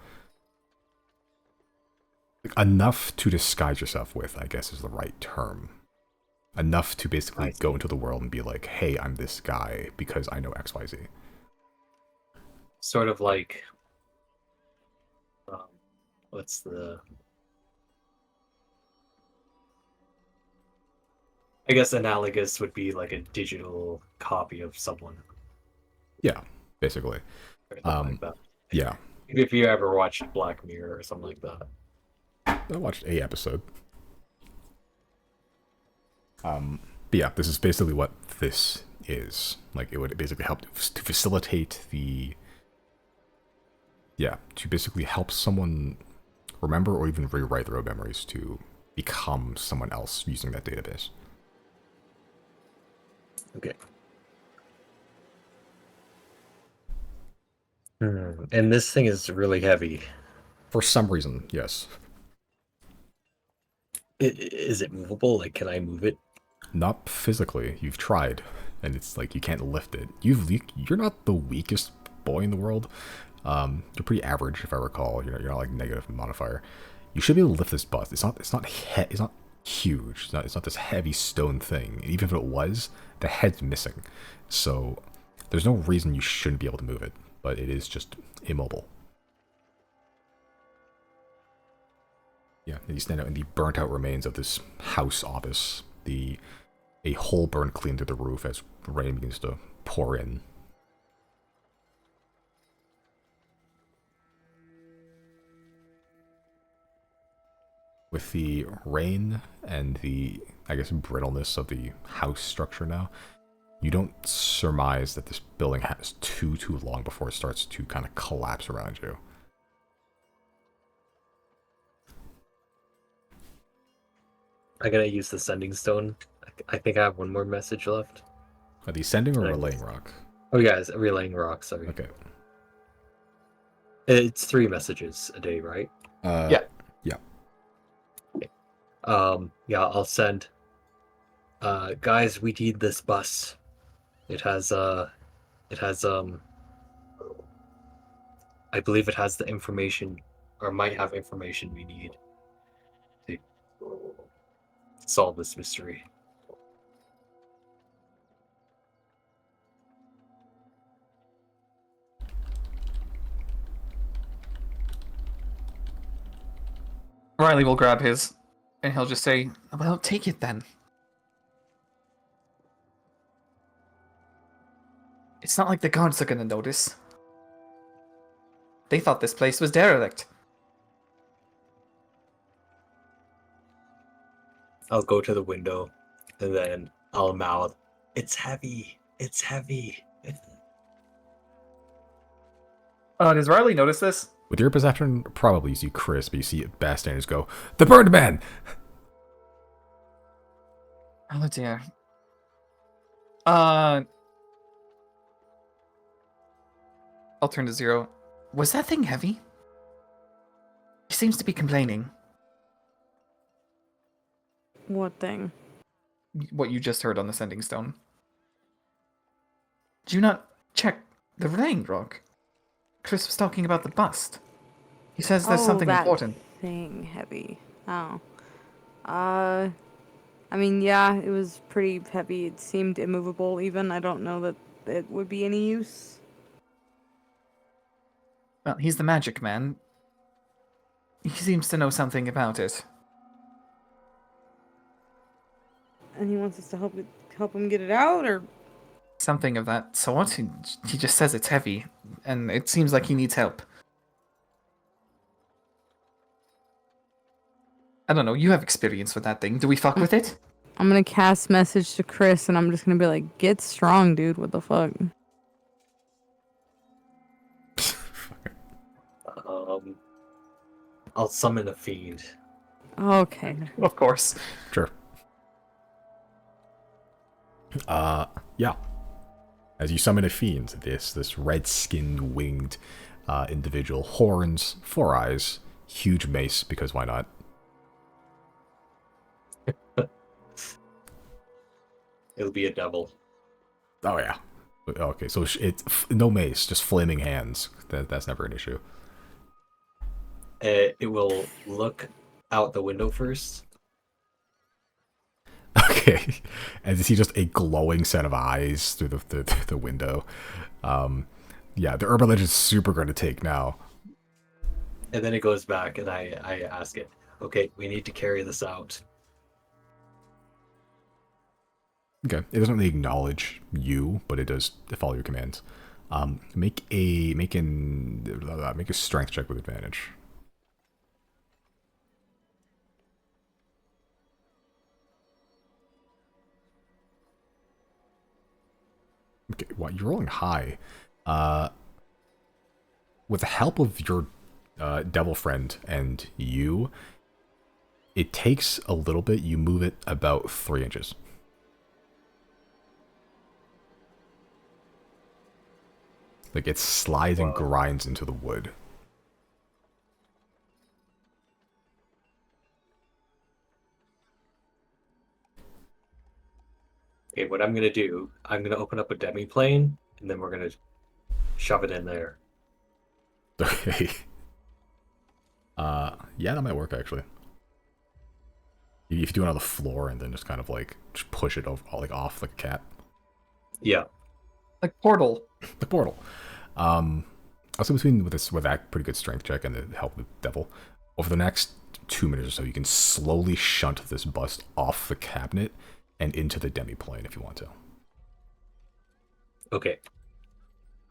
Enough to disguise yourself with, I guess, is the right term. Enough to basically go into the world and be like, hey, I'm this guy because I know XYZ. Sort of like, what's the... I guess analogous would be like a digital copy of someone. Yeah, basically. Like that. Yeah. If you ever watched Black Mirror or something like that. I watched a episode. But yeah, this is basically what this is. Like, it would basically help to facilitate to basically help someone remember or even rewrite their own memories to become someone else using that database. Okay. And this thing is really heavy. For some reason, yes. Is it movable? Like, can I move it? Not physically. You've tried, and it's like you can't lift it. You're not the weakest boy in the world. You're pretty average, if I recall. You're not like negative modifier. You should be able to lift this bust. It's not huge. It's not this heavy stone thing. And even if it was, the head's missing. So there's no reason you shouldn't be able to move it. But it is just immobile. Yeah, and you stand out in the burnt out remains of this house office. A hole burned clean through the roof as rain begins to pour in. With the rain and the, I guess, brittleness of the house structure now, you don't surmise that this building has too long before it starts to kind of collapse around you. I'm gonna use the sending stone. I think I have one more message left. Are these sending or Nice. relaying rock? Oh yeah, it's relaying rock. Sorry. Okay. It's 3 messages a day, right? Yeah. Yeah. Yeah, I'll send. Guys, we need this bus. It has I believe it has the information, or might have information we need to solve this mystery. Riley will grab his, and he'll just say, "Well, take it then." It's not like the guards are gonna notice. They thought this place was derelict. I'll go to the window, and then I'll mouth, "It's heavy. It's heavy." Does Riley notice this? With your perception, probably you see Chris, but you see bystanders go, "The burned man!" Oh dear. I'll turn to Zero. Was that thing heavy? He seems to be complaining. What thing? What you just heard on the sending stone. Do you not check the relaying rock? Chris was talking about the bust. He says there's something that important. thing heavy. Oh. I mean, yeah, it was pretty heavy. It seemed immovable even. I don't know that it would be any use. Well, he's the magic man. He seems to know something about it. And he wants us to help him get it out, or Something of that sort. He just says it's heavy, and it seems like he needs help. I don't know, you have experience with that thing. Do we fuck with it? I'm gonna cast message to Chris, and I'm just gonna be like, "Get strong, dude. What the fuck?" I'll summon a fiend. Okay. Of course. Sure. Yeah. As you summon a fiend, this red-skinned, winged individual, horns, 4 eyes, huge mace, because why not? It'll be a devil. Oh yeah. Okay, so it's no mace, just flaming hands. That's never an issue. It will look out the window first. Okay, and you see just a glowing set of eyes through the window. Yeah, the urban legend is super going to take now. And then it goes back, and I ask it, "Okay, we need to carry this out." Okay, it doesn't really acknowledge you, but it does follow your commands. Make a strength check with advantage. Okay, well, you're rolling high. With the help of your devil friend and you, it takes a little bit. You move it about 3 inches. Like it slides and grinds into the wood. Okay, what I'm gonna do, I'm gonna open up a demi-plane, and then we're gonna shove it in there. Okay. Yeah, that might work actually. If you do it on the floor and then just kind of like just push it over, like off like a cat. Yeah. Like Portal. The portal. Also between with that pretty good strength check and the help of the devil, over the next 2 minutes or so, you can slowly shunt this bust off the cabinet and into the demi-plane if you want to. Okay.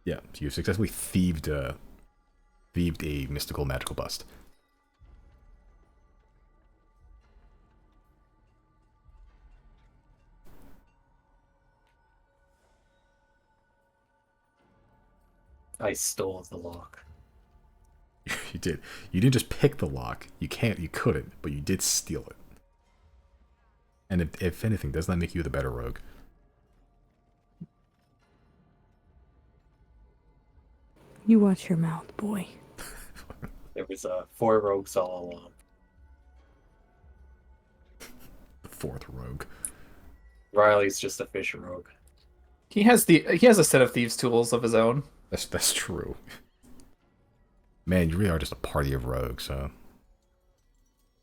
Yeah, so you've successfully thieved a mystical magical bust. I stole the lock. You did. You didn't just pick the lock. You couldn't, but you did steal it. And if anything, doesn't that make you the better rogue? You watch your mouth, boy. There was 4 rogues all along. The 4th rogue. Riley's just a fish rogue. He has a set of thieves' tools of his own. That's true. Man, you really are just a party of rogues, huh?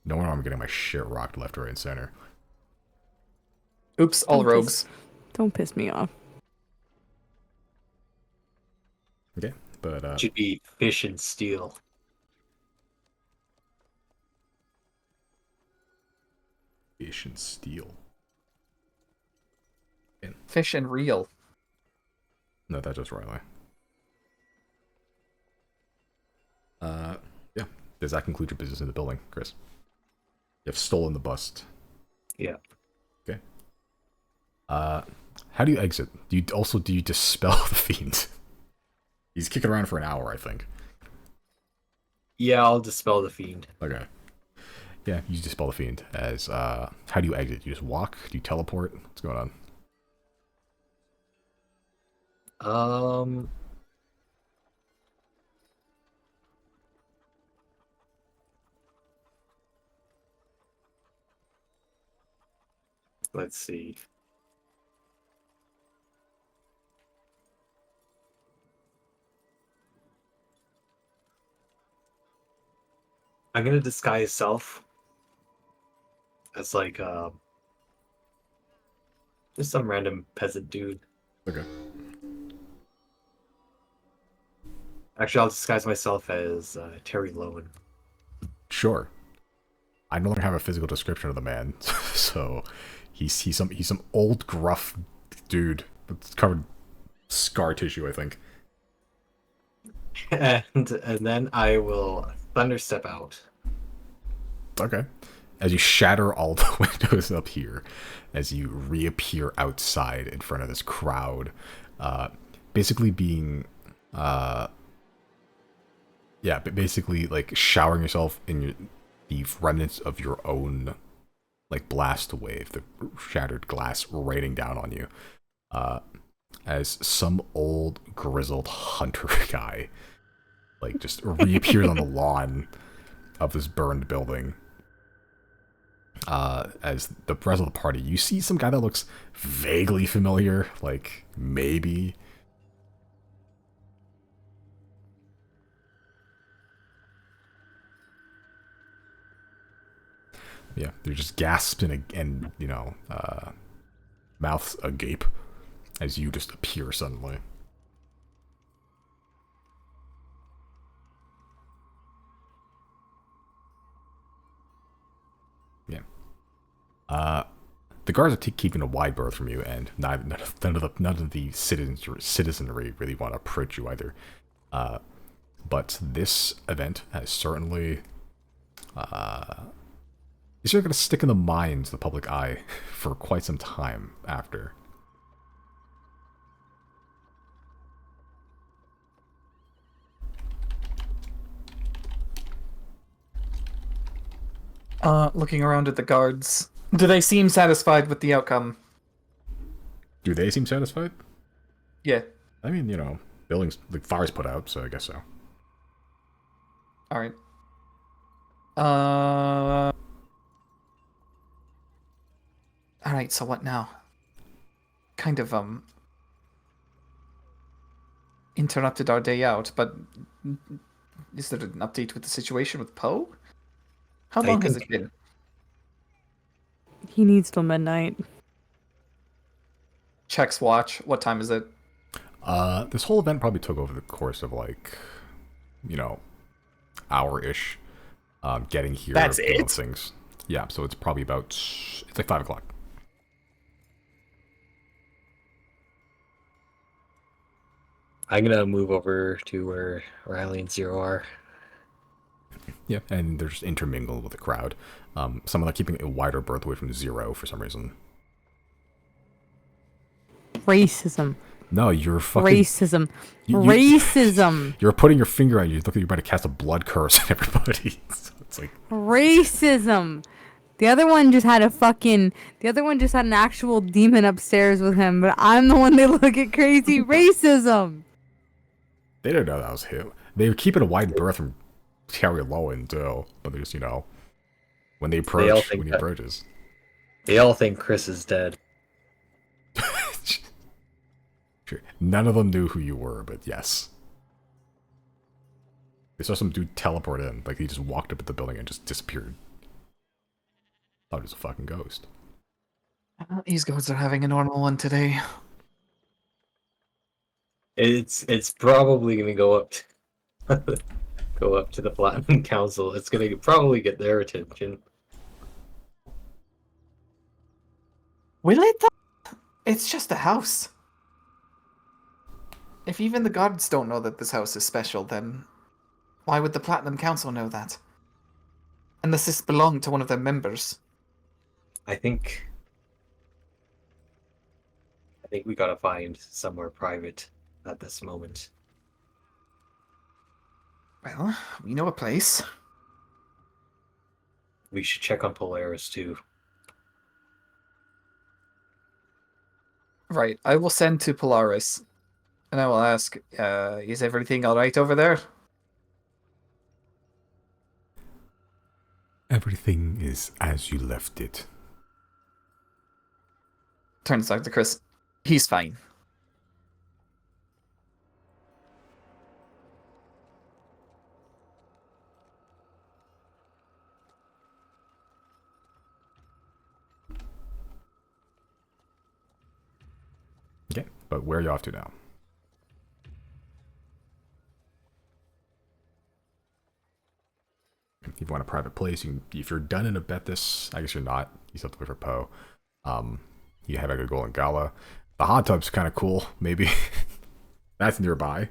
No wonder I'm getting my shit rocked left, right, and center. Oops, all rogues. Don't piss me off. Okay, but Should be fish and steel. fish and steel. Fish and reel. No, that's just Riley. Yeah. Does that conclude your business in the building, Chris? You have stolen the bust. Yeah. Okay. How do you exit? Do you dispel the fiend? He's kicking around for an hour, I think. Yeah, I'll dispel the fiend. Okay. Yeah, you dispel the fiend as how do you exit? You just walk? Do you teleport? What's going on? Let's see. I'm gonna disguise self as like just some random peasant dude. Okay. Actually, I'll disguise myself as Terry Lowen. Sure. I no longer have a physical description of the man, so he's some old gruff dude that's covered in scar tissue, I think. And then I will thunder step out. Okay. As you shatter all the windows up here, as you reappear outside in front of this crowd, basically being, basically like showering yourself in the remnants of your own, like, blast wave, the shattered glass raining down on you, as some old grizzled hunter guy, like, just reappears on the lawn of this burned building. As the rest of the party, you see some guy that looks vaguely familiar, like, maybe. Yeah, they're just gasps and you know, mouths agape as you just appear suddenly. Yeah. The guards are keeping a wide berth from you, and none of the citizenry really want to approach you either. But this event has certainly is going to stick in the minds of the public eye for quite some time after. Looking around at the guards, do they seem satisfied with the outcome? Do they seem satisfied? Yeah. I mean, you know, buildings, like, fires put out, so I guess so. All right. All right. So what now? Kind of interrupted our day out, but is there an update with the situation with Poe? How long has it been? He needs till midnight. Checks watch. What time is it? This whole event probably took over the course of, like, you know, hour-ish. getting here. That's doing it? things. Yeah, so it's probably about, it's like 5 o'clock. I'm gonna move over to where Riley and Zero are. Yeah, and they're just intermingled with the crowd. Some are like keeping a wider berth away from Zero for some reason. Racism. No, you're fucking... Racism. You- Racism. You're putting your finger on you. Look like you're about to cast a blood curse on everybody. So it's like... Racism. The other one just had an actual demon upstairs with him, but I'm the one they look at crazy. Racism. They didn't know that was him. They were keeping a wide berth from Terry Lowen, too. But they just, when they approach, when he approaches. They all think Chris is dead. Sure. None of them knew who you were, but yes. They saw some dude teleport in. Like, he just walked up at the building and just disappeared. Thought he was a fucking ghost. These goats are having a normal one today. It's probably gonna go up to the Platinum Council. It's gonna probably get their attention. Will it though? It's just a house. If even the guards don't know that this house is special, then why would the Platinum Council know that? Unless this belonged to one of their members. I think we gotta find somewhere private at this moment. Well, we know a place. We should check on Polaris too. Right, I will send to Polaris. And I will ask, is everything alright over there? Everything is as you left it. Turns out to Chris. He's fine. Okay, but where are you off to now? If you want a private place, if you're done in Abethus, I guess you're not. You still have to wait for Poe. You have a Golden Gala. The hot tub's kind of cool, maybe. That's nearby.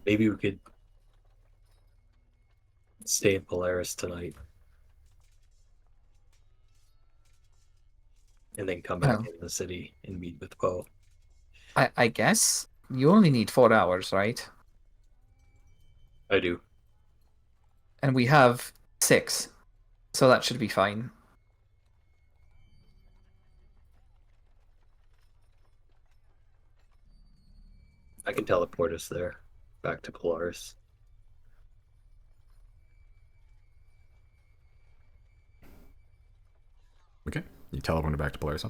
Maybe we could stay in Polaris tonight. And then come back into the city and meet with Poe. I guess. You only need 4 hours, right? I do. And we have 6. So that should be fine. I can teleport us there. Back to Polaris. Okay, you teleport back to Polaris, huh?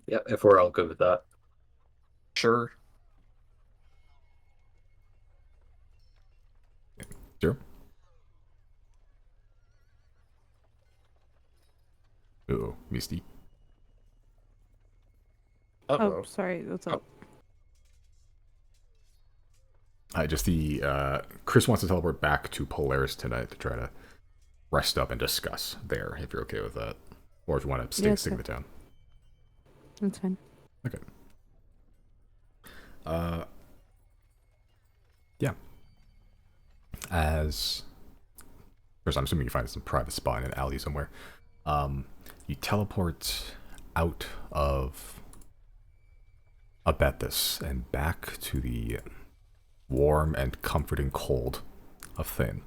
Yeah, if we're all good with that. Sure. Sure. Uh-oh, Misty. Oh, sorry. What's up? Chris wants to teleport back to Polaris tonight to try to rest up and discuss there, if you're okay with that. Or if you want to stick in the town. That's fine. Okay. Yeah. First, I'm assuming you find some private spot in an alley somewhere. You teleport out of Abethus and back to the warm and comforting cold of Thin.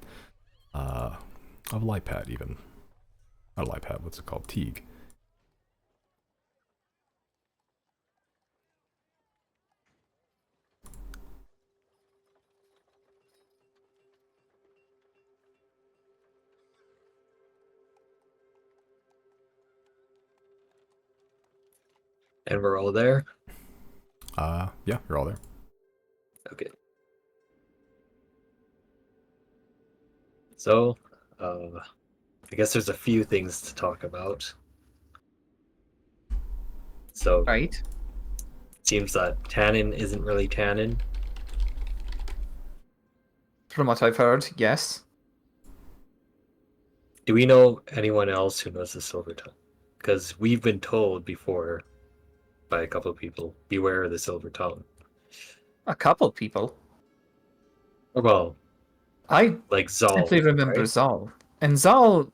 Of Lipad, even. Not Lipad, what's it called? Teague. And we're all there? Yeah, you're all there. Okay. So, I guess there's a few things to talk about. So, Right. it seems that Tannen isn't really Tannen. From what I've heard, yes. Do we know anyone else who knows the Silver Tongue? Because we've been told before by a couple of people, beware of the Silver Tongue. A couple people. Well, I like Zal, simply remember right? Zal. And Zal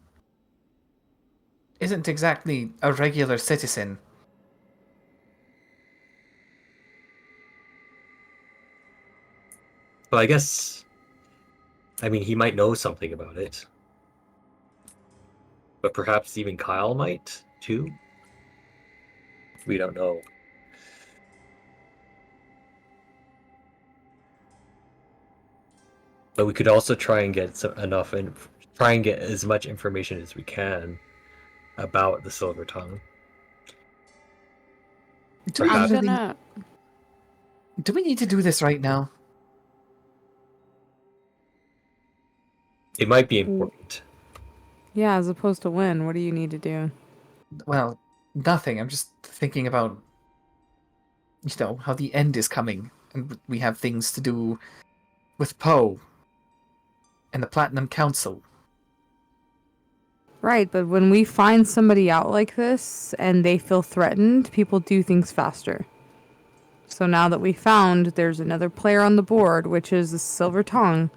isn't exactly a regular citizen. Well, I guess, I mean, he might know something about it. But perhaps even Kyle might, too? We don't know. But we could also try and get try and get as much information as we can about the Silver Tongue. Do we, I'm Perhaps. really, gonna. do we need to do this right now? It might be important. Yeah, as opposed to when. What do you need to do? Well, nothing. I'm just thinking about, how the end is coming, and we have things to do with Poe and the Platinum Council. Right, but when we find somebody out like this and they feel threatened, people do things faster. So now that we found there's another player on the board, which is the Silver Tongue,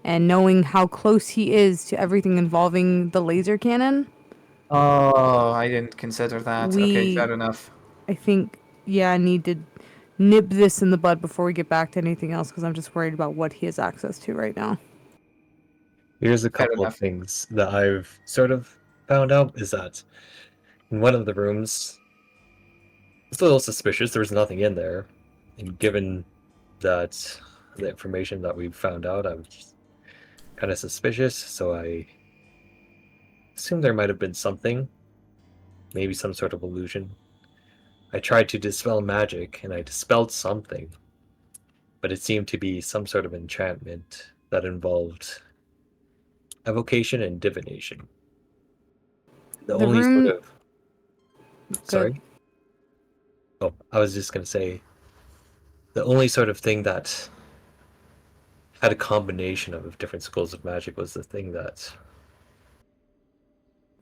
and knowing how close he is to everything involving the laser cannon, Oh, I didn't consider that. Okay, we, fair enough. I think, yeah, need to nib this in the bud before we get back to anything else, because I'm just worried about what he has access to right now. Here's a Fair couple of enough. things that I've sort of found out is that in one of the rooms, it's a little suspicious. There was nothing in there. And given that the information that we've found out, I was kind of suspicious. So I assumed there might have been something, maybe some sort of illusion. I tried to dispel magic and I dispelled something, but it seemed to be some sort of enchantment that involved evocation and divination. The The only room- sort of Good. sorry. Oh, I was just gonna say the only sort of thing that had a combination of different schools of magic was the thing that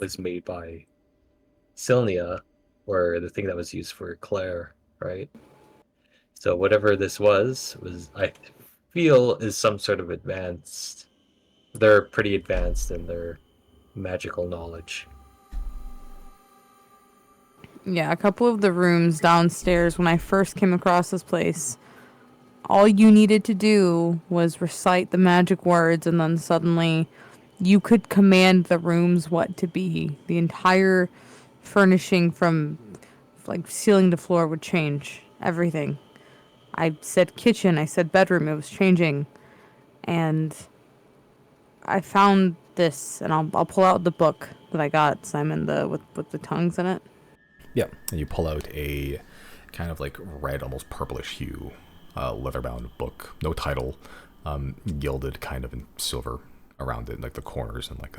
was made by Silnia, or the thing that was used for Claire, right? So whatever this was I feel is some sort of advanced. They're pretty advanced in their magical knowledge. Yeah, a couple of the rooms downstairs when I first came across this place, all you needed to do was recite the magic words, and then suddenly you could command the rooms what to be. The entire furnishing from like ceiling to floor would change. Everything. I said kitchen, I said bedroom, it was changing. And I found this, and I'll pull out the book that I got, Simon, with the tongues in it. Yeah, and you pull out a kind of like red, almost purplish hue, leather-bound book, no title, gilded kind of in silver around it, like the corners and like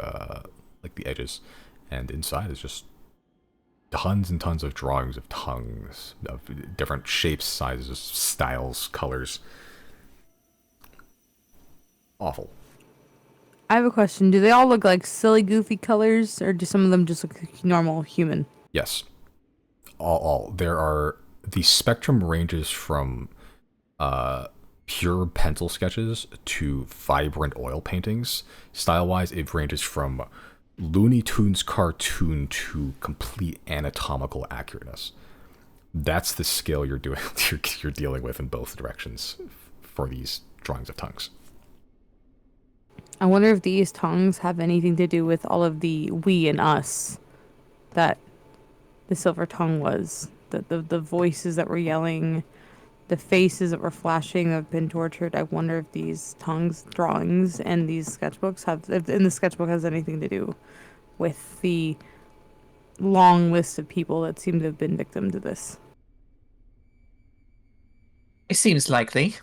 the edges, and inside is just tons and tons of drawings of tongues of different shapes, sizes, styles, colors. Awful. I have a question. Do they all look like silly, goofy colors, or do some of them just look like normal human? Yes. All. The spectrum ranges from pure pencil sketches to vibrant oil paintings. Style-wise, it ranges from Looney Tunes cartoon to complete anatomical accurateness. That's the scale you're dealing with in both directions for these drawings of tongues. I wonder if these tongues have anything to do with all of the we and us that the silver tongue was. The voices that were yelling, the faces that were flashing that have been tortured. I wonder if these tongues drawings and these sketchbooks if the sketchbook has anything to do with the long list of people that seem to have been victim to this. It seems likely.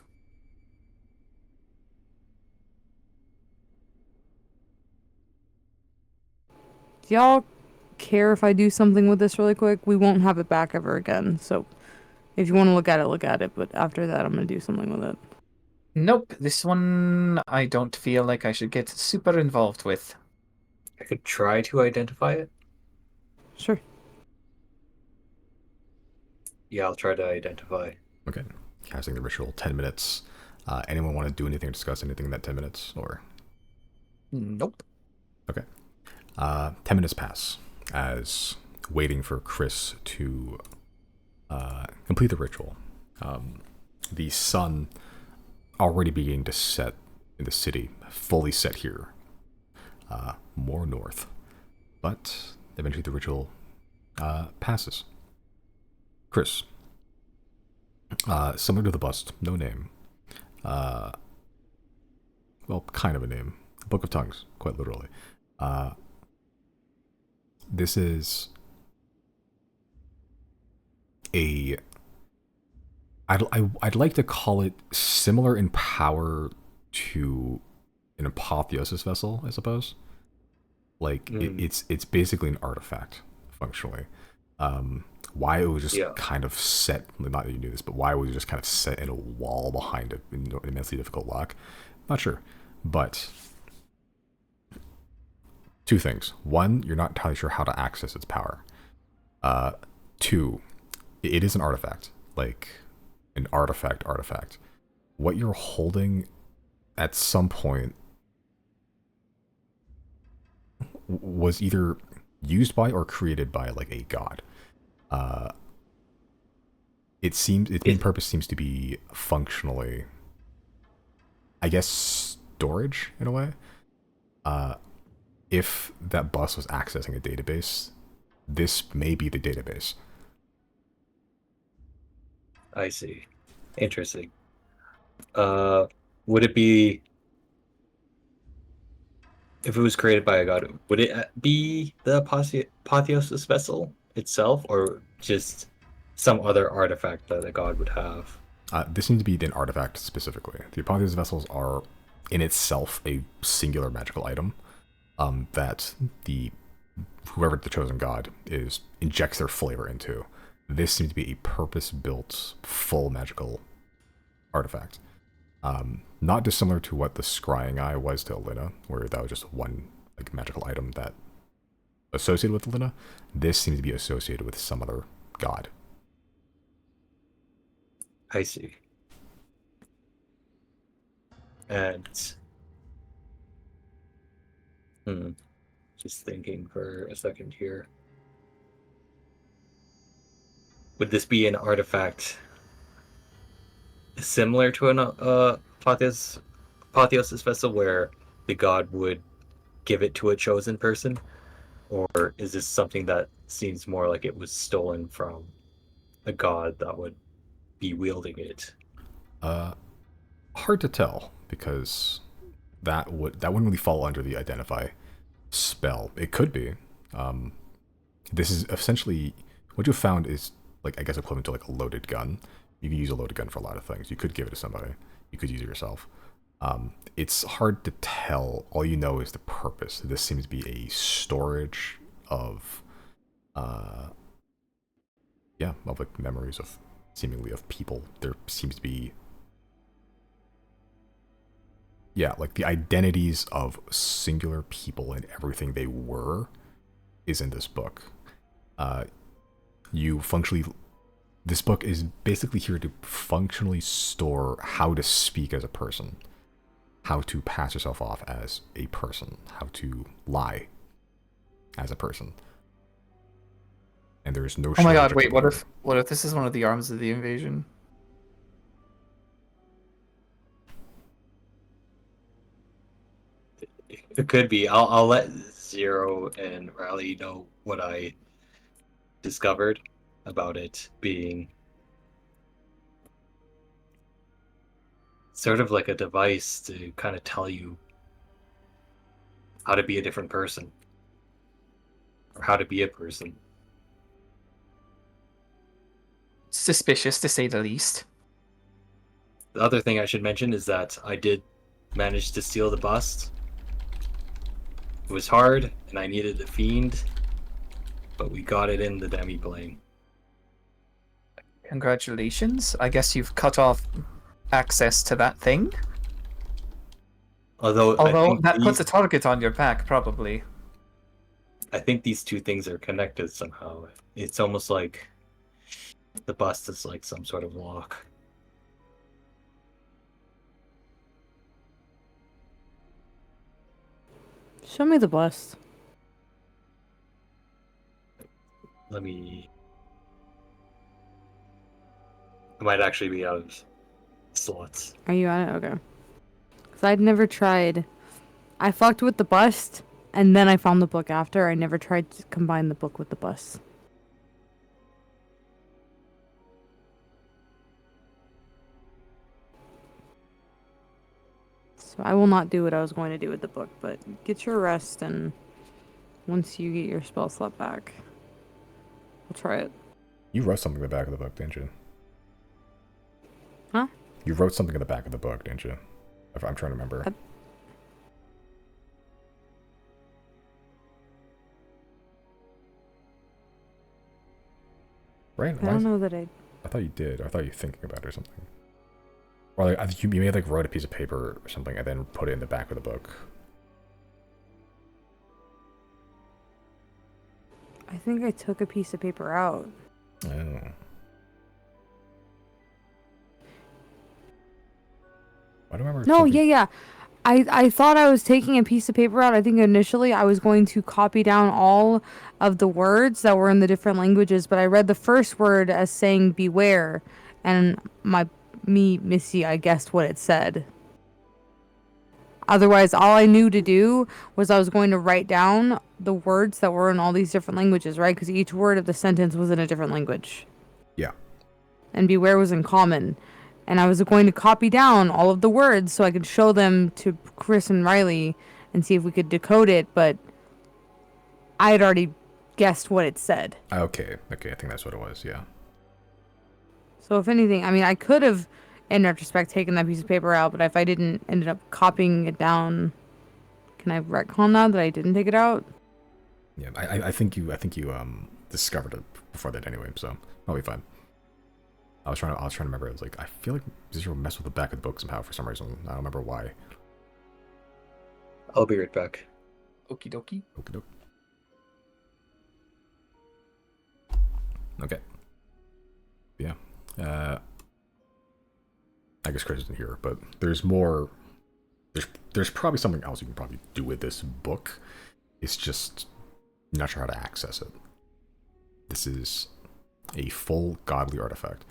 Do y'all care if I do something with this really quick? We won't have it back ever again. So if you want to look at it, look at it. But after that, I'm going to do something with it. Nope, this one I don't feel like I should get super involved with. I could try to identify it. Sure. Yeah, I'll try to identify. Okay. Casting the ritual, 10 minutes. Anyone want to do anything or discuss anything in that 10 minutes? Or Nope. okay. 10 minutes pass as waiting for Chris to complete the ritual. The sun already beginning to set in the city, fully set here, more north. But eventually the ritual passes. Chris, similar to the bust, no name. Well, kind of a name. Book of Tongues, quite literally. This is a... I'd like to call it similar in power to an apotheosis vessel, I suppose. Like, it's basically an artifact, functionally. Why it was just kind of set, not that you knew this, but why it was just kind of set in a wall behind it in immensely difficult lock, not sure. But two things. One, you're not entirely sure how to access its power. Two, it is an artifact, like an artifact. What you're holding at some point was either used by or created by like a god. It seems its main purpose seems to be functionally, I guess, storage in a way. If that bus was accessing a database, this may be the database. I see. Interesting. Would it be, if it was created by a god, would it be the apotheosis vessel itself, or just some other artifact that a god would have? This seems to be an artifact specifically. The apotheosis vessels are in itself a singular magical item that whoever the chosen god is injects their flavor into. This seems to be a purpose-built, full magical artifact. Not dissimilar to what the scrying eye was to Alina, where that was just one like magical item that associated with Alina. This seems to be associated with some other god. I see. And just thinking for a second here. Would this be an artifact similar to an apotheosis vessel where the god would give it to a chosen person? Or is this something that seems more like it was stolen from a god that would be wielding it? Hard to tell, because that wouldn't really fall under the identify spell. It could be. This is essentially what you found is like, I guess, equivalent to like a loaded gun. You can use a loaded gun for a lot of things. You could give it to somebody. You could use it yourself. It's hard to tell. All you know is the purpose. This seems to be a storage of, of like memories of seemingly of people. There seems to be, like the identities of singular people and everything they were is in this book. This book is basically here to functionally store how to speak as a person, how to pass yourself off as a person, how to lie as a person. And there's no. Oh my god! Wait, what if this is one of the arms of the invasion? It could be. I'll let Zero and Riley know what I discovered about it being sort of like a device to kind of tell you how to be a different person, or how to be a person. Suspicious, to say the least. The other thing I should mention is that I did manage to steal the bust. It was hard, and I needed a fiend, but we got it in the demi-plane. Congratulations. I guess you've cut off access to that thing. Although I Although think that these, puts a target on your back, probably. I think these two things are connected somehow. It's almost like the bust is like some sort of lock. Show me the bust. Let me. I might actually be out of slots. Are you on it? Okay. Because I'd never tried. I fucked with the bust, and then I found the book after. I never tried to combine the book with the bust. So I will not do what I was going to do with the book, but get your rest, and once you get your spell slot back, we'll try it. You wrote something in the back of the book, didn't you? Huh? You wrote something in the back of the book, didn't you? If I'm trying to remember. Right? I don't know that I... I thought you did. I thought you were thinking about it or something. Or like, I think you may have like wrote a piece of paper or something and then put it in the back of the book. I think I took a piece of paper out. Oh. I don't remember. No, something... yeah. I thought I was taking a piece of paper out. I think initially I was going to copy down all of the words that were in the different languages, but I read the first word as saying beware, and Missy, I guessed what it said. Otherwise, all I knew to do was I was going to write down the words that were in all these different languages, right? Because each word of the sentence was in a different language. Yeah. And beware was in common. And I was going to copy down all of the words so I could show them to Chris and Riley and see if we could decode it, but I had already guessed what it said. Okay, I think that's what it was, yeah. So if anything, I mean, I could have, in retrospect, taken that piece of paper out, but if I didn't ended up copying it down, can I retcon now that I didn't take it out? Yeah, I think you discovered it before that anyway, so I'll be fine. I was trying to remember. It was like, I feel like Zero messed with the back of the book somehow for some reason. I don't remember why. I'll be right back. Okie dokie. Okie doke. Okay. Yeah. I guess Chris isn't here, but there's more. There's probably something else you can probably do with this book. It's just not sure how to access it. This is a full godly artifact.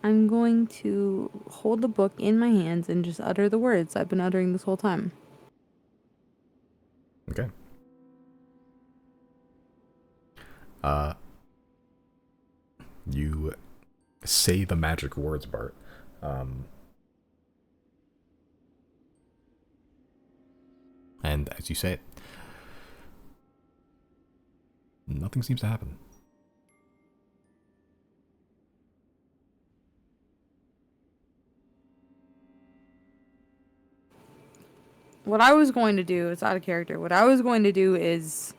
I'm going to hold the book in my hands and just utter the words I've been uttering this whole time. Okay. You say the magic words, Bart. And as you say it, nothing seems to happen. What I was going to do, it's out of character. What I was going to do is,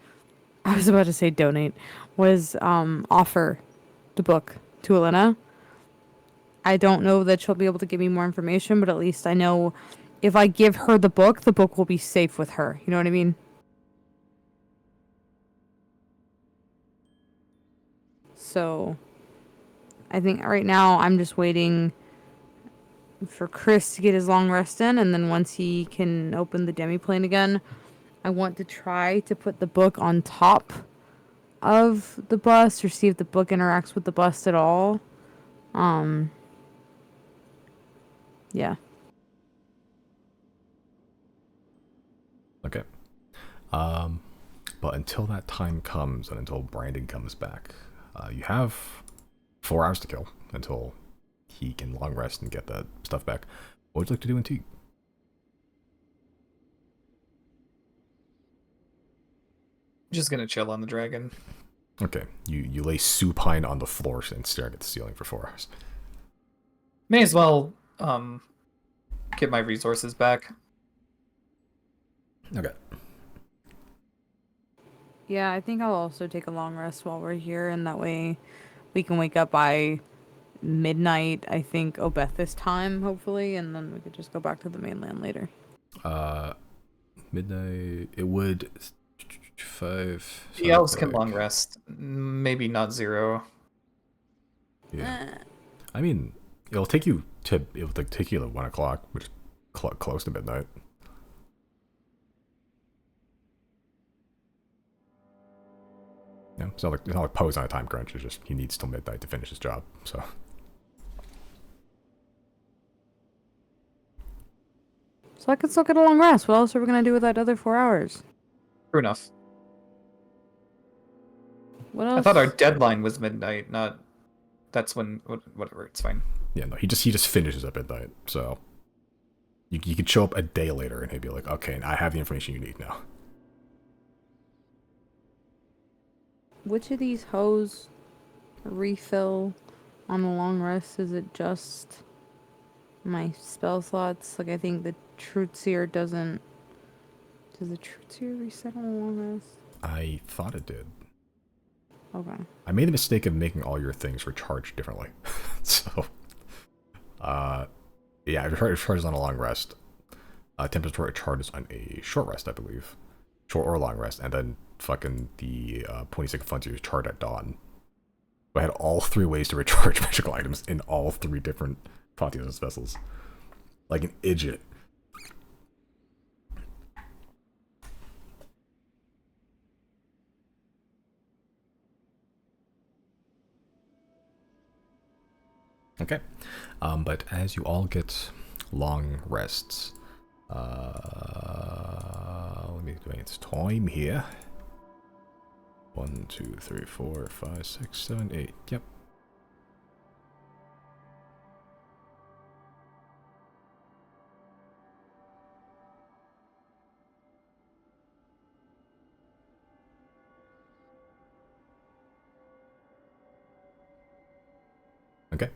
I was about to say donate, was offer the book to Elena. I don't know that she'll be able to give me more information, but at least I know if I give her the book will be safe with her. You know what I mean? So, I think right now I'm just waiting for Chris to get his long rest in, and then once he can open the demiplane again, I want to try to put the book on top of the bust or see if the book interacts with the bust at all. Yeah. Okay. But until that time comes and until Brandon comes back, you have 4 hours to kill until he can long rest and get that stuff back. What would you like to do in tea? Just gonna chill on the dragon. Okay, you lay supine on the floor and staring at the ceiling for 4 hours. May as well get my resources back. Okay. Yeah, I think I'll also take a long rest while we're here, and that way we can wake up by midnight, I think, Obeth's time, hopefully, and then we could just go back to the mainland later. Midnight. It would. The elves can long rest. Maybe not 0. Yeah. I mean, it'll take you to 1 o'clock, which is close to midnight. Yeah, it's not like Poe's on a time crunch. It's just he needs till midnight to finish his job. So I can still get a long rest. What else are we gonna do with that other 4 hours? True enough. What else? I thought our deadline was midnight, not... That's when... Whatever, it's fine. yeah, no, he just finishes at midnight. So you could show up a day later and he'd be like, okay, I have the information you need now. Which of these hoes refill on the long rest? Is it just my spell slots? Like, I think the Truth Seer doesn't... Does the Truth Seer reset on the long rest? I thought it did. Okay. I made the mistake of making all your things recharge differently. So, yeah, it recharges on a long rest. Temperature recharges on a short rest, I believe. Short or long rest, and then fucking the Pointy Frontiers charge at dawn. I had all 3 ways to recharge magical items in all 3 different Fontios vessels. Like an idiot. Okay, but as you all get long rests, let me do its time here. 1, 2, 3, 4, 5, 6, 7, 8. Yep. Okay.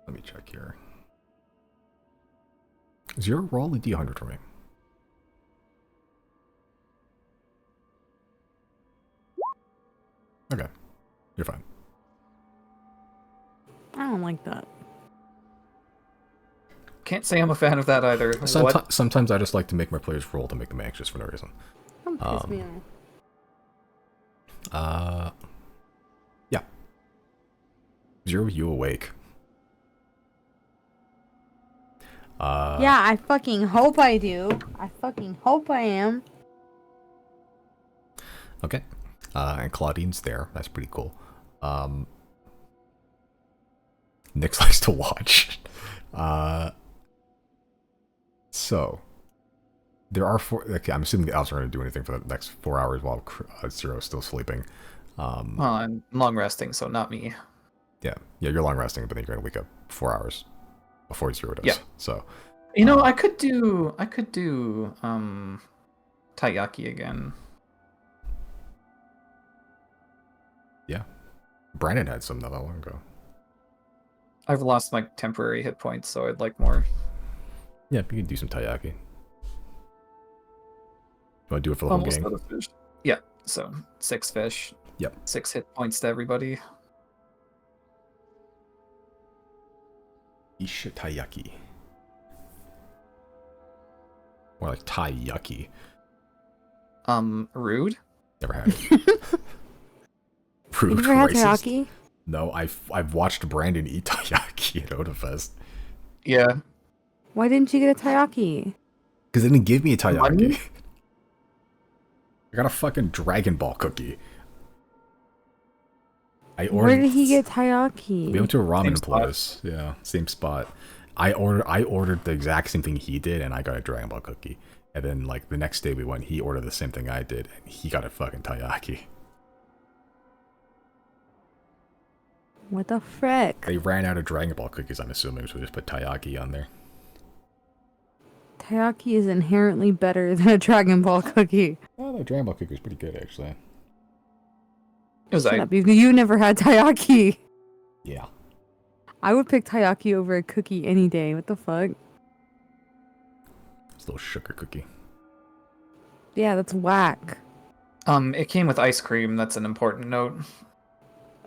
Let me check here. Zero, roll a D100 for me. Okay, you're fine. I don't like that. Can't say I'm a fan of that either. Sometimes I just like to make my players roll to make them anxious for no reason. Don't piss me off. Yeah. Zero, you awake. Yeah, I fucking hope I do. I fucking hope I am. Okay. And Claudine's there. That's pretty cool. Nyx likes to watch. So, there are 4... Okay, I'm assuming the elves aren't going to do anything for the next 4 hours while Zero's still sleeping. Well, I'm long resting, so not me. Yeah, you're long resting, but then you're going to wake up 4 hours before Zero does. Yeah. So, you know, I could do Taiyaki again. Yeah. Brandon had some not that long ago. I've lost my temporary hit points, so I'd like more. Yeah, you can do some Taiyaki. You want to do it for the whole Almost game? out of fish. Yeah, so 6 fish. Yep. 6 hit points to everybody. Isha Taiyaki. More like Taiyaki. Rude? Never had it. You Rude never had racist. Taiyaki? No, I've watched Brandon eat Taiyaki at Odafest. Yeah. Why didn't you get a Taiyaki? Because they didn't give me a Taiyaki. Money? I got a fucking Dragon Ball cookie. I ordered. Where did he get Taiyaki? We went to a Same ramen spot. place. Yeah, same spot. I ordered the exact same thing he did, and I got a Dragon Ball cookie. And then, like, the next day we went, he ordered the same thing I did, and he got a fucking Taiyaki. What the frick? They ran out of Dragon Ball cookies, I'm assuming, so we just put Taiyaki on there. Taiyaki is inherently better than a Dragon Ball cookie. Oh, the Dragon Ball cookie was pretty good, actually. Shut up, you never had taiyaki. Yeah. I would pick taiyaki over a cookie any day. What the fuck? It's a little sugar cookie. Yeah, that's whack. It came with ice cream. That's an important note.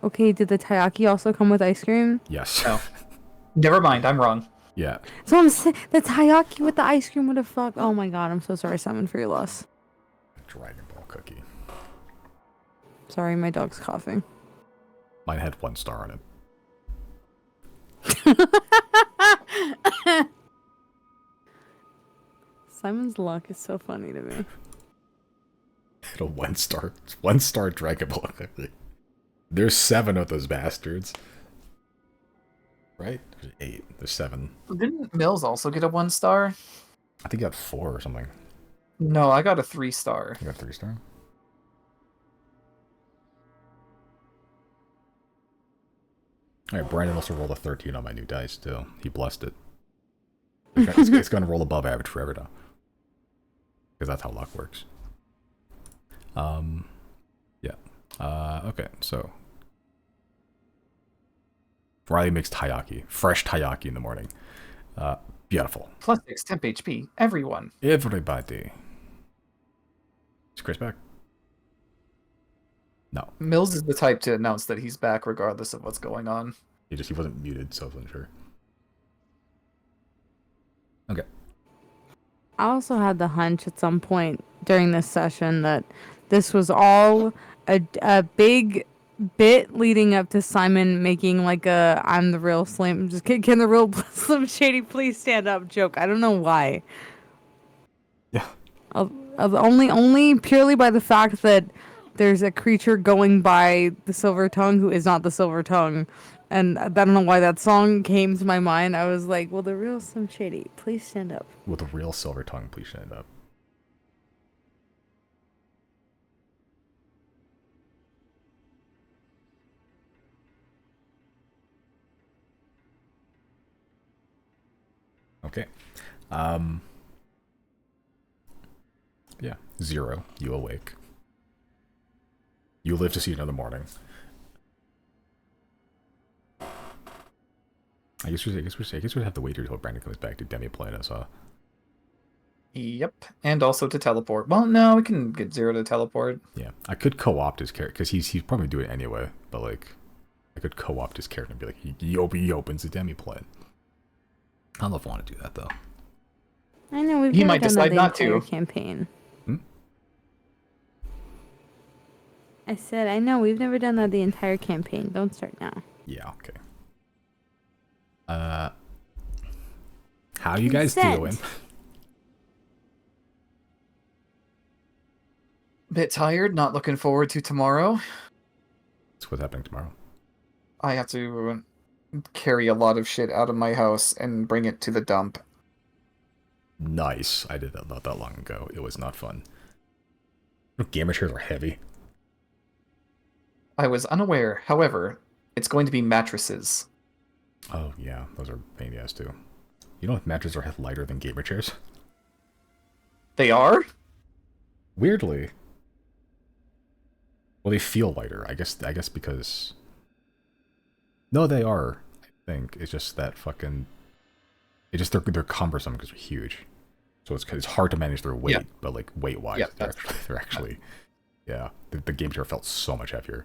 Okay, did the taiyaki also come with ice cream? Yes. No. Never mind, I'm wrong. Yeah. So I'm saying the taiyaki with the ice cream would have fucked. Oh my god, I'm so sorry, Simon, for your loss. Dragon Ball cookie. Sorry, my dog's coughing. Mine had 1 star on it. Simon's luck is so funny to me. Had a 1-star Dragon Ball cookie. There's 7 of those bastards. Right? There's 8. There's 7. Didn't Mills also get a 1-star? I think you got 4 or something. No, I got a 3-star. You got 3-star? Alright, Brandon also rolled a 13 on my new dice, too. He blessed it. It's going to roll above average forever now. Because that's how luck works. Yeah. Okay, so. Riley makes taiyaki. Fresh taiyaki in the morning. Beautiful. +6 temp HP. Everyone. Everybody. Is Chris back? No. Mills is the type to announce that he's back regardless of what's going on. He wasn't muted, so I wasn't sure. Okay. I also had the hunch at some point during this session that this was all a big bit leading up to Simon making like a "I'm the real Slim," just can the real Slim Shady please stand up joke. I don't know why. Yeah. Only purely by the fact that there's a creature going by the Silver Tongue who is not the Silver Tongue. And I don't know why that song came to my mind. I was like, "Will the real Slim Shady please stand up?" With a real silver tongue, please stand up. Okay. Yeah. 0. You awake. You live to see another morning. I guess we have to wait until Brandon comes back to demi-plane us, huh? Yep. And also to teleport. Well, no, we can get 0 to teleport. Yeah. I could co-opt his character, because he's probably doing it anyway, but like, I could co-opt his character and be like, he opens the demi-plane. I don't know if I want to do that, though. I know we've He never might done decide that not the entire to. campaign. Hmm? I said, I know we've never done that the entire campaign. Don't start now. Yeah, okay. How you guys doing? Bit tired, not looking forward to tomorrow. That's what's happening tomorrow. I have to carry a lot of shit out of my house and bring it to the dump. Nice. I did that not that long ago. It was not fun. Gamer chairs are heavy. I was unaware. However, it's going to be mattresses. Oh, yeah. Those are pain in the ass, too. You know if mattresses are lighter than gamer chairs? They are? Weirdly. Well, they feel lighter. I guess because... No, they are. I think. It's just that fucking... They're cumbersome because they're huge. So it's hard to manage their weight, but like weight-wise, Yeah, they're actually... Yeah. The game chair felt so much heavier.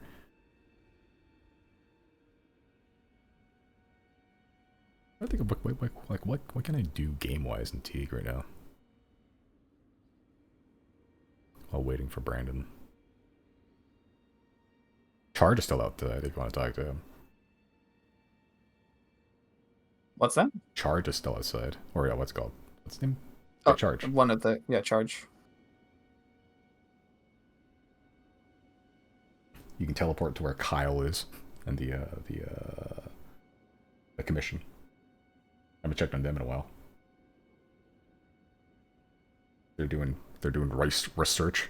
I think what can I do game-wise in Teague right now? While waiting for Brandon. Charge is still out there, if you want to talk to him. What's that? Charge is still outside. Or yeah, what's it called? What's the name? Oh, Charge. One of the charge. You can teleport to where Kyle is and the commission. I haven't checked on them in a while. They're doing research.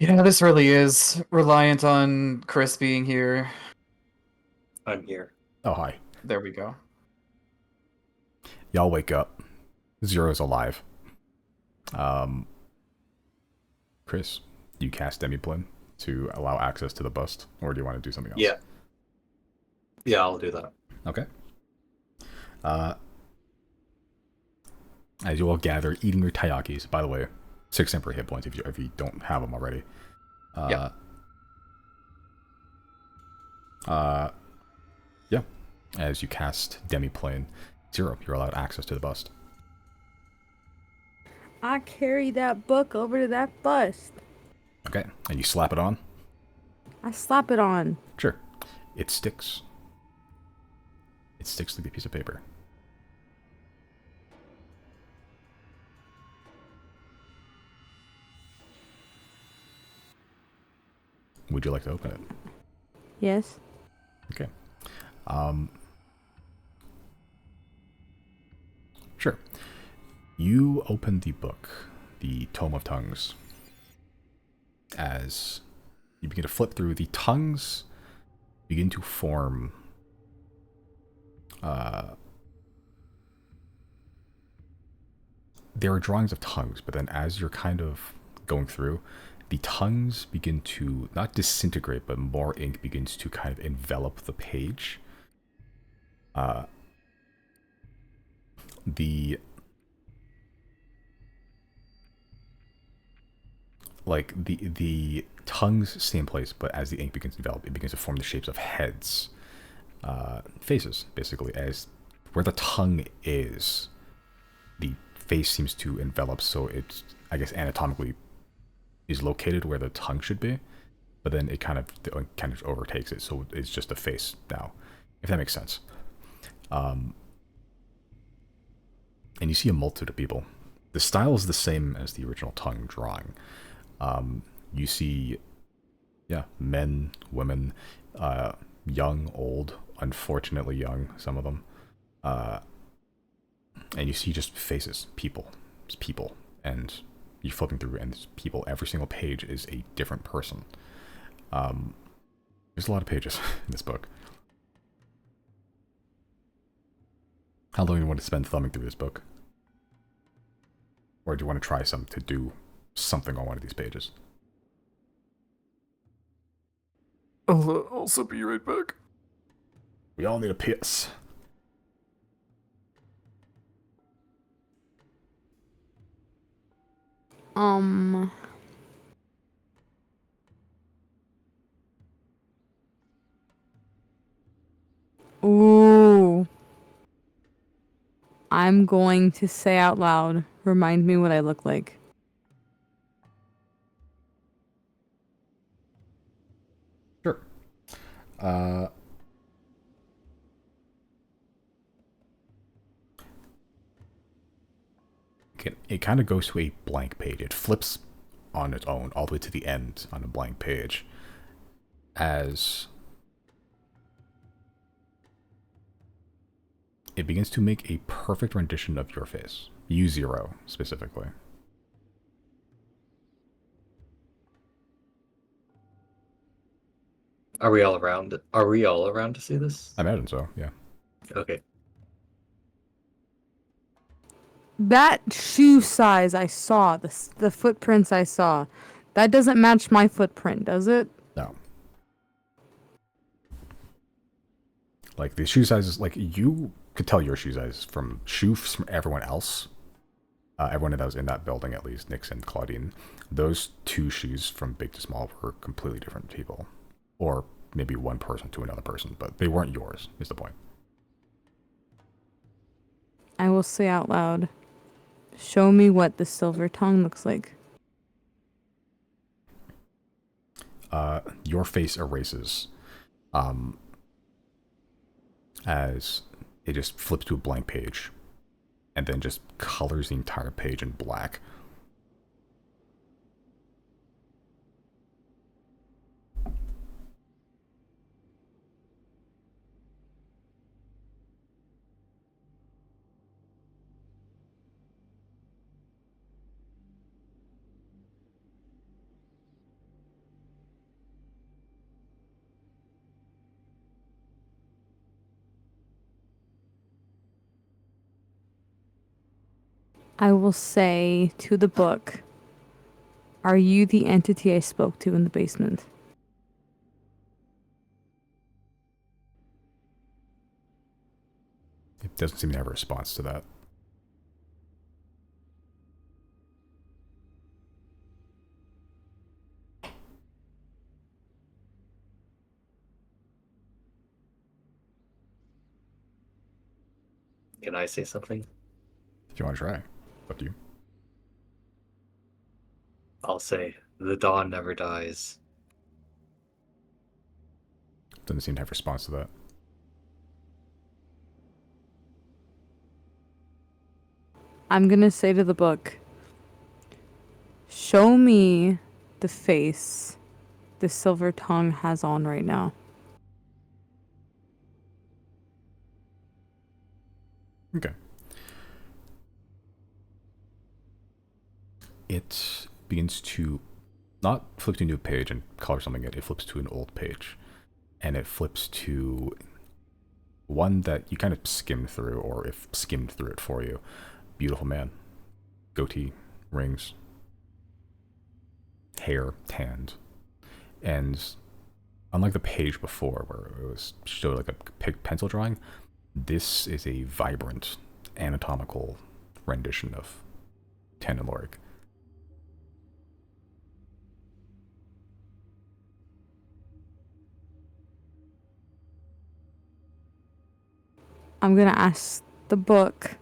Yeah, this really is reliant on Chris being here. I'm here. Oh, hi. There we go. Y'all wake up. Zero's alive. Chris, you cast Demiplane to allow access to the bust, or do you want to do something else? Yeah. Yeah, I'll do that. Okay. As you all gather, eating your taiyakis. By the way, 6 temporary hit points if you don't have them already. Yep. Yeah. As you cast Demiplane, Zero, you're allowed access to the bust. I carry that book over to that bust. Okay. And you slap it on? I slap it on. Sure. It sticks. It sticks to the piece of paper. Would you like to open it? Yes. Okay. Sure. You open the book, the Tome of Tongues. As you begin to flip through, the tongues begin to form there are drawings of tongues, but then as you're kind of going through, the tongues begin to not disintegrate, but more ink begins to kind of envelop the page. The tongues stay in place, but as the ink begins to develop, it begins to form the shapes of heads, faces, basically. As where the tongue is, the face seems to envelop, so it's, I guess, anatomically is located where the tongue should be, but then it kind of overtakes it, so it's just a face now, if that makes sense. And you see a multitude of people. The style is the same as the original tongue drawing. You see, men, women, young, old, unfortunately young, some of them. And you see just faces, people, and you're flipping through, and it's people. Every single page is a different person. There's a lot of pages in this book. How long do you want to spend thumbing through this book? Or do you want to try to do something on one of these pages? I'll also be right back. We all need a piss. Ooh. I'm going to say out loud, remind me what I look like. Sure. It kind of goes to a blank page. It flips on its own all the way to the end on a blank page. As it begins to make a perfect rendition of your face. You, Zero, specifically. Are we all around? Are we all around to see this? I imagine so, yeah. Okay. That shoe size I saw, the footprints I saw, that doesn't match my footprint, does it? No. Like, the shoe sizes, like, you could tell your shoe size from shoes from everyone else. Everyone that was in that building, at least, Nix and Claudine. Those 2 shoes from big to small were completely different people. Or maybe one person to another person, but they weren't yours, is the point. I will say out loud, show me what the silver tongue looks like. Your face erases. As it just flips to a blank page. And then just colors the entire page in black. I will say to the book, are you the entity I spoke to in the basement? It doesn't seem to have a response to that. Can I say something? If you want to try, up to you. I'll say, the dawn never dies. Doesn't seem to have a response to that. I'm going to say to the book, show me the face the silver tongue has on right now. Okay. It begins to not flip to a new page and color something it flips to an old page. And it flips to one that you kind of skimmed through, or if skimmed through it for you. Beautiful man. Goatee, rings, hair tanned. And unlike the page before, where it was showed like a pencil drawing, this is a vibrant, anatomical rendition of Tan and Lorik. I'm going to ask the book,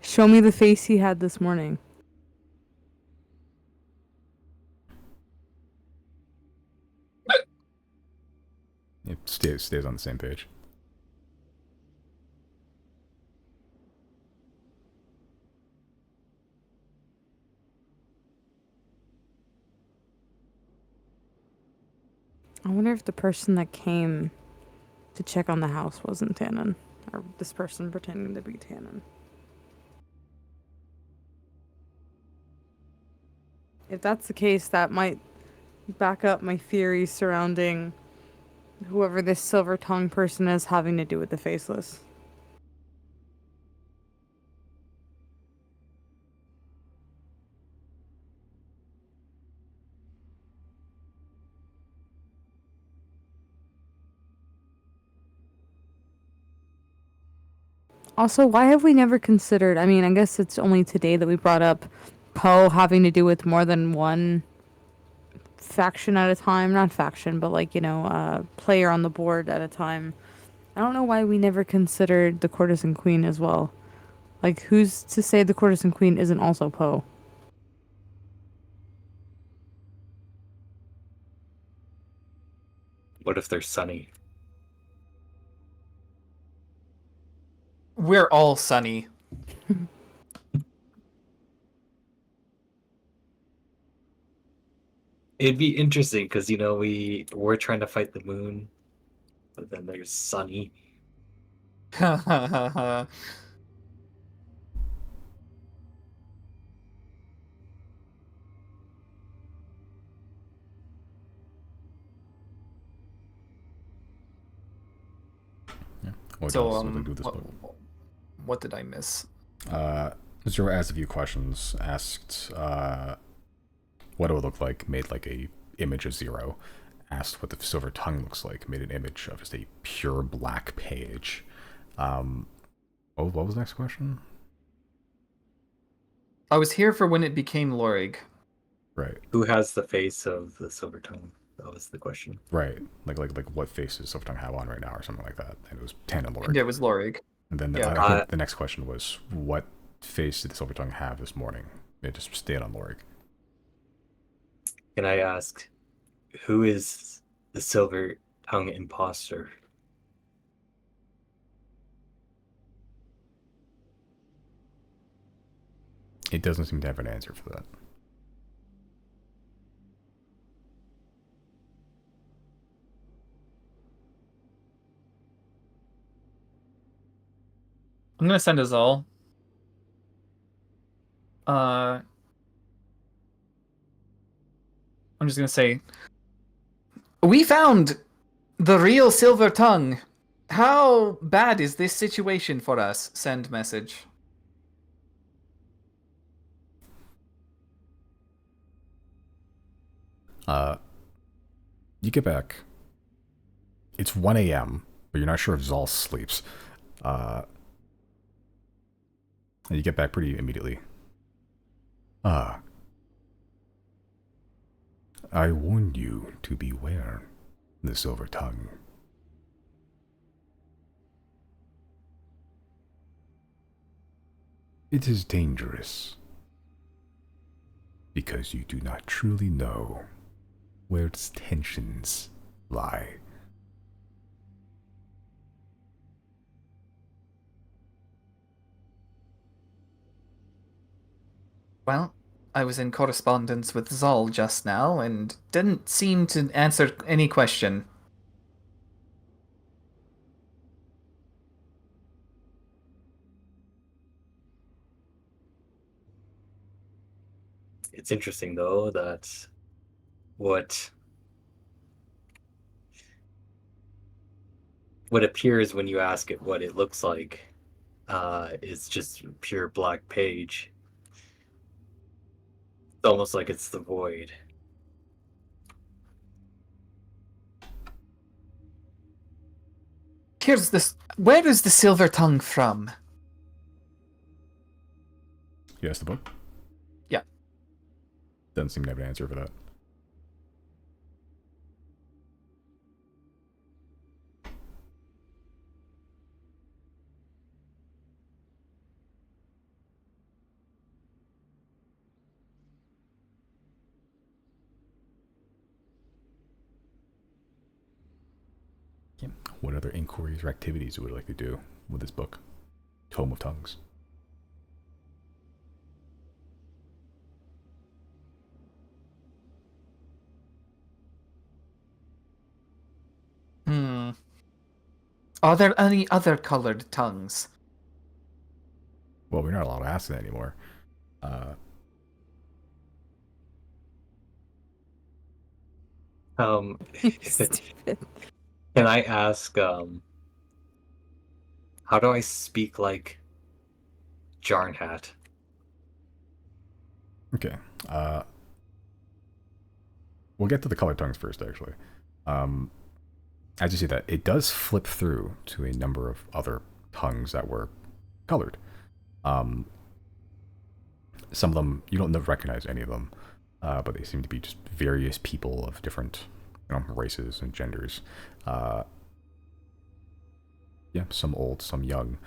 show me the face he had this morning. It stays on the same page. I wonder if the person that came to check on the house wasn't Tannen, or this person pretending to be Tannen. If that's the case, that might back up my theories surrounding whoever this silver tongue person is having to do with the faceless. Also, why have we never considered, I mean, I guess it's only today that we brought up Poe having to do with more than one faction at a time. Not faction, but like, player on the board at a time. I don't know why we never considered the Courtesan Queen as well. Like, who's to say the Courtesan Queen isn't also Poe? What if they're Sunny? We're all Sunny. It'd be interesting because we're trying to fight the moon, but then there's Sunny. Yeah. What So, else would they do with this book? what did I miss? Zero asked a few questions. Asked what it would look like. Made like a image of Zero. Asked what the silver tongue looks like. Made an image of just a pure black page. What was the next question? I was here for when it became Lorig. Right. Who has the face of the silver tongue? That was the question. Right. Like what face does silver tongue have on right now, or something like that. And it was Tan and Lorik. Yeah, it was Lorig. And then Yeah. I think the next question was, what face did the silver tongue have this morning? It just stayed on Lorik. Can I ask, who is the silver tongue imposter? It doesn't seem to have an answer for that. I'm gonna send us all. I'm just gonna say, we found the real silver tongue. How bad is this situation for us? Send message. You get back. It's 1 a.m., but you're not sure if Zal sleeps. And you get back pretty immediately. I warned you to beware the Silver Tongue. It is dangerous because you do not truly know where its tensions lie. Well, I was in correspondence with Zal just now and didn't seem to answer any question. It's interesting though that what appears when you ask it what it looks like is just pure black page. It's almost like it's the void. Here's this. Where is the Silver Tongue from? You asked the book? Yeah. Doesn't seem to have an answer for that. What other inquiries or activities would you like to do with this book? Tome of Tongues. Are there any other colored tongues? Well, we're not allowed to ask that anymore. Stupid. Can I ask, how do I speak like Jarnhat? Okay. We'll get to the colored tongues first, actually. As you see that, it does flip through to a number of other tongues that were colored. Some of them, you don't recognize any of them, but they seem to be just various people of different races and genders. Yeah, some old, some young.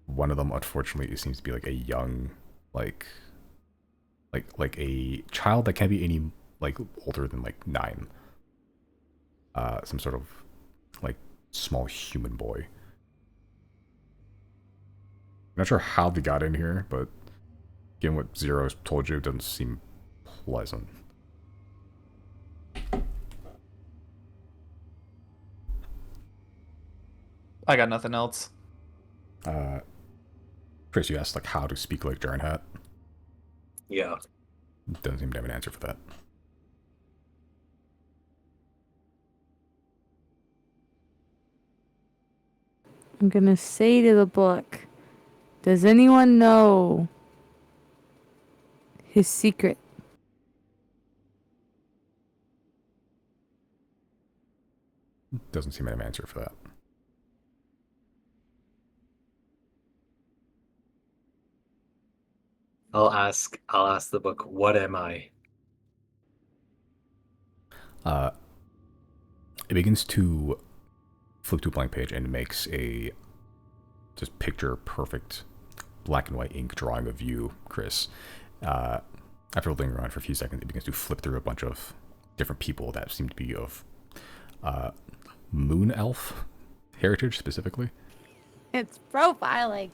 One of them, unfortunately, it seems to be like a young, like a child that can't be any older than 9. Some sort of small human boy. Not sure how they got in here, but given what Zero's told you, it doesn't seem pleasant. I got nothing else. Chris, you asked how to speak like Jarnhat. Yeah. Doesn't seem to have an answer for that. I'm gonna say to the book, does anyone know his secret? Doesn't seem to have an answer for that. I'll ask the book, what am I? It begins to flip to a blank page and makes a just picture perfect black and white ink drawing of you, Chris. After lingering around for a few seconds, it begins to flip through a bunch of different people that seem to be of moon elf heritage specifically. It's profiling.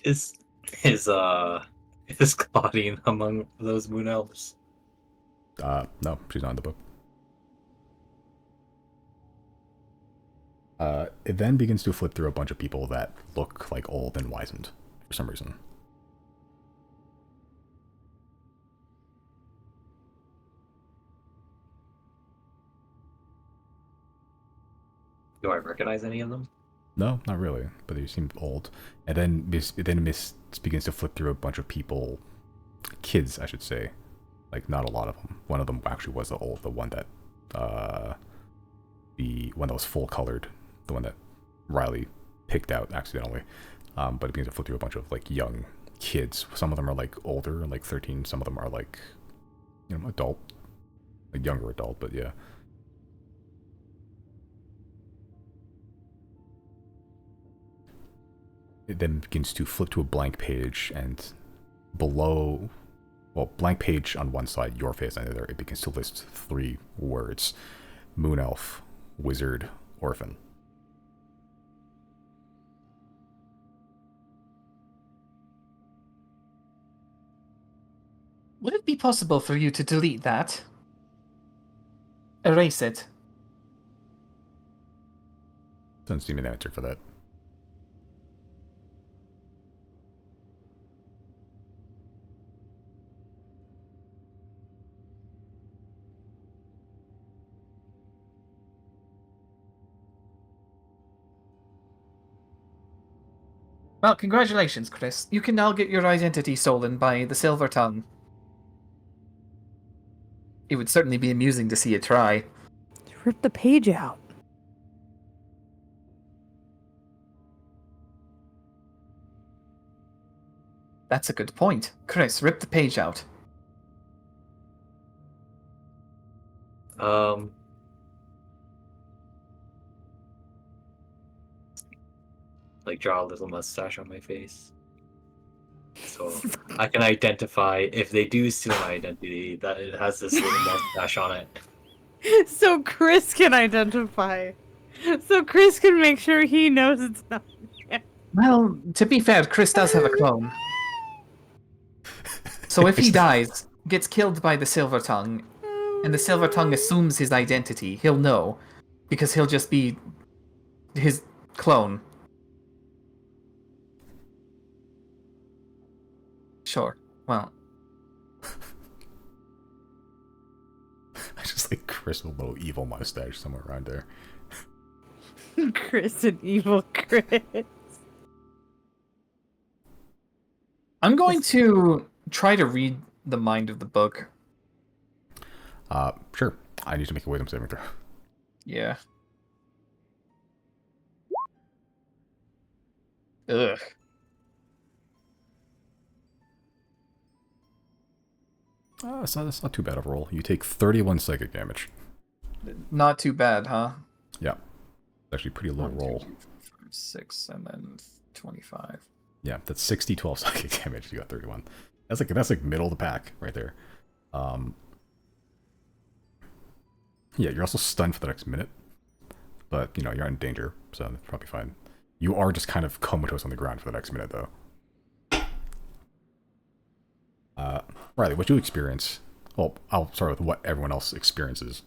Is Claudine among those moon elves? No, she's not in the book. It then begins to flip through a bunch of people that look old and wizened for some reason. Do I recognize any of them? No, not really, but they seem old. And then Miss begins to flip through a bunch of people, kids, I should say, Like, not a lot of them. One of them actually was the one that, the one that was full colored, the one that Riley picked out accidentally. But it begins to flip through a bunch of like young kids. Some of them are like older, like 13. Some of them are like, you know, adult, like younger adult. But yeah. It then begins to flip to a blank page, and below, well, blank page on one side, your face on the other, it begins to list 3 words: moon elf, wizard, orphan. Would it be possible for you to delete that? Erase it. Doesn't seem an answer for that. Well, congratulations, Chris. You can now get your identity stolen by the Silver Tongue. It would certainly be amusing to see it try. Rip the page out. That's a good point. Chris, rip the page out. Like draw a little mustache on my face, so I can identify if they do steal my identity that it has this little mustache on it. So Chris can identify. So Chris can make sure he knows it's not him. Well, to be fair, Chris does have a clone. So if he dies, gets killed by the Silver Tongue, and the Silver Tongue assumes his identity, he'll know, because he'll just be his clone. Sure. Well. I just like Chris with a little evil mustache somewhere around there. Chris and evil Chris. I'm going to try to read the mind of the book. Sure. I need to make a wisdom saving throw. Yeah. Ugh. That's not too bad of a roll. You take 31 psychic damage. Not too bad, huh? Yeah. Actually pretty low 1, 2, roll. 3, 4, 5, 6, and then 25. Yeah, that's 60, 12 psychic damage. You got 31. That's like middle of the pack right there. Yeah, you're also stunned for the next minute. But, you know, you're in danger, so that's probably fine. You are just kind of comatose on the ground for the next minute, though. Riley, what you experience... Well, I'll start with what everyone else experiences.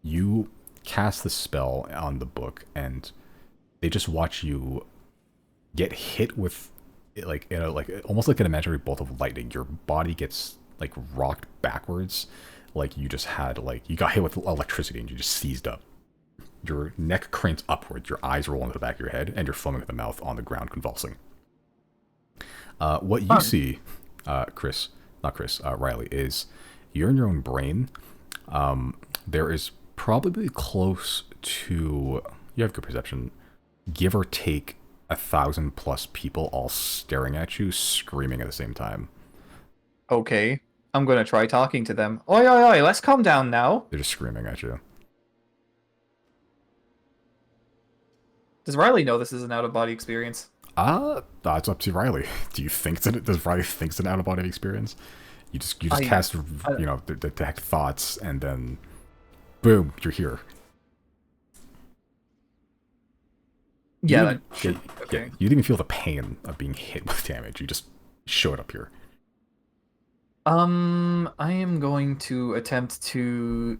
You cast the spell on the book, and they just watch you get hit with, like, you know, like almost like an imaginary bolt of lightning. Your body gets, like, rocked backwards, like you just had, like, you got hit with electricity and you just seized up. Your neck cranes upwards, your eyes roll into the back of your head, and you're foaming at the mouth on the ground, convulsing. What you see, Riley, is you're in your own brain. There is probably close to, you have good perception, give or take 1,000+ people all staring at you, screaming at the same time. Okay. I'm gonna try talking to them. Oi, oi, oi, let's calm down now. They're just screaming at you. Does Riley know this is an out-of-body experience? It's up to Riley. Does Riley think it's an out-of-body experience? You just cast, you know, detect thoughts, and then, boom, you're here. Yeah. Yeah, you didn't even feel the pain of being hit with damage. You just showed up here. I am going to attempt to...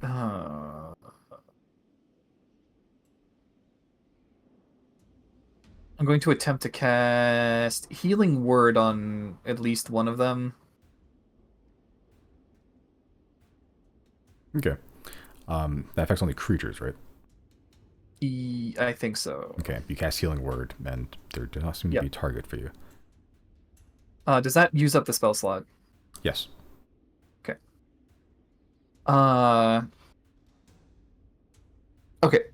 I'm going to attempt to cast Healing Word on at least one of them. Okay. That affects only creatures, right? I think so. Okay, you cast Healing Word, and there does not seem to be a target for you. Does that use up the spell slot? Yes. Okay,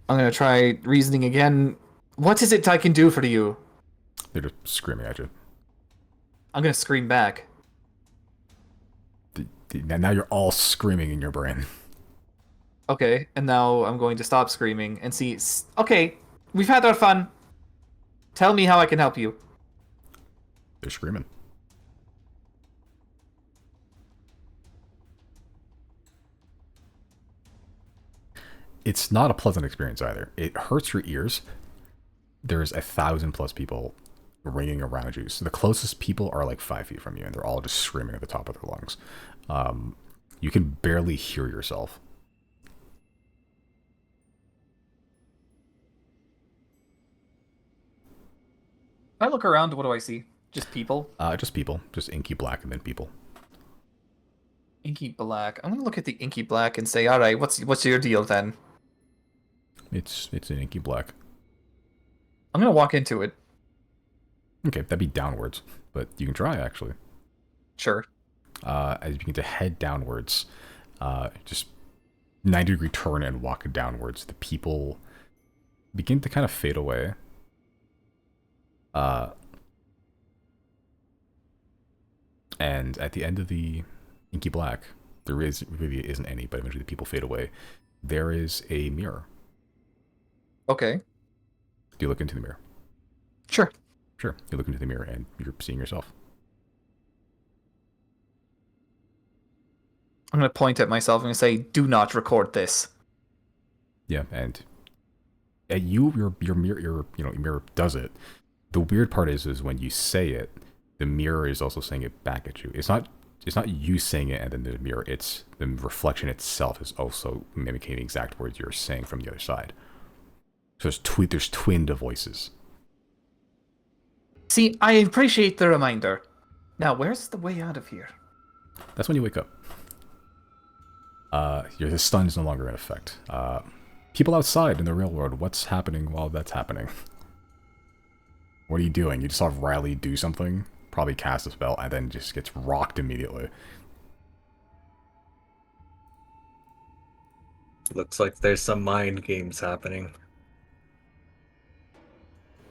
I'm gonna try reasoning again. What is it I can do for you? They're just screaming at you. I'm gonna scream back. Now you're all screaming in your brain. Okay, and now I'm going to stop screaming and see. Okay, we've had our fun. Tell me how I can help you. They're screaming. It's not a pleasant experience either. It hurts your ears. There's 1,000+ people ringing around you. So the closest people are like 5 feet from you, and they're all just screaming at the top of their lungs. You can barely hear yourself. I look around. What do I see? Just people. Just people. Just inky black and then people. Inky black. I'm gonna look at the inky black and say, all right, what's your deal then? It's an inky black. I'm gonna walk into it. Okay, that'd be downwards, but you can try actually. Sure. As you begin to head downwards, just 90-degree turn and walk downwards, the people begin to kind of fade away. And at the end of the inky black, there really isn't any, but eventually the people fade away. There is a mirror. Okay. Do you look into the mirror? Sure. Sure. You look into the mirror and you're seeing yourself. I'm gonna point at myself and say, "Do not record this." Yeah, and your mirror does it. The weird part is when you say it, the mirror is also saying it back at you. It's not you saying it and then the mirror. It's the reflection itself is also mimicking the exact words you're saying from the other side. So there's twinned voices. See, I appreciate the reminder. Now, where's the way out of here? That's when you wake up. The stun is no longer in effect. People outside in the real world, what's happening while that's happening? What are you doing? You just saw Riley do something, probably cast a spell, and then just gets rocked immediately. Looks like there's some mind games happening.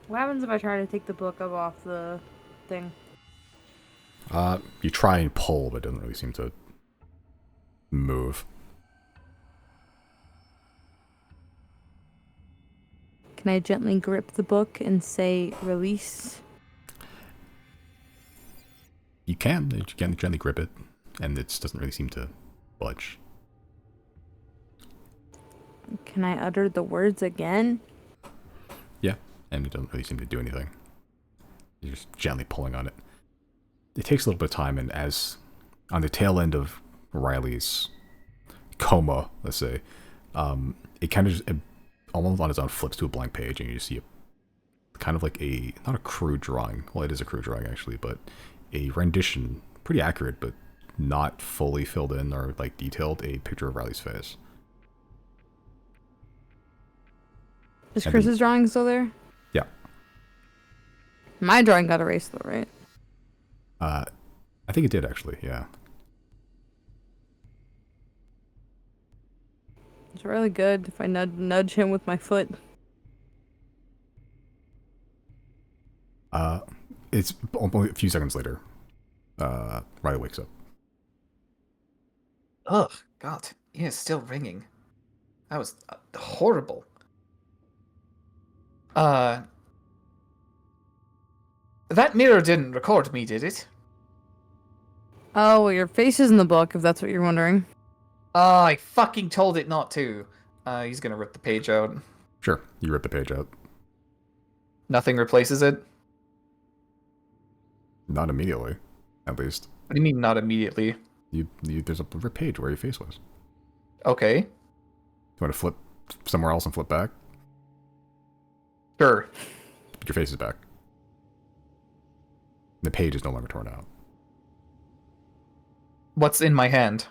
What happens if I try to take the book up off the thing? You try and pull, but it doesn't really seem to move. Can I gently grip the book and say, release? You can gently grip it, and it doesn't really seem to budge. Can I utter the words again? Yeah, and it doesn't really seem to do anything. You're just gently pulling on it. It takes a little bit of time, and as on the tail end of Riley's coma, let's say, it kind of just, almost on its own, flips to a blank page, and you see a kind of like not a crude drawing. Well, it is a crude drawing actually, but a rendition, pretty accurate, but not fully filled in or like detailed, a picture of Riley's face. Is Chris's drawing still there? Yeah. My drawing got erased though, right? I think it did actually, yeah. It's really good if I nudge him with my foot. It's only a few seconds later. Riley wakes up. Ugh, God, yeah, it's still ringing. That was horrible. That mirror didn't record me, did it? Oh, well, your face is in the book, if that's what you're wondering. I fucking told it not to. He's gonna rip the page out. Sure, you rip the page out. Nothing replaces it? Not immediately, at least. What do you mean, not immediately? There's a rip page where your face was. Okay. You want to flip somewhere else and flip back? Sure. But your face is back. The page is no longer torn out. What's in my hand?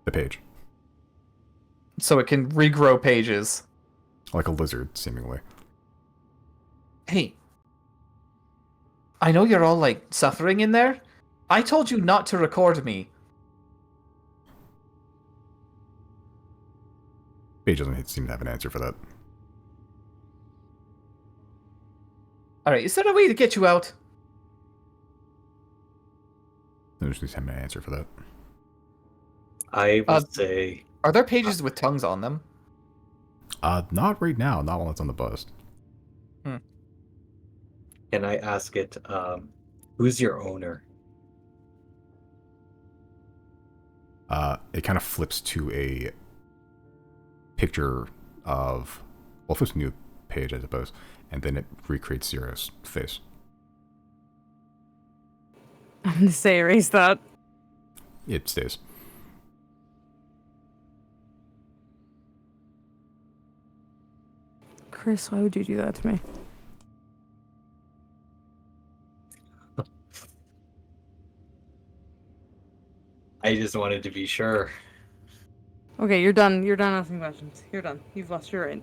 The page. So it can regrow pages. Like a lizard, seemingly. Hey. I know you're all, like, suffering in there. I told you not to record me. Page doesn't seem to have an answer for that. Alright, is there a way to get you out? There's just have an answer for that. I would say. Are there pages with tongues on them? Not right now. Not while it's on the bust. Can I ask it? Who's your owner? It kind of flips to a picture of, well, flips to a new page, I suppose, and then it recreates Zero's face. I'm gonna say erase that. It stays. Chris, why would you do that to me? I just wanted to be sure. Okay, you're done. You're done asking questions. You're done. You've lost your right.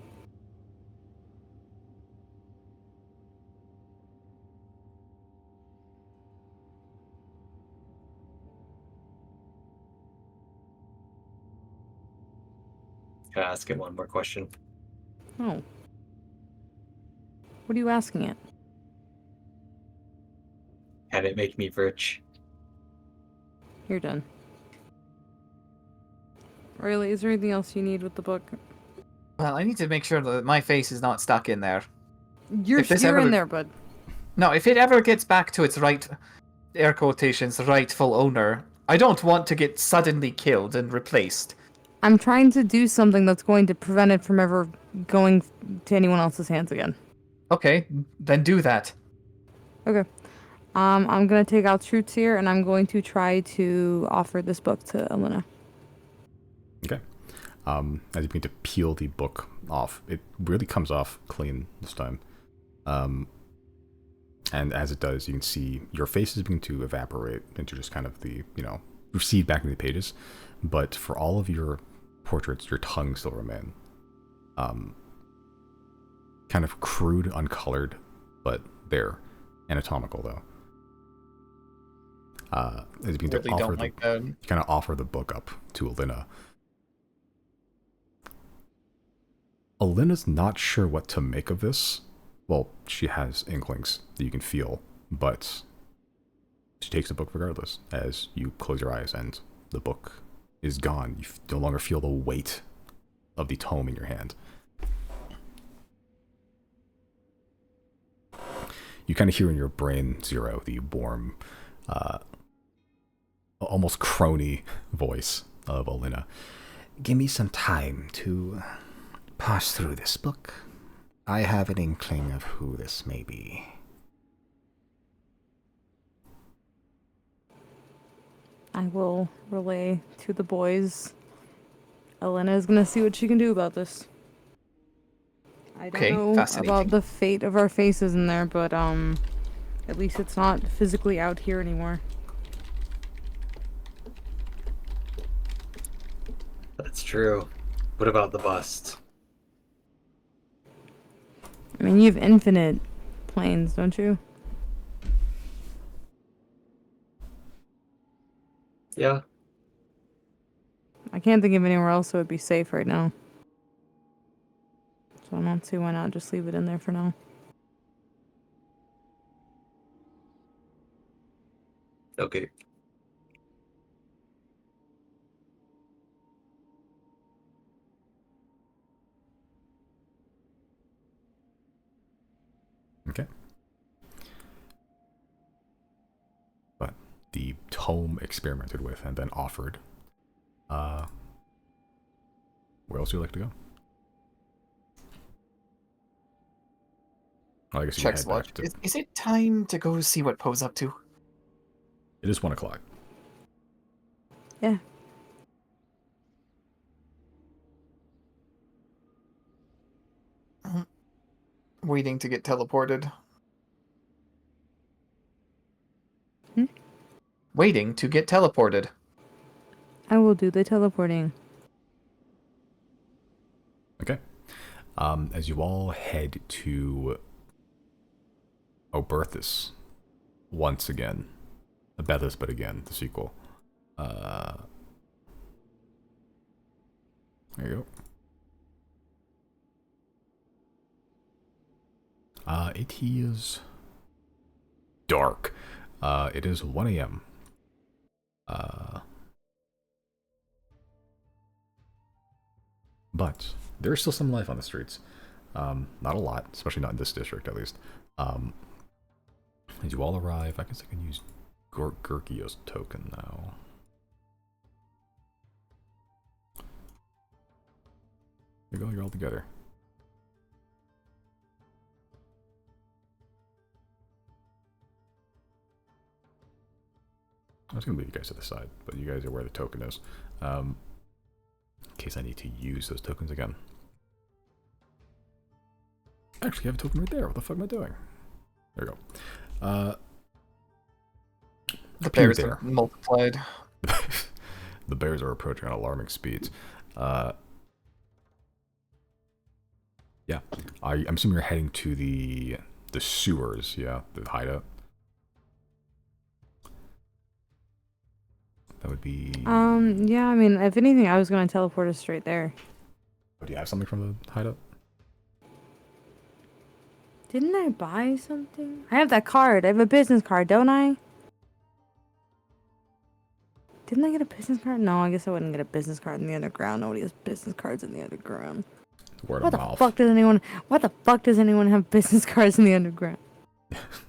Can I ask it one more question? Oh. What are you asking it? Can it make me rich? You're done. Really, is there anything else you need with the book? Well, I need to make sure that my face is not stuck in there. You're in there, bud. No, if it ever gets back to its right, air quotations, rightful owner, I don't want to get suddenly killed and replaced. I'm trying to do something that's going to prevent it from ever going to anyone else's hands again. Okay, then do that. Okay. I'm gonna take out Truths here, and I'm going to try to offer this book to Elena. Okay. As you begin to peel the book off, it really comes off clean this time. And as it does, you can see your face is beginning to evaporate into just kind of the, recede back into the pages. But for all of your portraits, your tongue still remain. Kind of crude, uncolored, but there. Anatomical, though. As you begin Really to offer don't like that. you kind of offer the book up to Elena. Elena's not sure what to make of this. Well, she has inklings that you can feel, but she takes the book regardless as you close your eyes and the book is gone. You no longer feel the weight of the tome in your hand. You kind of hear in your brain, Zero, the warm, almost crony voice of Elena. Give me some time to pass through this book. I have an inkling of who this may be. I will relay to the boys. Elena is gonna see what she can do about this. I don't know about the fate of our faces in there, but at least it's not physically out here anymore. That's true. What about the bust? I mean, you have infinite planes, don't you? Yeah. I can't think of anywhere else that would be safe right now. So I don't see why not just leave it in there for now. Okay. Okay. But the tome experimented with and then offered. Where else would you like to go? Well, I guess you Checks head back watch. to... Is it time to go see what Poe's up to? It is 1 o'clock. Yeah. Waiting to get teleported. Waiting to get teleported. I will do the teleporting. Okay. As you all head to Oberthus once again. Abethus, but again, the sequel. There you go. It is dark. It is 1 a.m. But there's still some life on the streets. Not a lot, especially not in this district, at least. As you all arrive, I guess I can use Gurkio's token now. There you go, you're all together. I was going to leave you guys to the side, but you guys are where the token is. In case I need to use those tokens again. Actually, I have a token right there. What the fuck am I doing? There we go. The bears are multiplied. The bears are approaching at alarming speeds. Yeah. I'm assuming you're heading to the sewers, yeah? The hideout. That would be... Yeah, I mean, if anything, I was going to teleport us straight there. Oh, do you have something from the hideout? Didn't I buy something? I have that card. I have a business card, don't I? Didn't I get a business card? No, I guess I wouldn't get a business card in the underground. Nobody has business cards in the underground. Word What of the mouth. fuck does anyone... What the fuck does anyone have business cards in the underground?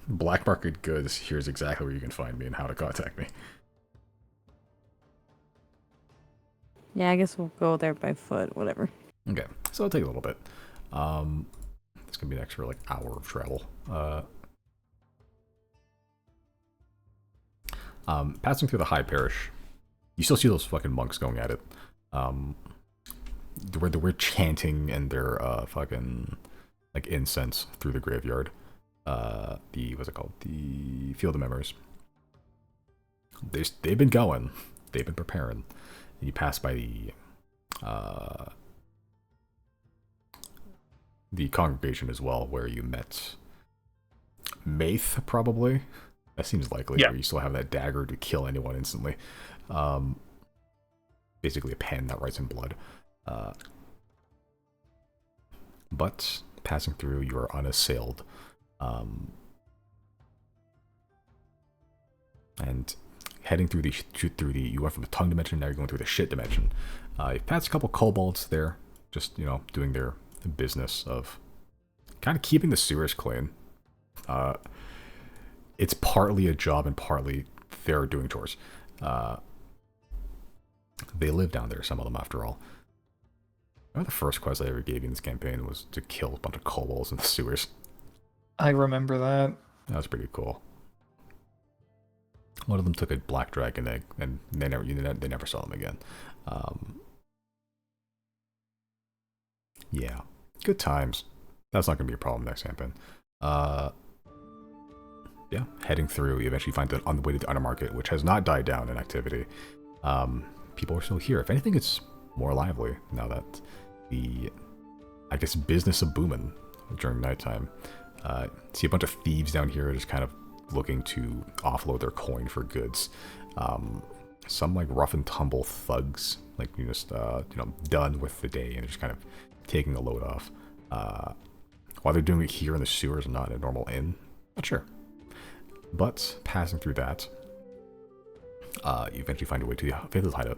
Black Market Goods, here's exactly where you can find me and how to contact me. Yeah, I guess we'll go there by foot, whatever. Okay, so it'll take a little bit. It's gonna be an extra, like, hour of travel. Passing through the High Parish, you still see those fucking monks going at it. They're chanting and they're fucking like incense through the graveyard. What's it called? The Field of Memories. They've been going. They've been preparing. And you pass by the congregation as well, where you met Maith, probably. That seems likely. Yeah. Where you still have that dagger to kill anyone instantly. Basically a pen that writes in blood. But passing through, you are unassailed. And heading through you went from the tongue dimension, now you're going through the shit dimension. You've passed a couple kobolds there, just, you know, doing their business of kind of keeping the sewers clean. It's partly a job and partly they're doing chores. They live down there, some of them, after all. I remember the first quest I ever gave you in this campaign was to kill a bunch of kobolds in the sewers. I remember that. That was pretty cool. One of them took a black dragon egg, and they never saw them again. Yeah, good times. That's not going to be a problem next campaign. Yeah, heading through, you eventually find that on the way to the Undermarket, which has not died down in activity. People are still here. If anything, it's more lively now that the, I guess, business of booming during nighttime. See a bunch of thieves down here just kind of looking to offload their coin for goods. Some like rough and tumble thugs, like you just done with the day and they're just kind of taking a load off. While they're doing it here in the sewers and not in a normal inn, not sure. But passing through that, you eventually find your way to the Faithless Hideout,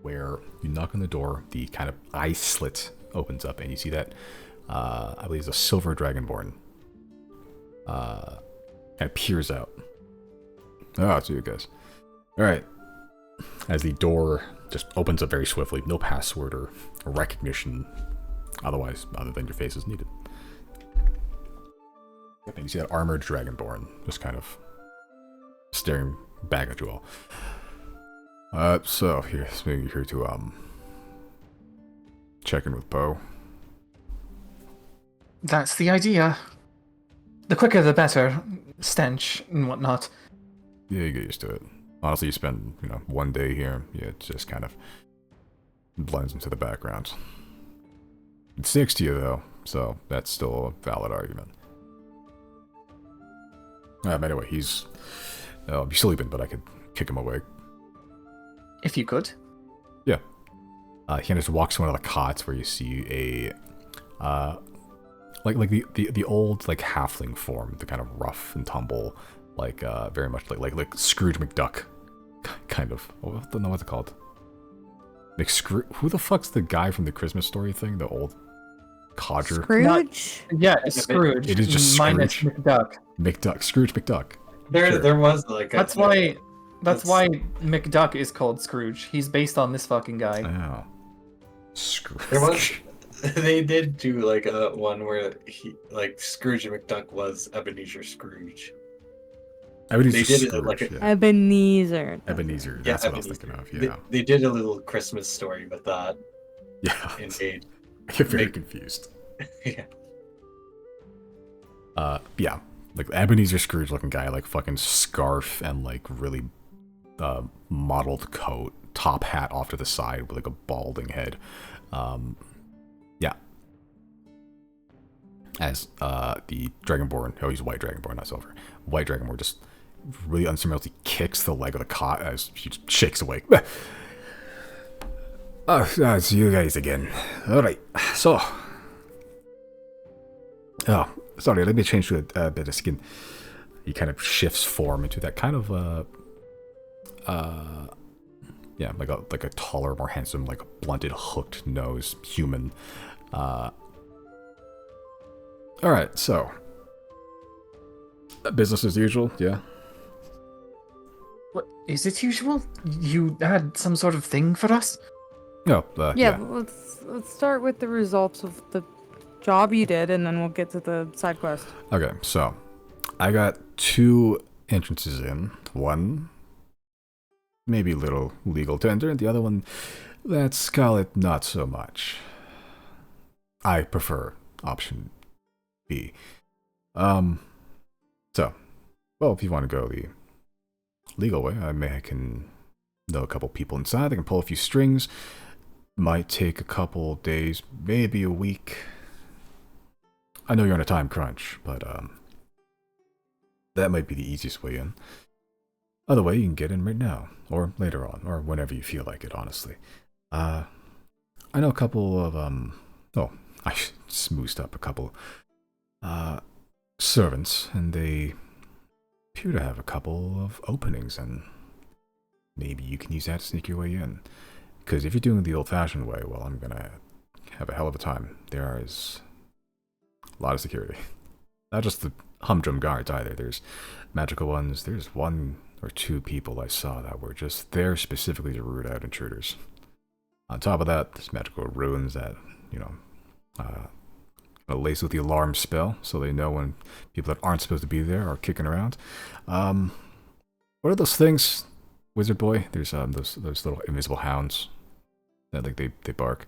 where you knock on the door, the kind of eye slit opens up, and you see that I believe it's a silver dragonborn. Kind of peers out. Oh, it's you guys. Alright. As the door just opens up very swiftly, no password or recognition otherwise, other than your face is needed. And you see that armored dragonborn just kind of staring back at you all. So here's maybe here to check in with Poe. That's the idea. The quicker the better. Stench and whatnot. Yeah, you get used to it. Honestly, you spend, one day here, yeah, it just kind of blends into the background. It sticks to you, though, so that's still a valid argument. Anyway, he's sleeping, but I could kick him awake. If you could. Yeah. He just walks to one of the cots where you see a like the old like halfling form, the kind of rough and tumble, like very much like Scrooge McDuck, kind of. I don't know what's it called. Who the fuck's the guy from the Christmas Story thing? The old codger. Scrooge? Yeah, it's Scrooge. It is just minus Scrooge. McDuck. Scrooge McDuck. There was like That's why McDuck is called Scrooge. He's based on this fucking guy. Oh. Scrooge. There was. They did do like a one where Scrooge McDuck was Ebenezer Scrooge. Ebenezer They did it Scrooge, like yeah. Ebenezer. Ebenezer. Yeah, That's what I was thinking of. Yeah. They did a little Christmas story with that. Yeah. Indeed. I get very confused. Yeah. Yeah. Like Ebenezer Scrooge looking guy, like fucking scarf and like really mottled coat, top hat off to the side with like a balding head. Yeah. As the Dragonborn, oh, he's white Dragonborn, not silver. White Dragonborn just really unceremoniously kicks the leg of the cot as he just shakes awake. Oh, it's you guys again. Alright, so. Oh, sorry, let me change to a bit of skin. He kind of shifts form into that kind of, yeah, like a taller, more handsome, like a blunted, hooked nose human. Alright, so. Business as usual, yeah? What is it usual? You had some sort of thing for us? No, Yeah, let's start with the results of the job you did, and then we'll get to the side quest. Okay, so I got 2 entrances in. One, maybe a little legal tender, and the other one, let's call it not so much. I prefer option B. So, well, if you want to go the legal way, I can know a couple people inside. I can pull a few strings. Might take a couple days, maybe a week. I know you're on a time crunch, but that might be the easiest way in. Other way, you can get in right now, or later on, or whenever you feel like it, honestly. I know a couple of, oh, I smoosed up a couple, servants, and they appear to have a couple of openings, and maybe you can use that to sneak your way in. Because if you're doing it the old-fashioned way, well, I'm gonna have a hell of a time. There is a lot of security. Not just the humdrum guards either. There's magical ones. There's 1 or 2 people I saw that were just there specifically to root out intruders. On top of that, there's magical runes that, you know, lace with the alarm spell, so they know when people that aren't supposed to be there are kicking around. What are those things, Wizard Boy? There's those little invisible hounds that like they bark.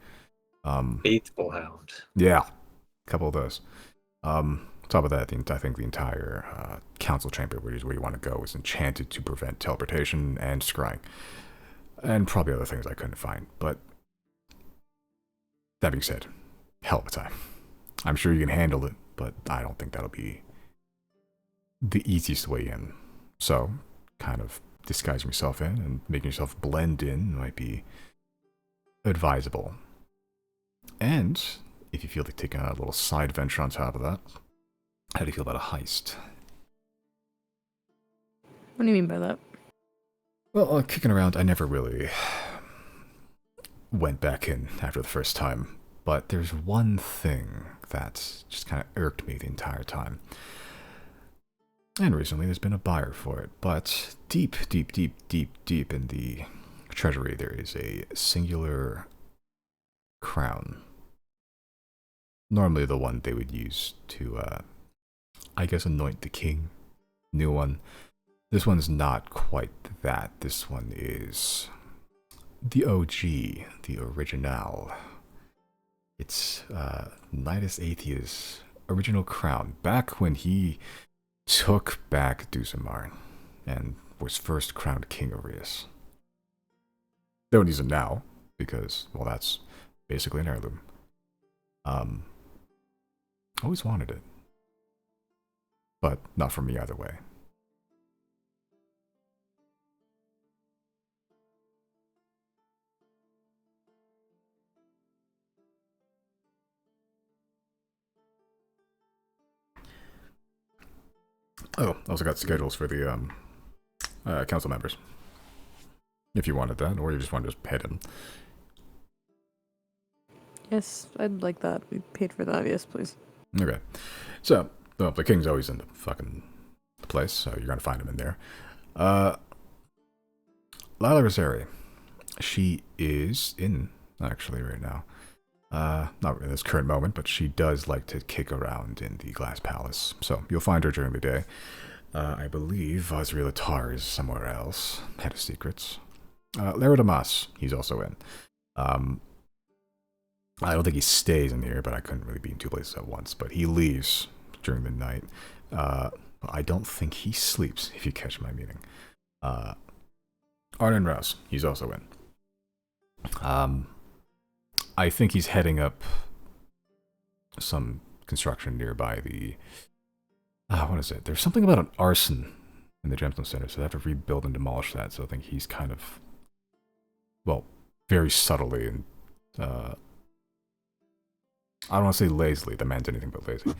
Faithful Hound. Yeah, a couple of those. On top of that, I think the entire council chamber, which is where you want to go, is enchanted to prevent teleportation and scrying, and probably other things I couldn't find. But that being said, hell of a time. I'm sure you can handle it, but I don't think that'll be the easiest way in. So, kind of disguising yourself in and making yourself blend in might be advisable. And if you feel like taking a little side venture on top of that, how do you feel about a heist? What do you mean by that? Well, kicking around, I never really went back in after the first time. But there's one thing that just kind of irked me the entire time. And recently there's been a buyer for it. But deep in the treasury, there is a singular crown. Normally the one they would use to, I guess, anoint the king. New one. This one's not quite that. This one is the OG, the original. It's Nidus Athea's original crown, back when he took back Dusumar and was first crowned king of Rias. They don't use it now, because, well, that's basically an heirloom. Always wanted it. But not for me either way. Oh, also got schedules for the council members. If you wanted that, or you just wanted to just pay them. Yes, I'd like that. We paid for that. Yes, please. Okay. So, well, the king's always in the fucking place, so you're gonna find him in there. Lila Rosari. She is in, actually, right now. Not in this current moment, but she does like to kick around in the Glass Palace. So, you'll find her during the day. I believe Azriel Attar is somewhere else. Head of Secrets. Lara Damas, he's also in. I don't think he stays in here, but I couldn't really be in two places at once. But he leaves during the night. I don't think he sleeps, if you catch my meaning. Arnon Rouse, he's also in. I think he's heading up some construction nearby the... what is it? There's something about an arson in the Gemstone Center, so they have to rebuild and demolish that. So I think he's kind of... Well, very subtly and... I don't want to say lazily. That meant anything but lazy.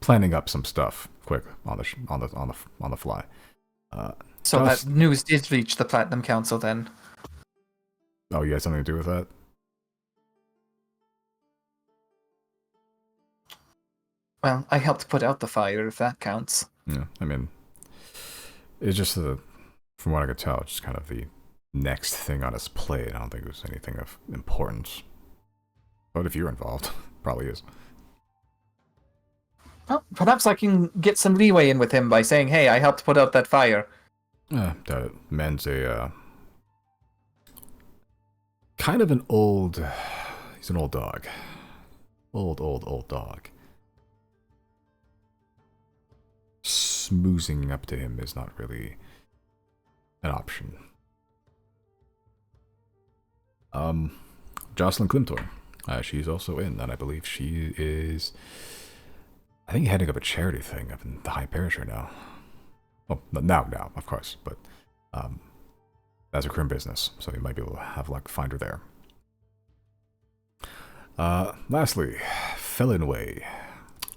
Planning up some stuff quick on the fly. So that news did reach the Platinum Council then. Oh, you had something to do with that? Well, I helped put out the fire, if that counts. Yeah, I mean, it's just from what I could tell, it's just kind of the next thing on his plate. I don't think it was anything of importance. But if you're involved, probably is. Well, perhaps I can get some leeway in with him by saying, hey, I helped put out that fire. Doubt it. Man's a, kind of an old... He's an old dog. Old dog. Smoozing up to him is not really an option. Jocelyn Klimtor. She's also in, and I believe she is... I think heading up a charity thing up in the High Parish right now. Well, now, of course, but that's a crim business, so you might be able to have luck find her there. Lastly, Felonway.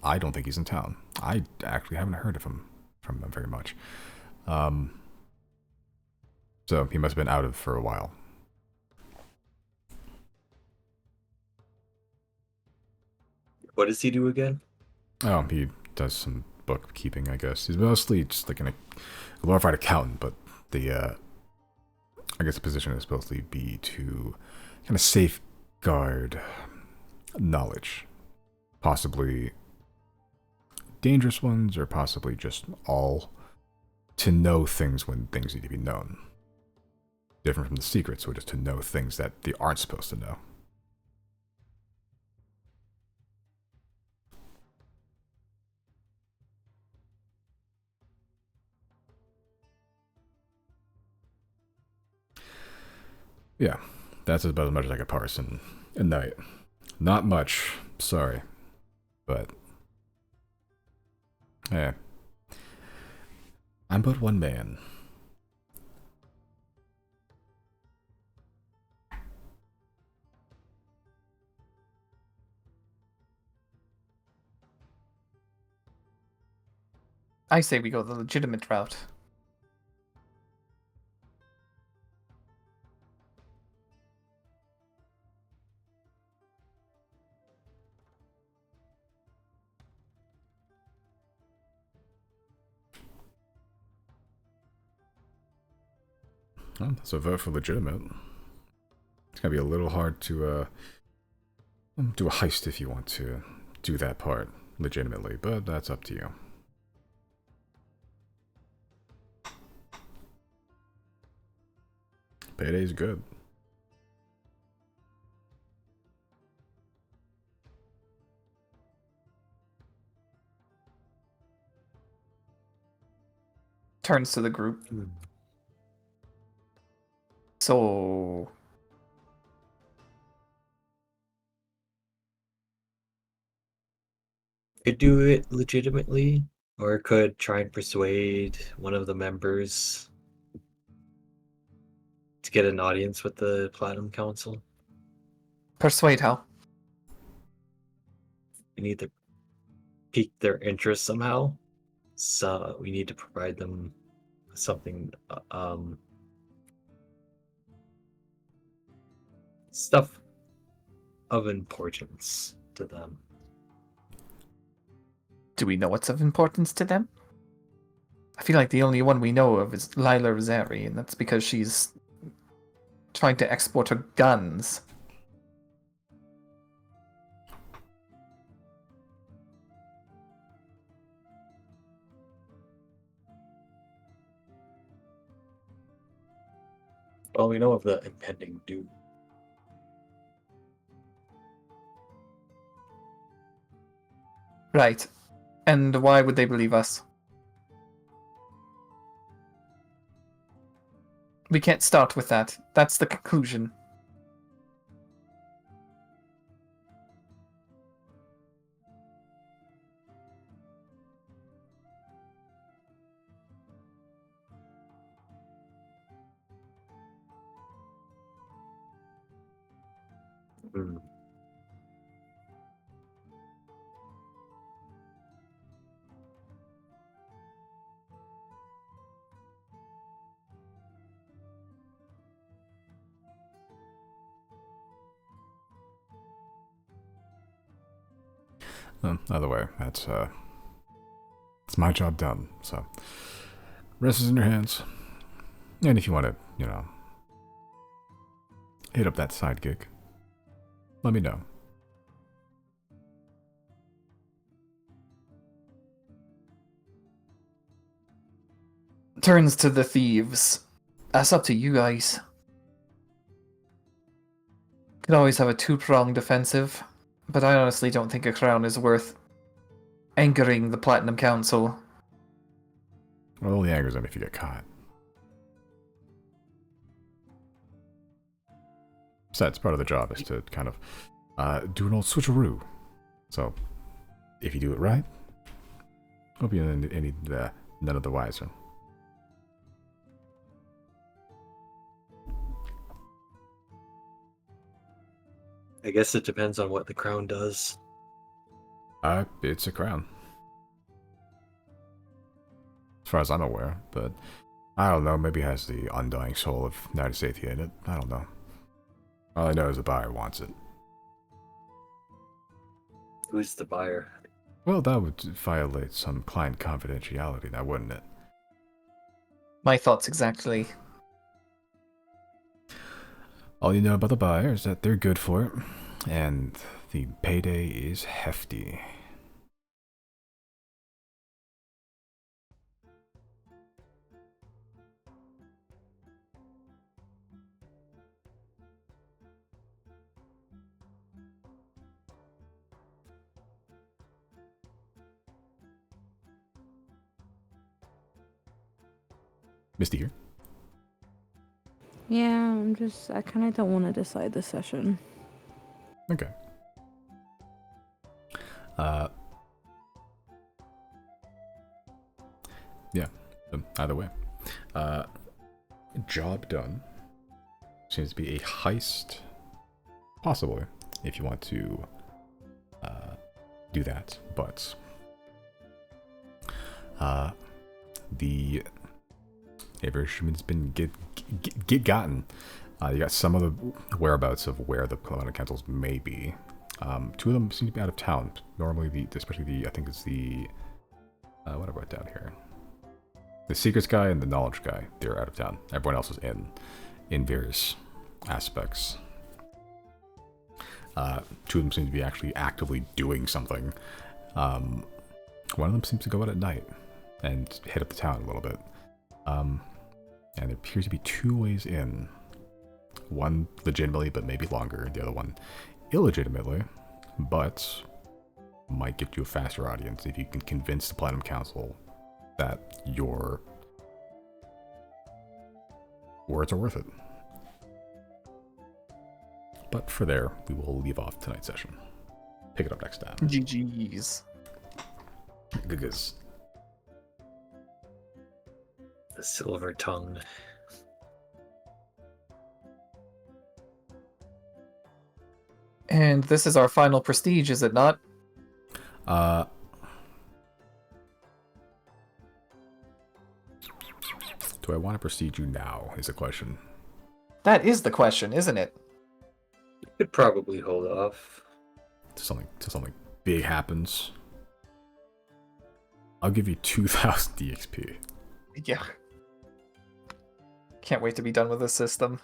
I don't think he's in town. I actually haven't heard of him from him very much. So he must have been out of for a while. What does he do again? Oh, he does some bookkeeping, I guess. He's mostly just like a glorified accountant, but the, I guess the position is supposed to be to kind of safeguard knowledge. Possibly dangerous ones, or possibly just all to know things when things need to be known. Different from the secrets, which is to know things that they aren't supposed to know. Yeah, that's about as much as I could parse in a night. Not much, sorry. But, yeah. I'm but one man. I say we go the legitimate route. Well, so vote for legitimate. It's gonna be a little hard to do a heist if you want to do that part legitimately, but that's up to you. Payday's good. Turns to the group. So... Could do it legitimately, or could try and persuade one of the members to get an audience with the Platinum Council. Persuade how? Can pique their interest somehow. So we need to provide them something, stuff of importance to them. Do we know what's of importance to them? I feel like the only one we know of is Lila Rosari, and that's because she's trying to export her guns. Well, we know of the impending doom. Right. And why would they believe us? We can't start with that. That's the conclusion. Hmm. Either way, it's my job done. So, rest is in your hands. And if you want to, hit up that side gig, let me know. Turns to the thieves. That's up to you guys. Could always have a two-pronged offensive, but I honestly don't think a crown is worth angering the Platinum Council. Well, only angers them if you get caught. Besides, part of the job is to kind of do an old switcheroo. So, if you do it right, hope you none of the wiser. I guess it depends on what the crown does. It's a crown. As far as I'm aware, but I don't know, maybe it has the undying soul of Narisathia in it. I don't know. All I know is the buyer wants it. Who's the buyer? Well, that would violate some client confidentiality, now wouldn't it? My thoughts exactly. All you know about the buyer is that they're good for it, and the payday is hefty. Misty here. Yeah, I kind of don't want to decide this session. Okay. Yeah, either way. Job done. Seems to be a heist. Possibly, if you want to do that, but the information's been gotten. You got some of the whereabouts of where the Platinum Councils may be. Two of them seem to be out of town. Normally, especially I think it's the, what I wrote down here. The Secrets guy and the Knowledge guy, they're out of town. Everyone else is in various aspects. Two of them seem to be actually actively doing something. One of them seems to go out at night and hit up the town a little bit. And there appears to be two ways in. One legitimately, but maybe longer. The other one illegitimately, but might get you a faster audience if you can convince the Platinum Council that your words are worth it. But for there, we will leave off tonight's session. Pick it up next time. GG's. Gugus. The silver tongue. And this is our final prestige, is it not? do I want to proceed you now? Is the question. That is the question, isn't it? You could probably hold off. Till something big happens. I'll give you 2,000 DXP. Yeah. Can't wait to be done with this system.